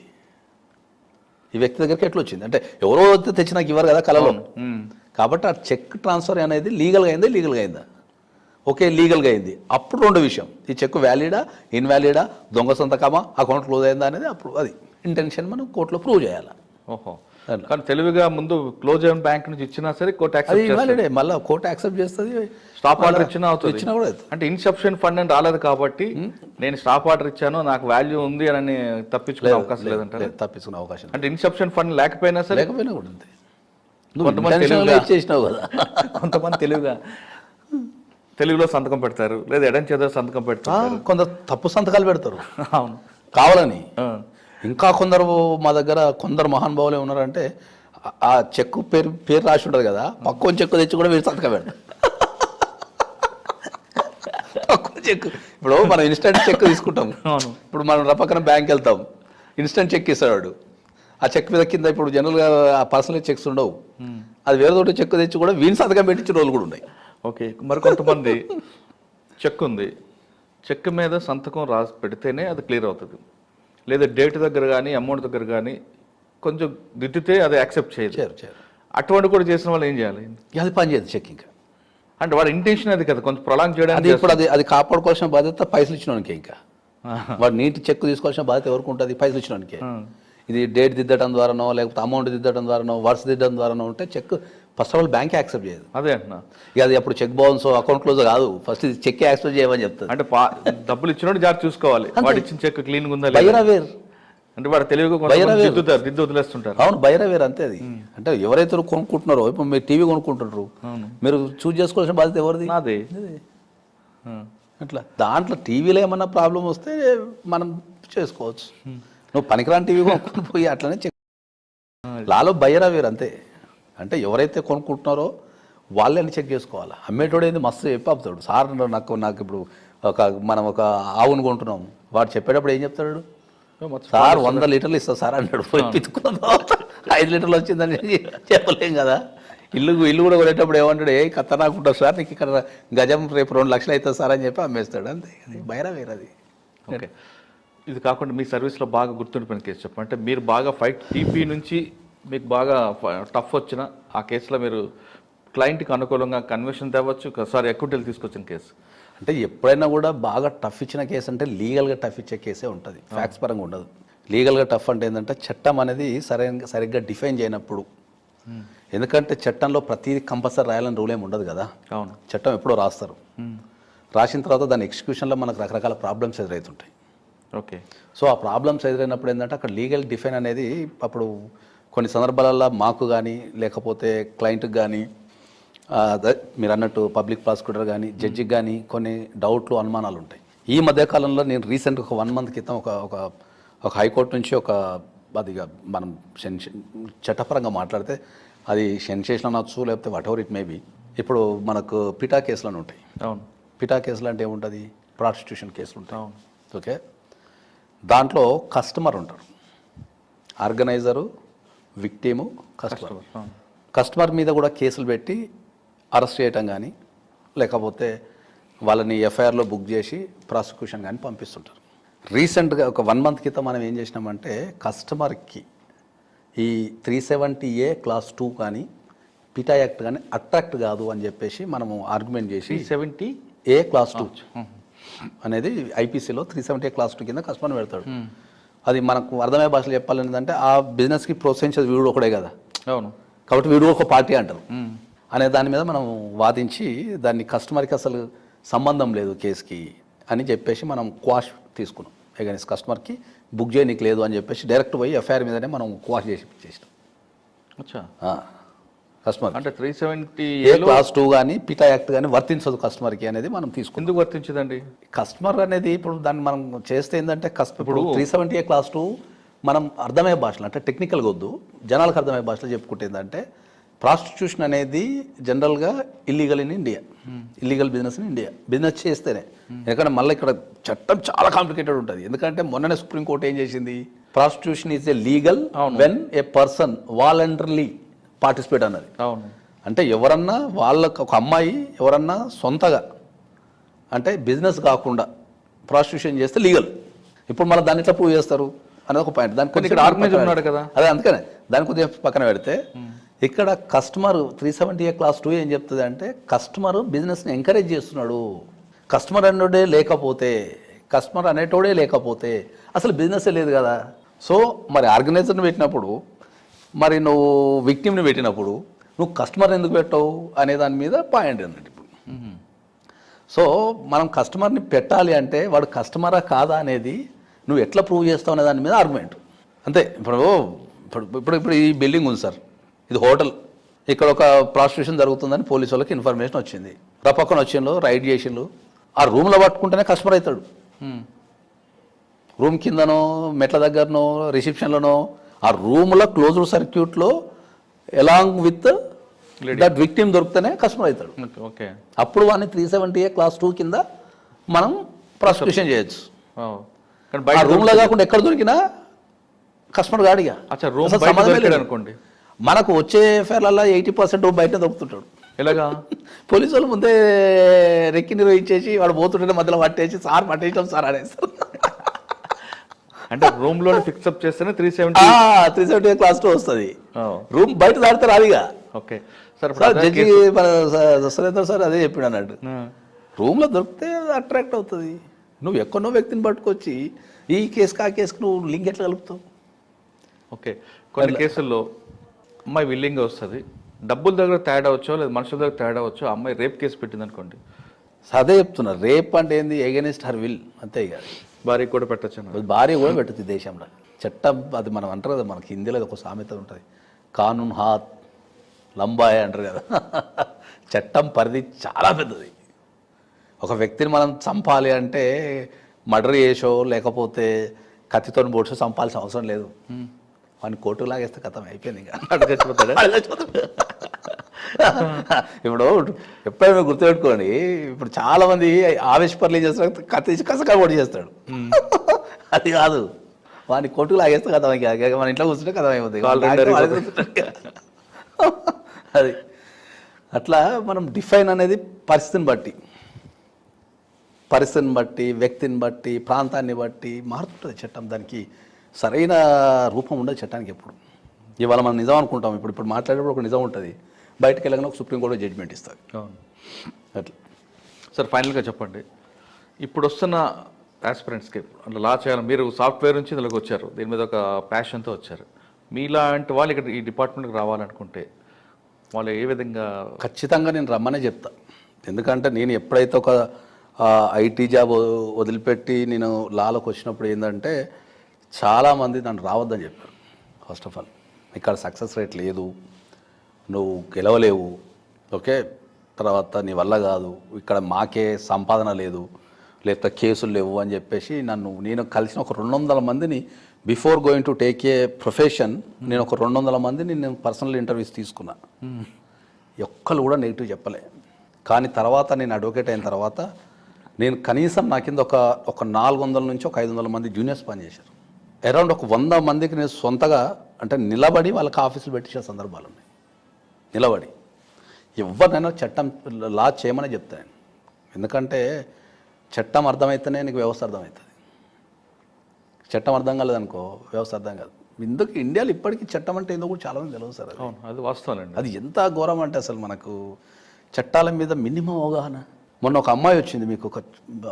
Speaker 3: ఈ వ్యక్తి దగ్గరికి ఎట్లా వచ్చింది అంటే ఎవరో తెచ్చి నాకు ఇవ్వరు కదా కలలో. కాబట్టి ఆ చెక్ ట్రాన్స్ఫర్ అనేది లీగల్గా అయిందా, ఇల్లీగల్గా అయిందా. ఓకే, లీగల్గా అయింది. అప్పుడు 2 విషయం, ఈ చెక్ వ్యాలిడా, ఇన్వాలిడా, దొంగ సంతకమా, అకౌంట్ క్లోజ్ అయిందా అనేది అప్పుడు అది ఇంటెన్షన్ మనం కోర్టులో ప్రూవ్ చేయాలి.
Speaker 2: ఓహో, కానీ తెలివిగా ముందు క్లోజ్ అయిన బ్యాంక్ నుంచి ఇచ్చినా సరే కోర్టు
Speaker 3: అది ఇన్వాలిడే, మళ్ళీ కోర్టు యాక్సెప్ట్ చేస్తుంది.
Speaker 2: స్టాప్ ఆర్డర్ ఇచ్చినా
Speaker 3: ఇచ్చినా కూడా అవుతుంది.
Speaker 2: అంటే ఇన్సఫిషియెంట్ ఫండ్ అని రాలేదు కాబట్టి నేను స్టాప్ ఆర్డర్ ఇచ్చాను నాకు వాల్యూ ఉంది అని తప్పించుకునే అవకాశం లేదంటే
Speaker 3: తప్పించుకునే అవకాశం
Speaker 2: అంటే ఇన్సఫిషియెంట్ ఫండ్ లేకపోయినా సరే
Speaker 3: లేకపోయినా కూడా అంతే. కొంతమంది
Speaker 2: తెలుగులో సంతకం పెడతారు, లేదా ఎడం చేత సంతకం పెడతారు,
Speaker 3: కొందరు తప్పు సంతకాలు పెడతారు
Speaker 2: అవును
Speaker 3: కావాలని. ఇంకా మా దగ్గర కొందరు మహానుభావులే ఉన్నారంటే ఆ చెక్కు పేరు రాసి ఉంటుంది కదా, పక్కన చెక్కు తెచ్చి కూడా వీరు సంతకం పెడతారు. పక్కన చెక్కు, ఇప్పుడు మనం ఇన్స్టెంట్ చెక్ తీసుకుంటాం, ఇప్పుడు మనం పక్కన బ్యాంక్ వెళ్తాం, ఇన్స్టెంట్ చెక్ ఇస్తాడు. ఆ చెక్ మీద కింద ఇప్పుడు జనరల్గా ఆ పర్సనల్ చెక్స్ ఉండవు, అది వేరే తోటి చెక్ తెచ్చి కూడా వీని సంతకం పెట్టించిన రోజులు కూడా ఉన్నాయి.
Speaker 2: ఓకే, మరి కొంతమంది చెక్ ఉంది, చెక్ మీద సంతకం రాసి పెడితేనే అది క్లియర్ అవుతుంది, లేదా డేట్ దగ్గర కానీ అమౌంట్ దగ్గర కానీ కొంచెం దిద్దితే అది యాక్సెప్ట్ చేయదు. అటువంటి కూడా చేసిన వాళ్ళు ఏం చేయాలి?
Speaker 3: అది పని చేయదు చెక్. ఇంకా
Speaker 2: అంటే వాడి ఇంటెన్షన్ అది కదా, కొంచెం ప్రొలాంగ్ చేయడానికి.
Speaker 3: ఇప్పుడు అది కాపాడుకోవాల్సిన బాధ్యత పైసలు ఇచ్చినోనికే. ఇంకా వాడు నీటి చెక్ తీసుకోవాల్సిన బాధ్యత ఎవరికి ఉంటుంది? పైసలు ఇచ్చినోనికే. ఇది డేట్ దిద్దడం ద్వారానో, లేకపోతే అమౌంట్ దిద్దడం ద్వారానో, వర్స్ దిద్దడం ద్వారానో ఉంటే cheque first of all bank accept చేయదు.
Speaker 2: అదే అంటున్నా,
Speaker 3: ఇక అది అప్పుడు చెక్ బౌన్స్ అకౌంట్ క్లోజ్ కాదు, ఫస్ట్ ఇది చెక్ యాక్సెప్ట్ చేయమని చెప్తుంది.
Speaker 2: అంటే డబ్బులు ఇచ్చినోడు జాగ్రత్త చూసుకోవాలి, వాడు ఇచ్చిన చెక్ క్లీన్ ఉందా
Speaker 3: బయర్ అవేర్.
Speaker 2: అంటే వాడు తెలివిగా దిద్దు వదిలేస్తుంటారు.
Speaker 3: అవును, బయర్ అవేర్ అంతే అది. అంటే ఎవరైతే కొనుక్కుంటున్నారో, ఇప్పుడు మీరు టీవీ కొనుక్కుంటున్నారు, మీరు చూస్ చేసుకోవాల్సిన బాధ్యత ఎవరిది?
Speaker 2: నాదే.
Speaker 3: అట్లా దాంట్లో టీవీలో ఏమన్నా ప్రాబ్లం వస్తే మనం చేసుకోవచ్చు. నువ్వు పనికిరాని టీవీ కొనుక్కొని పోయి అట్లనే చెక్ లాలో బయర్ అవేర్ అంతే. అంటే ఎవరైతే కొనుక్కుంటున్నారో వాళ్ళే చెక్ చేసుకోవాలి. అమ్మేటోడు ఏంది మస్తు చెప్పి ఆపుతాడు, సార్ నాకు ఇప్పుడు మనం ఒక ఆవును కొంటున్నాం, వాడు చెప్పేటప్పుడు ఏం చెప్తాడు, సార్ 100 లీటర్లు ఇస్తా సార్ అంటాడు. పోయి పితుకున్న 5 లీటర్లు వచ్చిందని చెప్పలేం కదా. ఇల్లు కూడా కొనేటప్పుడు ఏమంటాడు, ఏ ఖతర్నాకుంటా సార్, నీకు ఇక్కడ గజం రేపు 2 లక్షలు అవుతుంది సార్ అని చెప్పి అమ్మేస్తాడు. అంతే, బయర వేరే అది.
Speaker 2: ఓకే, ఇది కాకుండా మీ సర్వీస్లో బాగా గుర్తుండిపోయిన కేసు చెప్పండి. అంటే మీరు బాగా ఫైట్ టీపీ నుంచి మీకు బాగా టఫ్ వచ్చిన ఆ కేసులో మీరు క్లయింట్కి అనుకూలంగా కన్వర్షన్ తేవచ్చు, ఎక్విటీలు తీసుకొచ్చిన కేసు.
Speaker 3: అంటే ఎప్పుడైనా కూడా బాగా టఫ్ ఇచ్చిన కేసు అంటే లీగల్గా టఫ్ ఇచ్చే కేసే ఉంటుంది, ఫ్యాక్ట్స్ పరంగా ఉండదు. లీగల్గా టఫ్ అంటే ఏంటంటే చట్టం అనేది సరిగ్గా డిఫైన్ చేయనప్పుడు. ఎందుకంటే చట్టంలో ప్రతిదీ కంపల్సరీ రాయాలని రూల్ ఏమి ఉండదు కదా.
Speaker 2: అవును,
Speaker 3: చట్టం ఎప్పుడో రాస్తారు, రాసిన తర్వాత దాని ఎగ్జిక్యూషన్లో మనకు రకరకాల ప్రాబ్లమ్స్ ఎదురవుతుంటాయి.
Speaker 2: ఓకే, సో
Speaker 3: ఆ ప్రాబ్లమ్స్ ఎదురైనప్పుడు ఏంటంటే అక్కడ లీగల్ డిఫైన్ అనేది అప్పుడు కొన్ని సందర్భాలలో మాకు కానీ, లేకపోతే క్లయింట్కి కానీ, మీరు అన్నట్టు పబ్లిక్ ప్రాసిక్యూటర్ కానీ, జడ్జికి కానీ కొన్ని డౌట్లు, అనుమానాలు ఉంటాయి. ఈ మధ్యకాలంలో నేను రీసెంట్గా ఒక 1 మంత్ క్రితం ఒక హైకోర్టు నుంచి అదిగా మనం చట్టపరంగా మాట్లాడితే అది సెన్సేషన్ అనొచ్చు, లేకపోతే వాట్ ఎవర్ ఇట్ మేబీ. ఇప్పుడు మనకు పిటా కేసులు ఉంటాయి.
Speaker 2: అవును,
Speaker 3: పిటా కేసులు అంటే ఏముంటుంది, ప్రాస్టిట్యూషన్ కేసులు ఉంటాయి. అవును, ఓకే. దాంట్లో కస్టమర్ ఉంటారు, ఆర్గనైజరు, విక్టిము, కస్టమర్ మీద కూడా కేసులు పెట్టి అరెస్ట్ చేయటం కానీ, లేకపోతే వాళ్ళని ఎఫ్ఐఆర్లో బుక్ చేసి ప్రాసిక్యూషన్ కానీ పంపిస్తుంటారు. రీసెంట్గా ఒక 1 మంత్ క్రితం మనం ఏం చేసినామంటే కస్టమర్కి ఈ 370A క్లాస్ 2 కానీ పిటా యాక్ట్ కానీ అట్రాక్ట్ కాదు అని చెప్పేసి మనము ఆర్గ్యుమెంట్ చేసి
Speaker 2: 370A
Speaker 3: క్లాస్ 2 అనేది ఐపీసీలో 370A క్లాస్ 2 కింద కస్టమర్ పెడతాడు. అది మనకు అర్థమయ్యే భాషలో చెప్పాలంటే ఆ బిజినెస్కి ప్రోత్సహించేది వీడు ఒకడే కదా,
Speaker 2: అవును.
Speaker 3: కాబట్టి వీడు ఒక పార్టీ అంటారు అనే దాని మీద మనం వాదించి దాన్ని కస్టమర్కి అసలు సంబంధం లేదు కేసుకి అని చెప్పేసి మనం క్వాష్ తీసుకున్నాం. ఎగైన్స్ కస్టమర్కి బుక్ చేయనీకి లేదు అని చెప్పేసి డైరెక్ట్ పోయి ఎఫ్ఐఆర్ మీదనే మనం క్వాష్ చేసినాం.
Speaker 2: అచ్చా,
Speaker 3: కస్టమర్
Speaker 2: అంటే 370
Speaker 3: ఏ క్లాస్ 2 కానీ పిటా యాక్ట్ కానీ వర్తించదు కస్టమర్కి అనేది మనం తీసుకుంటాం.
Speaker 2: ఎందుకు వర్తించదండి?
Speaker 3: కస్టమర్ అనేది ఇప్పుడు దాన్ని మనం చేస్తే ఏంటంటే ఇప్పుడు 370 క్లాస్ 2 మనం అర్థమయ్యే భాషలో అంటే టెక్నికల్గా వద్దు, జనాలకు అర్థమయ్యే భాషలో చెప్పుకుంటే ఏంటంటే ప్రాస్టిట్యూషన్ అనేది జనరల్గా illegal in India, illegal business in India. Business చేస్తేనే, ఎందుకంటే మళ్ళీ ఇక్కడ చట్టం చాలా కాంప్లికేటెడ్ ఉంటుంది. ఎందుకంటే మొన్ననే సుప్రీంకోర్టు ఏం చేసింది, prostitution is a legal when a person voluntarily participate అన్నది.
Speaker 2: అవును.
Speaker 3: అంటే ఎవరన్నా వాళ్ళకు ఒక అమ్మాయి ఎవరన్నా సొంతగా అంటే బిజినెస్ కాకుండా ప్రాస్టిట్యూషన్ చేస్తే లీగల్. ఇప్పుడు మళ్ళీ దాన్ని ఎట్లా ప్రూవ్ చేస్తారు అనేది ఒక పాయింట్. దానికి
Speaker 2: ఇక్కడ ఆర్గనైజర్ ఉన్నాడు కదా,
Speaker 3: అదే అందుకనే దాని కొద్దిగా పక్కన పెడితే ఇక్కడ కస్టమర్ 370 క్లాస్ 2 ఏం చెప్తుంది అంటే కస్టమర్ బిజినెస్ని ఎంకరేజ్ చేస్తున్నాడు. కస్టమర్ అనేటోడే లేకపోతే అసలు బిజినెస్ లేదు కదా. సో మరి ఆర్గనైజర్ని పెట్టినప్పుడు, మరి నువ్వు విక్టిమ్ని పెట్టినప్పుడు నువ్వు కస్టమర్ ఎందుకు పెట్టవు అనే దాని మీద పాయింట్ అన్నట్టు. ఇప్పుడు సో మనం కస్టమర్ని పెట్టాలి అంటే వాడు కస్టమరా కాదా అనేది నువ్వు ఎట్లా ప్రూవ్ చేస్తావు అనే దాని మీద ఆర్గ్యుమెంట్ అంతే. ఇప్పుడు ఈ బిల్డింగ్ ఉంది సార్, ఇది హోటల్, ఇక్కడ ఒక ప్రాస్టిట్యూషన్ జరుగుతుందని పోలీసు వాళ్ళకి ఇన్ఫర్మేషన్ వచ్చింది. పక్కన వచ్చిండ్రు, రైడ్ చేసిండ్రు, ఆ రూమ్లో పట్టుకుంటేనే కస్టమర్ అవుతాడు. రూమ్ కిందనో మెట్ల దగ్గరనో రిసెప్షన్లోనో ఆ రూమ్లో క్లోజ్డ్ సర్క్యూట్లో ఎలాంగ్ విత్ దట్ విక్టిమ్ దొరికితేనే కస్టమర్ అవుతాడు.
Speaker 2: ఓకే,
Speaker 3: అప్పుడు వాడిని 370 క్లాస్ 2 కింద మనం ప్రాసిక్యూషన్ చేయొచ్చు. ఆ రూమ్లో కాకుండా ఎక్కడ దొరికినా కస్టమర్ గాడిగా
Speaker 2: అనుకోండి.
Speaker 3: మనకు వచ్చే ఎఫ్ఐఆర్లలో 80% బయట దొరుకుతుంటాడు.
Speaker 2: ఎలాగా?
Speaker 3: పోలీసు వాళ్ళు ముందే రెక్కి నిర్వహించేసి వాడు పోతుంటే మధ్యలో పట్టేసి సార్ పట్టేసాం సార్ అనేస్తారు.
Speaker 2: అంటే రూమ్ లో ఫిక్స్ అప్ చేస్తేనే 370
Speaker 3: క్లాస్ 2 వస్తుంది. రూమ్ బయట దాడితే రాదిగా.
Speaker 2: Okay
Speaker 3: sir, judge Surender sir అదే చెప్పాడు అన్నట్టు, రూమ్లో దొరికితే అట్రాక్ట్ అవుతుంది. నువ్వు ఎక్కడో వ్యక్తిని పట్టుకొచ్చి ఈ కేసుకి ఆ కేసుకి నువ్వు లింక్ ఎట్లా కలుపుతావు?
Speaker 2: ఓకే, కొన్ని కేసుల్లో అమ్మాయి విల్లింగ్ వస్తుంది, డబ్బుల దగ్గర తేడా వచ్చో లేదా మనుషుల దగ్గర తేడా వచ్చో అమ్మాయి రేప్ కేసు పెట్టింది అనుకోండి.
Speaker 3: అదే చెప్తున్నా, రేప్ అంటే ఏంది, ఎగెనిస్ట్ హర్ విల్ అంతే. ఇక
Speaker 2: భార్య కూడా పెట్టచ్చు,
Speaker 3: భార్య కూడా పెట్టచ్చు ఈ దేశంలో. చట్టం అది మనం అంటారు కదా, మనకి హిందీలో ఒక సామెత ఉంటుంది, కానూన్ హాత్ లంబాయ్ అంటారు కదా. చట్టం పరిధి చాలా పెద్దది. ఒక వ్యక్తిని మనం చంపాలి అంటే మర్డర్ చేసో లేకపోతే కత్తితో బోడ్సో చంపాల్సిన అవసరం లేదు. వాడిని కోర్టుకు లాగేస్తే కథం అయిపోయింది. ఇంకా చచ్చిపోతాడు. ఇప్పుడు ఎప్పుడైనా గుర్తుపెట్టుకోండి, ఇప్పుడు చాలా మంది ఆవేశపర్లు చేస్తారు, కత్తి తీసి కసకా కొట్టి చేస్తాడు. అది కాదు, వాడిని కోర్టుకు లాగేస్తే కథం. మన ఇంట్లో కూర్చుంటే కథం అయిపోతుంది. అది అట్లా మనం డిఫైన్ అనేది పరిస్థితిని బట్టి వ్యక్తిని బట్టి ప్రాంతాన్ని బట్టి మారుతుంటుంది చట్టం. దానికి సరైన రూపం ఉండదు చట్టానికి ఎప్పుడు. ఇవాళ మనం నిజం అనుకుంటాం, ఇప్పుడు మాట్లాడేటప్పుడు ఒక నిజం ఉంటుంది, బయటకు వెళ్ళగానే ఒక సుప్రీంకోర్టు జడ్జిమెంట్ ఇస్తుంది. అట్లా
Speaker 2: సార్, ఫైనల్గా చెప్పండి, ఇప్పుడు వస్తున్న ఆస్పిరెంట్స్కి అంటే లా చేయాలి, మీరు సాఫ్ట్వేర్ నుంచి ఇందులోకి వచ్చారు, దీని మీద ఒక ప్యాషన్తో వచ్చారు, మీలాంటి వాళ్ళు ఇక్కడ ఈ డిపార్ట్మెంట్కి రావాలనుకుంటే వాళ్ళు ఏ విధంగా?
Speaker 3: ఖచ్చితంగా నేను రమ్మనే చెప్తా. ఎందుకంటే నేను ఎప్పుడైతే ఒక ఐటీ జాబ్ వదిలిపెట్టి నేను లాలోకి వచ్చినప్పుడు ఏంటంటే చాలామంది నన్ను రావద్దని చెప్పారు. ఫస్ట్ ఆఫ్ ఆల్ ఇక్కడ సక్సెస్ రేట్ లేదు, నువ్వు గెలవలేవు, ఓకే, తర్వాత నీ వల్ల కాదు, ఇక్కడ మాకే సంపాదన లేదు, లేకపోతే కేసులు లేవు అని చెప్పేసి నేను కలిసిన ఒక 200 మందిని before going to take a profession నేను ఒక 200 మందిని నేను పర్సనల్ ఇంటర్వ్యూస్ తీసుకున్నా. ఒక్కరు కూడా నెగిటివ్ చెప్పలే. కానీ తర్వాత నేను అడ్వకేట్ అయిన తర్వాత నేను కనీసం నా కింద ఒక 400 నుంచి ఒక 500 మంది జూనియర్స్ పనిచేశారు. అరౌండ్ ఒక 100 మందికి నేను సొంతగా అంటే నిలబడి వాళ్ళకి ఆఫీసులు పెట్టించే సందర్భాలు ఉన్నాయి. నిలబడి ఎవరినైనా చట్టం లా చేయమని చెప్తాను. ఎందుకంటే చట్టం అర్థమైతేనే నీకు వ్యవస్థ అర్థమవుతుంది. చట్టం అర్థం కాలేదనుకో వ్యవస్థ అర్థం కాదు. ఇందుకు ఇండియాలో ఇప్పటికీ చట్టం అంటే ఏందో కూడా చాలామంది తెలియదు సార్.
Speaker 2: అది వాస్తవం. అది
Speaker 3: ఎంత ఘోరం అంటే అసలు మనకు చట్టాల మీద మినిమం అవగాహన. మొన్న ఒక అమ్మాయి వచ్చింది, మీకు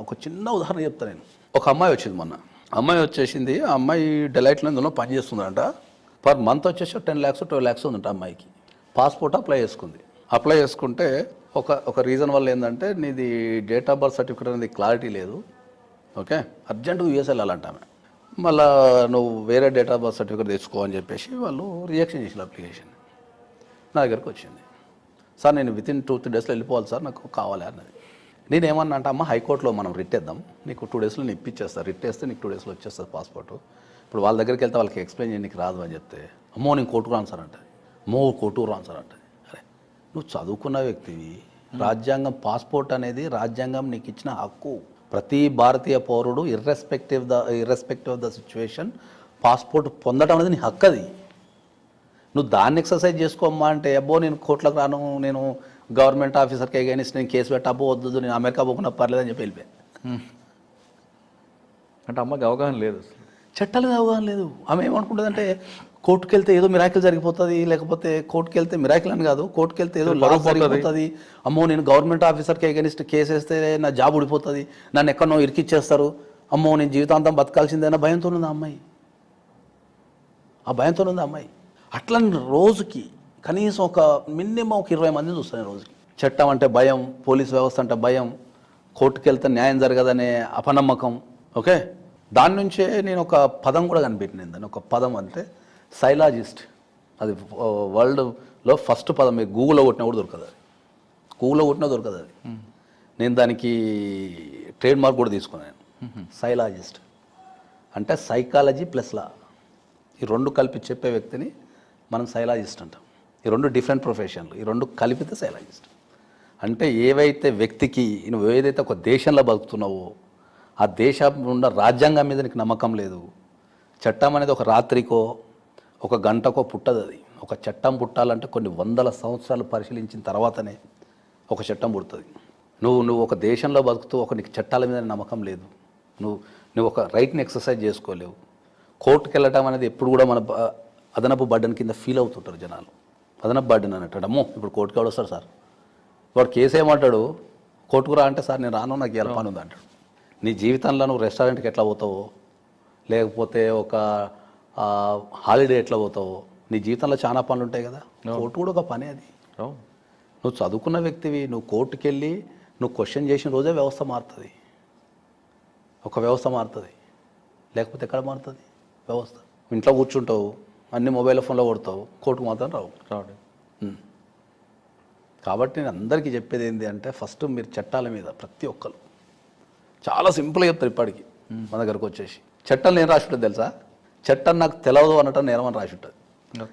Speaker 3: ఒక చిన్న ఉదాహరణ చెప్తాను నేను. ఒక అమ్మాయి వచ్చింది మొన్న, అమ్మాయి వచ్చేసింది, ఆ అమ్మాయి డెలైట్లో ఇందులో పని చేస్తుందంట. పర్ మంత్ వచ్చేసి 10 lakhs 12 lakhs ఉందంట అమ్మాయికి. పాస్పోర్ట్ అప్లై చేసుకుంది. అప్లై చేసుకుంటే ఒక రీజన్ వల్ల ఏంటంటే నీది డేట్ ఆఫ్ బర్త్ సర్టిఫికేట్ అనేది క్లారిటీ లేదు, ఓకే, అర్జెంటుగా యూఎస్ వెళ్ళాలంట ఆమె. మళ్ళీ నువ్వు వేరే డేట్ ఆఫ్ బర్త్ సర్టిఫికేట్ తెచ్చుకో అని చెప్పేసి వాళ్ళు రిజెక్షన్ చేసిన అప్లికేషన్. నా దగ్గరికి వచ్చింది, సార్ నేను వితిన్ 2-3 daysలో వెళ్ళిపోవాలి సార్, నాకు కావాలి అన్నది. నేను ఏమన్నా అంటే, అమ్మ హైకోర్టులో మనం రిట్ వేద్దాం, నీకు 2 daysలో నేను ఇప్పించేస్తాను, రిట్ వేస్తే నీకు 2 daysలో వచ్చేస్తుంది పాస్పోర్ట్. ఇప్పుడు వాళ్ళ దగ్గరికి వెళ్తే వాళ్ళకి ఎక్స్ప్లెయిన్ చేయ నీకు రాదు అని చెప్తే, అమ్మో నేను కోర్టుకు రాను సార్ అంటే, అమ్మో కోర్టుకు రాను సార్ అంటే. అరే నువ్వు చదువుకున్న వ్యక్తివి, రాజ్యాంగం పాస్పోర్ట్ అనేది రాజ్యాంగం నీకు ఇచ్చిన హక్కు. ప్రతి భారతీయ పౌరుడు irrespective of the situation passport పొందడం అనేది నీ హక్కు. అది నువ్వు దాన్ని ఎక్సర్సైజ్ చేసుకోమ్మా అంటే, అబ్బో నేను కోర్టులకు రాను, నేను గవర్నమెంట్ ఆఫీసర్కి అగైనిస్ట్ నేను కేసు పెట్టబో వద్దు, నేను అమెరికా పోకుండా పర్లేదని చెప్పి వెళ్ళిపోయా.
Speaker 2: అంటే అమ్మకి అవగాహన లేదు, అసలు
Speaker 3: చట్టాల మీద అవగాహన లేదు. ఆమె ఏమనుకుంటుందంటే కోర్టుకు వెళ్తే ఏదో మిరాకిల్ జరిగిపోతుంది, లేకపోతే కోర్టుకు వెళ్తే మిరాకిల్ అని కాదు, కోర్టుకు వెళ్తే ఏదో లాస్ జరిగిపోతుంది, అమ్మో నేను గవర్నమెంట్ ఆఫీసర్కి అగైనిస్ట్ కేసు వేస్తే నా జాబ్ ఊడిపోతుంది, నన్ను ఎక్కడనో ఇరికిచ్చేస్తారు, అమ్మో నేను జీవితాంతం బతకాల్సిందేనా భయంతో ఉంది అమ్మాయి. ఆ భయంతో ఉంది అమ్మాయి. అట్లా రోజుకి కనీసం ఒక మినిమం 20 మందిని చూస్తాను రోజుకి. చట్టం అంటే భయం, పోలీస్ వ్యవస్థ అంటే భయం, కోర్టుకు వెళ్తే న్యాయం జరగదనే అపనమ్మకం, ఓకే. దాని నుంచే నేను ఒక పదం కూడా కనిపెట్టినాను. దాన్ని ఒక పదం అంటే సైలాజిస్ట్. అది వరల్డ్లో ఫస్ట్ పదం. మీరు గూగుల్లో కొట్టినా కూడా దొరకదు, అది గూగుల్లో కొట్టినా దొరకదు అది. నేను దానికి ట్రేడ్ మార్క్ కూడా తీసుకున్నాను. సైలాజిస్ట్ అంటే సైకాలజీ ప్లస్ లా, ఈ రెండు కలిపి చెప్పే వ్యక్తిని మనం సైలాజిస్ట్ అంటాం. ఈ రెండు డిఫరెంట్ ప్రొఫెషన్లు, ఈ రెండు కలిపితే సైలాజిస్ట్. అంటే ఏవైతే వ్యక్తికి నువ్వు ఏదైతే ఒక దేశంలో బతుకుతున్నావో ఆ దేశం ఉన్న రాజ్యాంగం మీద నీకు నమ్మకం లేదు, చట్టం అనేది ఒక రాత్రికో ఒక గంటకో పుట్టదు. అది ఒక చట్టం పుట్టాలంటే కొన్ని వందల సంవత్సరాలు పరిశీలించిన తర్వాతనే ఒక చట్టం పుడుతుంది. నువ్వు ఒక దేశంలో బతుకుతూ నీకు చట్టాల మీద నమ్మకం లేదు, నువ్వు ఒక రైట్ని ఎక్సర్సైజ్ చేసుకోలేవు. కోర్టుకు వెళ్ళటం అనేది ఎప్పుడు కూడా మన అదనపు బర్డెన్ కింద ఫీల్ అవుతుంటారు జనాలు. అదనపు బర్డెన్ అన్నట్టు, అమ్మో ఇప్పుడు కోర్టుకు ఎవడు వస్తాడు సార్, వాడు కేసు ఏమంటాడు, కోర్టుకు రా అంటే సార్ నేను రాను, నాకు ఎలా పని ఉంది అంటాడు. నీ జీవితంలో నువ్వు రెస్టారెంట్కి ఎట్లా పోతావో, లేకపోతే ఒక హాలిడే ఎట్లా పోతావో, నీ జీవితంలో చాలా పనులు ఉంటాయి కదా, కోర్టు కూడా ఒక పని. అది నువ్వు చదువుకున్న వ్యక్తివి, నువ్వు కోర్టుకు వెళ్ళి నువ్వు క్వశ్చన్ చేసిన రోజే వ్యవస్థ మారుతుంది, ఒక వ్యవస్థ మారుతుంది. లేకపోతే ఎక్కడ మారుతుంది వ్యవస్థ? ఇంట్లో కూర్చుంటావు, అన్ని మొబైల్ ఫోన్లో కొడతావు, కోర్టుకు మాత్రం రావు. కాబట్టి నేను అందరికీ చెప్పేది ఏంటి అంటే, ఫస్ట్ మీరు చట్టాల మీద ప్రతి ఒక్కరు చాలా సింపుల్గా చెప్తారు. ఇప్పటికీ మన దగ్గరకు వచ్చేసి చట్టం నేను రాసి ఉంటుంది తెలుసా, చట్టం నాకు తెలియదు అనటం నేరం అని రాసి ఉంటుంది.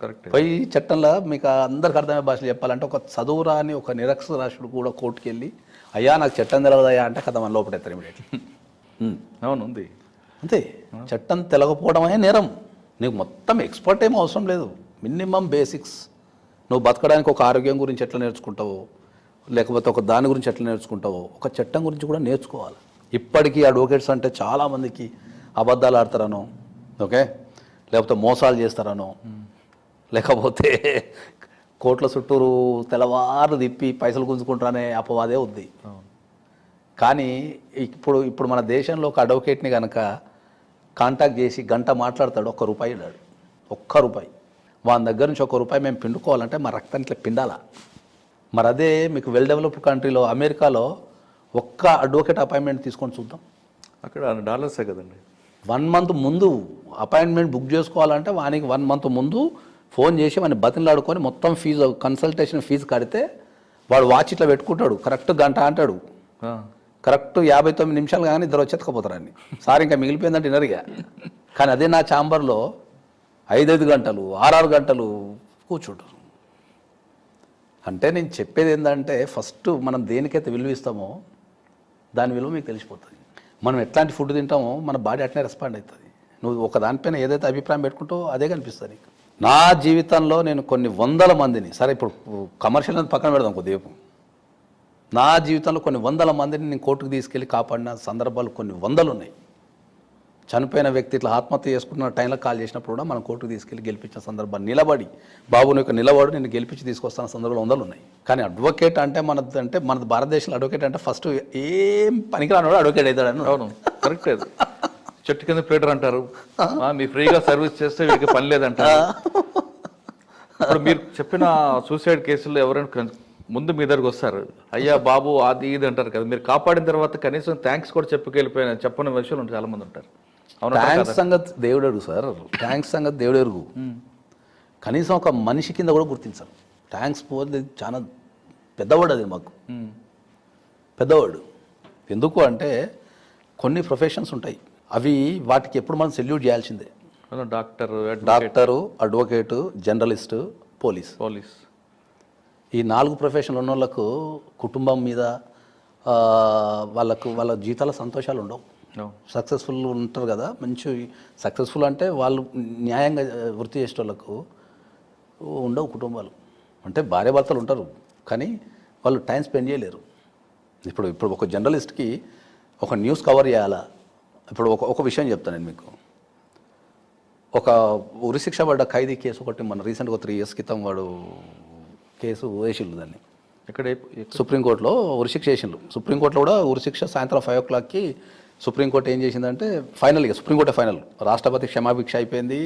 Speaker 2: కరెక్ట్.
Speaker 3: పోయి చట్టంలో మీకు అందరికి అర్థమయ్యే భాషలు చెప్పాలంటే, ఒక చదువురాని ఒక నిరక్షరాస్యుడు కూడా కోర్టుకు వెళ్ళి అయ్యా నాకు చట్టం తెలియదయ్యా అంటే కథ మన లోపడేస్తారు ఇమీడియట్లీ.
Speaker 2: అవును ఉంది
Speaker 3: అంతే. చట్టం తెలకపోవడమే నేరం. నీకు మొత్తం ఎక్స్పర్ట్ ఏమో అవసరం లేదు, మినిమం బేసిక్స్. నువ్వు బతకడానికి ఒక ఆరోగ్యం గురించి ఎట్లా నేర్చుకుంటావో, లేకపోతే ఒక దాని గురించి ఎట్లా నేర్చుకుంటావో, ఒక చట్టం గురించి కూడా నేర్చుకోవాలి. ఇప్పటికీ అడ్వకేట్స్ అంటే చాలామందికి అబద్ధాలు ఆడతారనో, ఓకే, లేకపోతే మోసాలు చేస్తారనో, లేకపోతే కోట్ల చుట్టూరు తెల్లవారు తిప్పి పైసలు గుంజుకుంటారనే అపవాదే ఉంది. కానీ ఇప్పుడు మన దేశంలో ఒక అడ్వకేట్ని కనుక కాంటాక్ట్ చేసి గంట మాట్లాడతాడు, ₹1 ఇవ్వడు. ₹1 వాని దగ్గర నుంచి ₹1 మేము పిండుకోవాలంటే మా రక్తాన్ని ఇట్లా పిండాలా. మరి అదే మీకు వెల్ డెవలప్డ్ కంట్రీలో అమెరికాలో ఒక్క అడ్వకేట్ అపాయింట్మెంట్ తీసుకొని చూద్దాం,
Speaker 2: అక్కడ డాలర్సే కదండి.
Speaker 3: 1 month ముందు అపాయింట్మెంట్ బుక్ చేసుకోవాలంటే వానికి 1 month ముందు ఫోన్ చేసి వాడిని బతిలాడుకొని మొత్తం ఫీజు, కన్సల్టేషన్ ఫీజు కడితే వాడు వాచ్ ఇట్లా పెట్టుకుంటాడు, కరెక్ట్ గంట అంటాడు, కరెక్ట్ 59 నిమిషాలు కానీ ఇద్దరు వచ్చేతకపోతారండి. సార్ ఇంకా మిగిలిపోయిందంటే వినరుగా. కానీ అదే నా ఛాంబర్లో 5 గంటలు 6 గంటలు కూర్చుంటారు. అంటే నేను చెప్పేది ఏంటంటే, ఫస్ట్ మనం దేనికైతే విలువ ఇస్తామో దాని విలువ మీకు తెలిసిపోతుంది. మనం ఎట్లాంటి ఫుడ్ తింటామో మన బాడీ అట్లనే రెస్పాండ్ అవుతుంది. నువ్వు ఒక దానిపైన ఏదైతే అభిప్రాయం పెట్టుకుంటావో అదే కనిపిస్తుంది నీకు. నా జీవితంలో నేను కొన్ని వందల మందిని, సరే ఇప్పుడు కమర్షియల్ అనేది పక్కన పెడదాం కొద్దిసేపు, నా జీవితంలో కొన్ని వందల మందిని నేను కోర్టుకు తీసుకెళ్ళి కాపాడిన సందర్భాలు కొన్ని వందలు ఉన్నాయి. చనిపోయిన వ్యక్తి ఇట్లా ఆత్మహత్య చేసుకుంటున్న టైంలో కాల్ చేసినప్పుడు కూడా మనం కోర్టుకు తీసుకెళ్ళి గెలిపించిన సందర్భాలు, నిలబడి బాబు యొక్క నిలబడి నేను గెలిపించి తీసుకొస్తున్న సందర్భాలు వందలు ఉన్నాయి. కానీ అడ్వకేట్ అంటే మన భారతదేశంలో అడ్వకేట్ అంటే ఫస్ట్ ఏం పనికిరానివాడు అడ్వకేట్ అవుతాడని.
Speaker 2: అవును కరెక్ట్. చెట్టు కింద ప్లేటర్ అంటారు, మీ ఫ్రీగా సర్వీస్ చేస్తే వీడికి పని లేదంటారు. ఇప్పుడు మీరు చెప్పిన సూసైడ్ కేసుల్లో ఎవరైనా ముందు మీ దగ్గరకు వస్తారు, అయ్యా బాబు అది ఇది అంటారు కదా, మీరు కాపాడిన తర్వాత కనీసం థ్యాంక్స్ కూడా చెప్పుకెళ్ళిపోయిన చెప్పని విషయాలు చాలా మంది ఉంటారు.
Speaker 3: థ్యాంక్స్ సంగతి దేవుడు ఎరుగు సార్, థ్యాంక్స్ సంగతి దేవుడు ఎరుగు. కనీసం ఒక మనిషి కింద కూడా గుర్తించారు. థ్యాంక్స్ పోతే చాలా పెద్దవాడు, అది మాకు పెద్దవాడు. ఎందుకు అంటే కొన్ని ప్రొఫెషన్స్ ఉంటాయి, అవి వాటికి ఎప్పుడు మనం సెల్యూట్ చేయాల్సిందే. Doctor, advocate, journalist, police. ఈ 4 ప్రొఫెషన్లు ఉన్న వాళ్ళకు కుటుంబం మీద వాళ్ళ జీవితాల సంతోషాలు ఉండవు. సక్సెస్ఫుల్ ఉంటారు కదా, మంచి సక్సెస్ఫుల్ అంటే వాళ్ళు న్యాయంగా వృత్తి చేసే వాళ్ళకు ఉండవు కుటుంబాలు. అంటే భార్య భర్తలు ఉంటారు కానీ వాళ్ళు టైం స్పెండ్ చేయలేరు. ఇప్పుడు ఒక జర్నలిస్ట్కి ఒక న్యూస్ కవర్ చేయాలా. ఇప్పుడు ఒక విషయం చెప్తాను నేను మీకు. ఒక ఉరిశిక్ష పడ్డ ఖైదీ కేసు ఒకటి మన రీసెంట్గా 3 years క్రితం వాడు కేసు వేసిండు. దాన్ని
Speaker 2: ఇక్కడ
Speaker 3: సుప్రీంకోర్టులో ఉరిశిక్ష వేసిండు. సుప్రీంకోర్టులో కూడా ఉరిశిక్ష సాయంత్రం 5 o'clockకి సుప్రీంకోర్టు ఏం చేసిందంటే ఫైనల్గా సుప్రీంకోర్టే ఫైనల్, రాష్ట్రపతి క్షమాభిక్ష అయిపోయింది,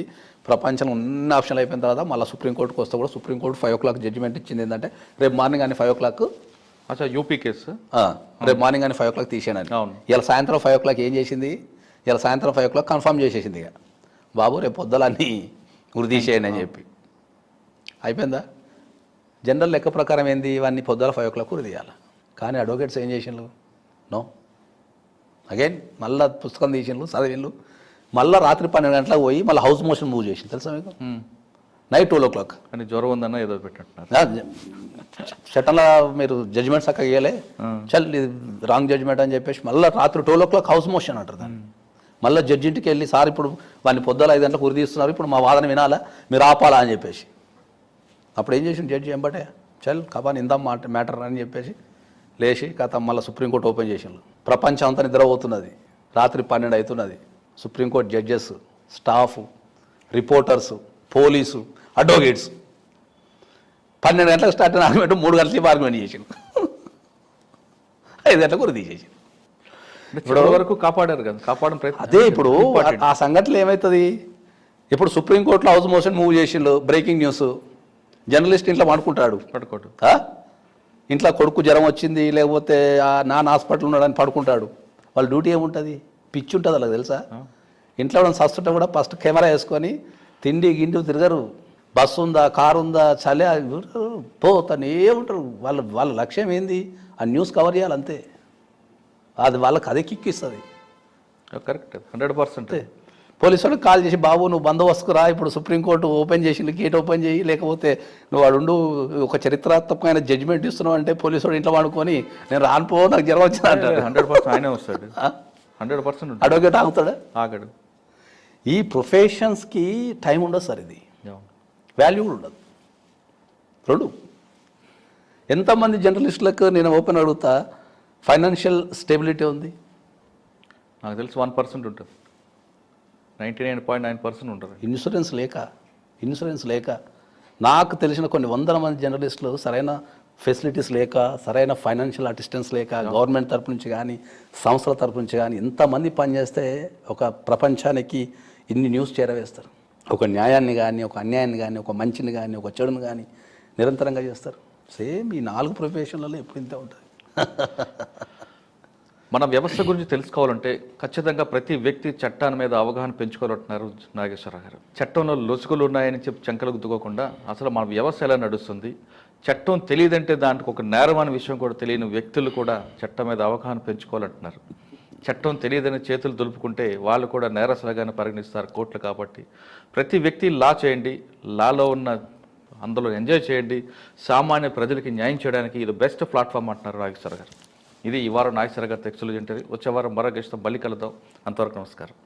Speaker 3: ప్రపంచం ఉన్న ఆప్షన్లు అయిపోయిన తర్వాత మళ్ళీ సుప్రీంకోర్టుకు వస్తే కూడా సుప్రీంకోర్టు 5 o'clock జడ్జిమెంట్ ఇచ్చింది ఏంటంటే రేపు మార్నింగ్ అని 5 o'clock.
Speaker 2: యూపీ కేసు
Speaker 3: రేపు మార్నింగ్ అని 5 o'clock తీసేయనని. ఇలా సాయంత్రం 5 o'clock ఏం చేసింది, ఇలా సాయంత్రం 5 o'clock కన్ఫర్మ్ చేసేసింది, ఇక బాబు రేపు పొద్దులన్నీ గురి తీసేయండి అని చెప్పి. అయిపోయిందా? జనరల్ లెక్క ప్రకారం ఏంది, ఇవన్నీ పొద్దుల 5 o'clock గురి తీయాలి. కానీ అడ్వకేట్స్ ఏం చేసిండ్రు, నో అగైన్ మళ్ళీ పుస్తకం తీసిండ్రు, చదివిండ్రు, మళ్ళీ రాత్రి 12 గంటలకు పోయి మళ్ళీ హౌస్ మోషన్ మూవ్ చేసింది. తెలుసా మీకు? Night 12 o'clock.
Speaker 2: అని జ్వరం ఉందన్న ఏదో పెట్టంటున్నారు.
Speaker 3: చట్టంలో మీరు జడ్జిమెంట్ చక్కగా ఇవ్వలే, చల్ ఇది రాంగ్ జడ్జిమెంట్ అని చెప్పేసి మళ్ళీ రాత్రి 12 o'clock హౌస్ మోషన్ అంటారు దాన్ని. మళ్ళీ జడ్జి ఇంటికి వెళ్ళి సార్ ఇప్పుడు వాడిని పొద్దుల 5 గంటలకు ఉరి తీస్తున్నారు, ఇప్పుడు మా వాదన వినాలా, మీరు ఆపాలా అని చెప్పేసి. అప్పుడు ఏం చేసిండు జడ్జి ఎంబటే, చల్ కబాన్ ఇందాం మ్యాటర్ అని చెప్పేసి లేచి కథ మళ్ళీ సుప్రీంకోర్టు ఓపెన్ చేసిండు. ప్రపంచం అంతా నిద్రపోతున్నది, రాత్రి 12 అవుతున్నది. Supreme court judges, staff, reporters, police, advocates 12 గంటలకు స్టార్ట్ అయిన ఆర్గ్యుమెంట్ 3 గంటలకి ఆర్గ్యుమెంట్ చేసిండు, 5 గంటలకు ఉరి తీసేసి.
Speaker 2: ఇప్పుడు వరకు కాపాడారు కదా, కాపాడడం ప్రయత్నం.
Speaker 3: అదే ఇప్పుడు ఆ సంఘటనలు ఏమవుతుంది, ఇప్పుడు సుప్రీంకోర్టులో హౌస్ మోషన్ మూవ్ చేసిండు, బ్రేకింగ్ న్యూస్, జర్నలిస్ట్ ఇంట్లో పడుకుంటాడు, ఇంట్లో కొడుకు జ్వరం వచ్చింది లేకపోతే నాన్న హాస్పిటల్ ఉన్నాడని పడుకుంటాడు, వాళ్ళ డ్యూటీ ఏముంటుంది, పిచ్చి ఉంటుంది వాళ్ళకి తెలుసా. ఇంట్లో వాళ్ళని సస్తుంటే కూడా ఫస్ట్ కెమెరా వేసుకొని తిండి గిండి తిరగరు, బస్సు ఉందా కారు ఉందా చలే పోతానే ఉంటారు. వాళ్ళ లక్ష్యం ఏంది, ఆ న్యూస్ కవర్ చేయాలి అంతే. అది వాళ్ళకి అదే కిక్కిస్తుంది.
Speaker 2: కరెక్ట్, 100%.
Speaker 3: పోలీసు వాళ్ళకి కాల్ చేసి బాబు నువ్వు బందోబస్తుకు రా, ఇప్పుడు సుప్రీంకోర్టు ఓపెన్ చేసింది, గేట్ ఓపెన్ చేయి, లేకపోతే నువ్వు వాడు ఒక చరిత్రాత్మకమైన జడ్జిమెంట్ ఇస్తున్నావు అంటే పోలీసు వాడు ఇంట్లో వాడుకొని నేను రానుపో నాకు జ్వరం వచ్చింది అంటాడు.
Speaker 2: 100% ఆయనే వస్తాడు, 100%.
Speaker 3: అడ్వకేట్ ఆగుతాడా?
Speaker 2: ఆగడు.
Speaker 3: ఈ ప్రొఫెషన్స్కి టైం ఉండదు సార్, ఇది వాల్యూ కూడా ఉండదు. 2 ఎంతమంది జర్నలిస్టులకు నేను ఓపెన్ అడుగుతా ఫైనాన్షియల్ స్టెబిలిటీ ఉంది?
Speaker 2: నాకు తెలిసి 1% ఉంటుంది, 99.9% ఉంటుంది.
Speaker 3: ఇన్సూరెన్స్ లేక నాకు తెలిసిన కొన్ని 100 మంది జర్నలిస్టులు సరైన ఫెసిలిటీస్ లేక, సరైన ఫైనాన్షియల్ అసిస్టెన్స్ లేక, గవర్నమెంట్ తరపు నుంచి కానీ సంస్థల తరపు నుంచి కానీ ఇంతమంది పనిచేస్తే ఒక ప్రపంచానికి ఇన్ని న్యూస్ చేరవేస్తారు. ఒక న్యాయాన్ని కానీ, ఒక అన్యాయాన్ని కానీ, ఒక మంచిని కానీ, ఒక చెడుని కానీ నిరంతరంగా చేస్తారు. సేమ్ ఈ 4 ప్రొఫెషన్లలో ఎప్పుడు ఇంతే ఉంటుంది.
Speaker 2: మన వ్యవస్థ గురించి తెలుసుకోవాలంటే ఖచ్చితంగా ప్రతి వ్యక్తి చట్టాన్ని మీద అవగాహన పెంచుకోవాలంటున్నారు నాగేశ్వరరావు గారు. చట్టంలో లొసుగులు ఉన్నాయని చెప్పి చంకలకు దుకోకుండా అసలు మన వ్యవస్థ ఎలా నడుస్తుంది, చట్టం తెలియదంటే దానికి ఒక నేరం అనే విషయం కూడా తెలియని వ్యక్తులు కూడా చట్టం మీద అవగాహన పెంచుకోవాలంటున్నారు. చట్టం తెలియదని చేతులు దులుపుకుంటే వాళ్ళు కూడా నేరస్తులుగానే పరిగణిస్తారు కోర్టులు. కాబట్టి ప్రతి వ్యక్తి లా చేయండి, లాలో ఉన్న అందులో ఎంజాయ్ చేయండి, సామాన్య ప్రజలకి న్యాయం చేయడానికి ఇది బెస్ట్ ప్లాట్ఫామ్ అంటున్నారు నాగేశ్వర గారు. ఇది ఈ వారం నాగేశ్వర గారి ఎక్స్క్లూజివ్ ఇంటర్వ్యూ. వచ్చే వారం మరో గెస్ట్తో మళ్ళీ కలుద్దాం. అంతవరకు నమస్కారం.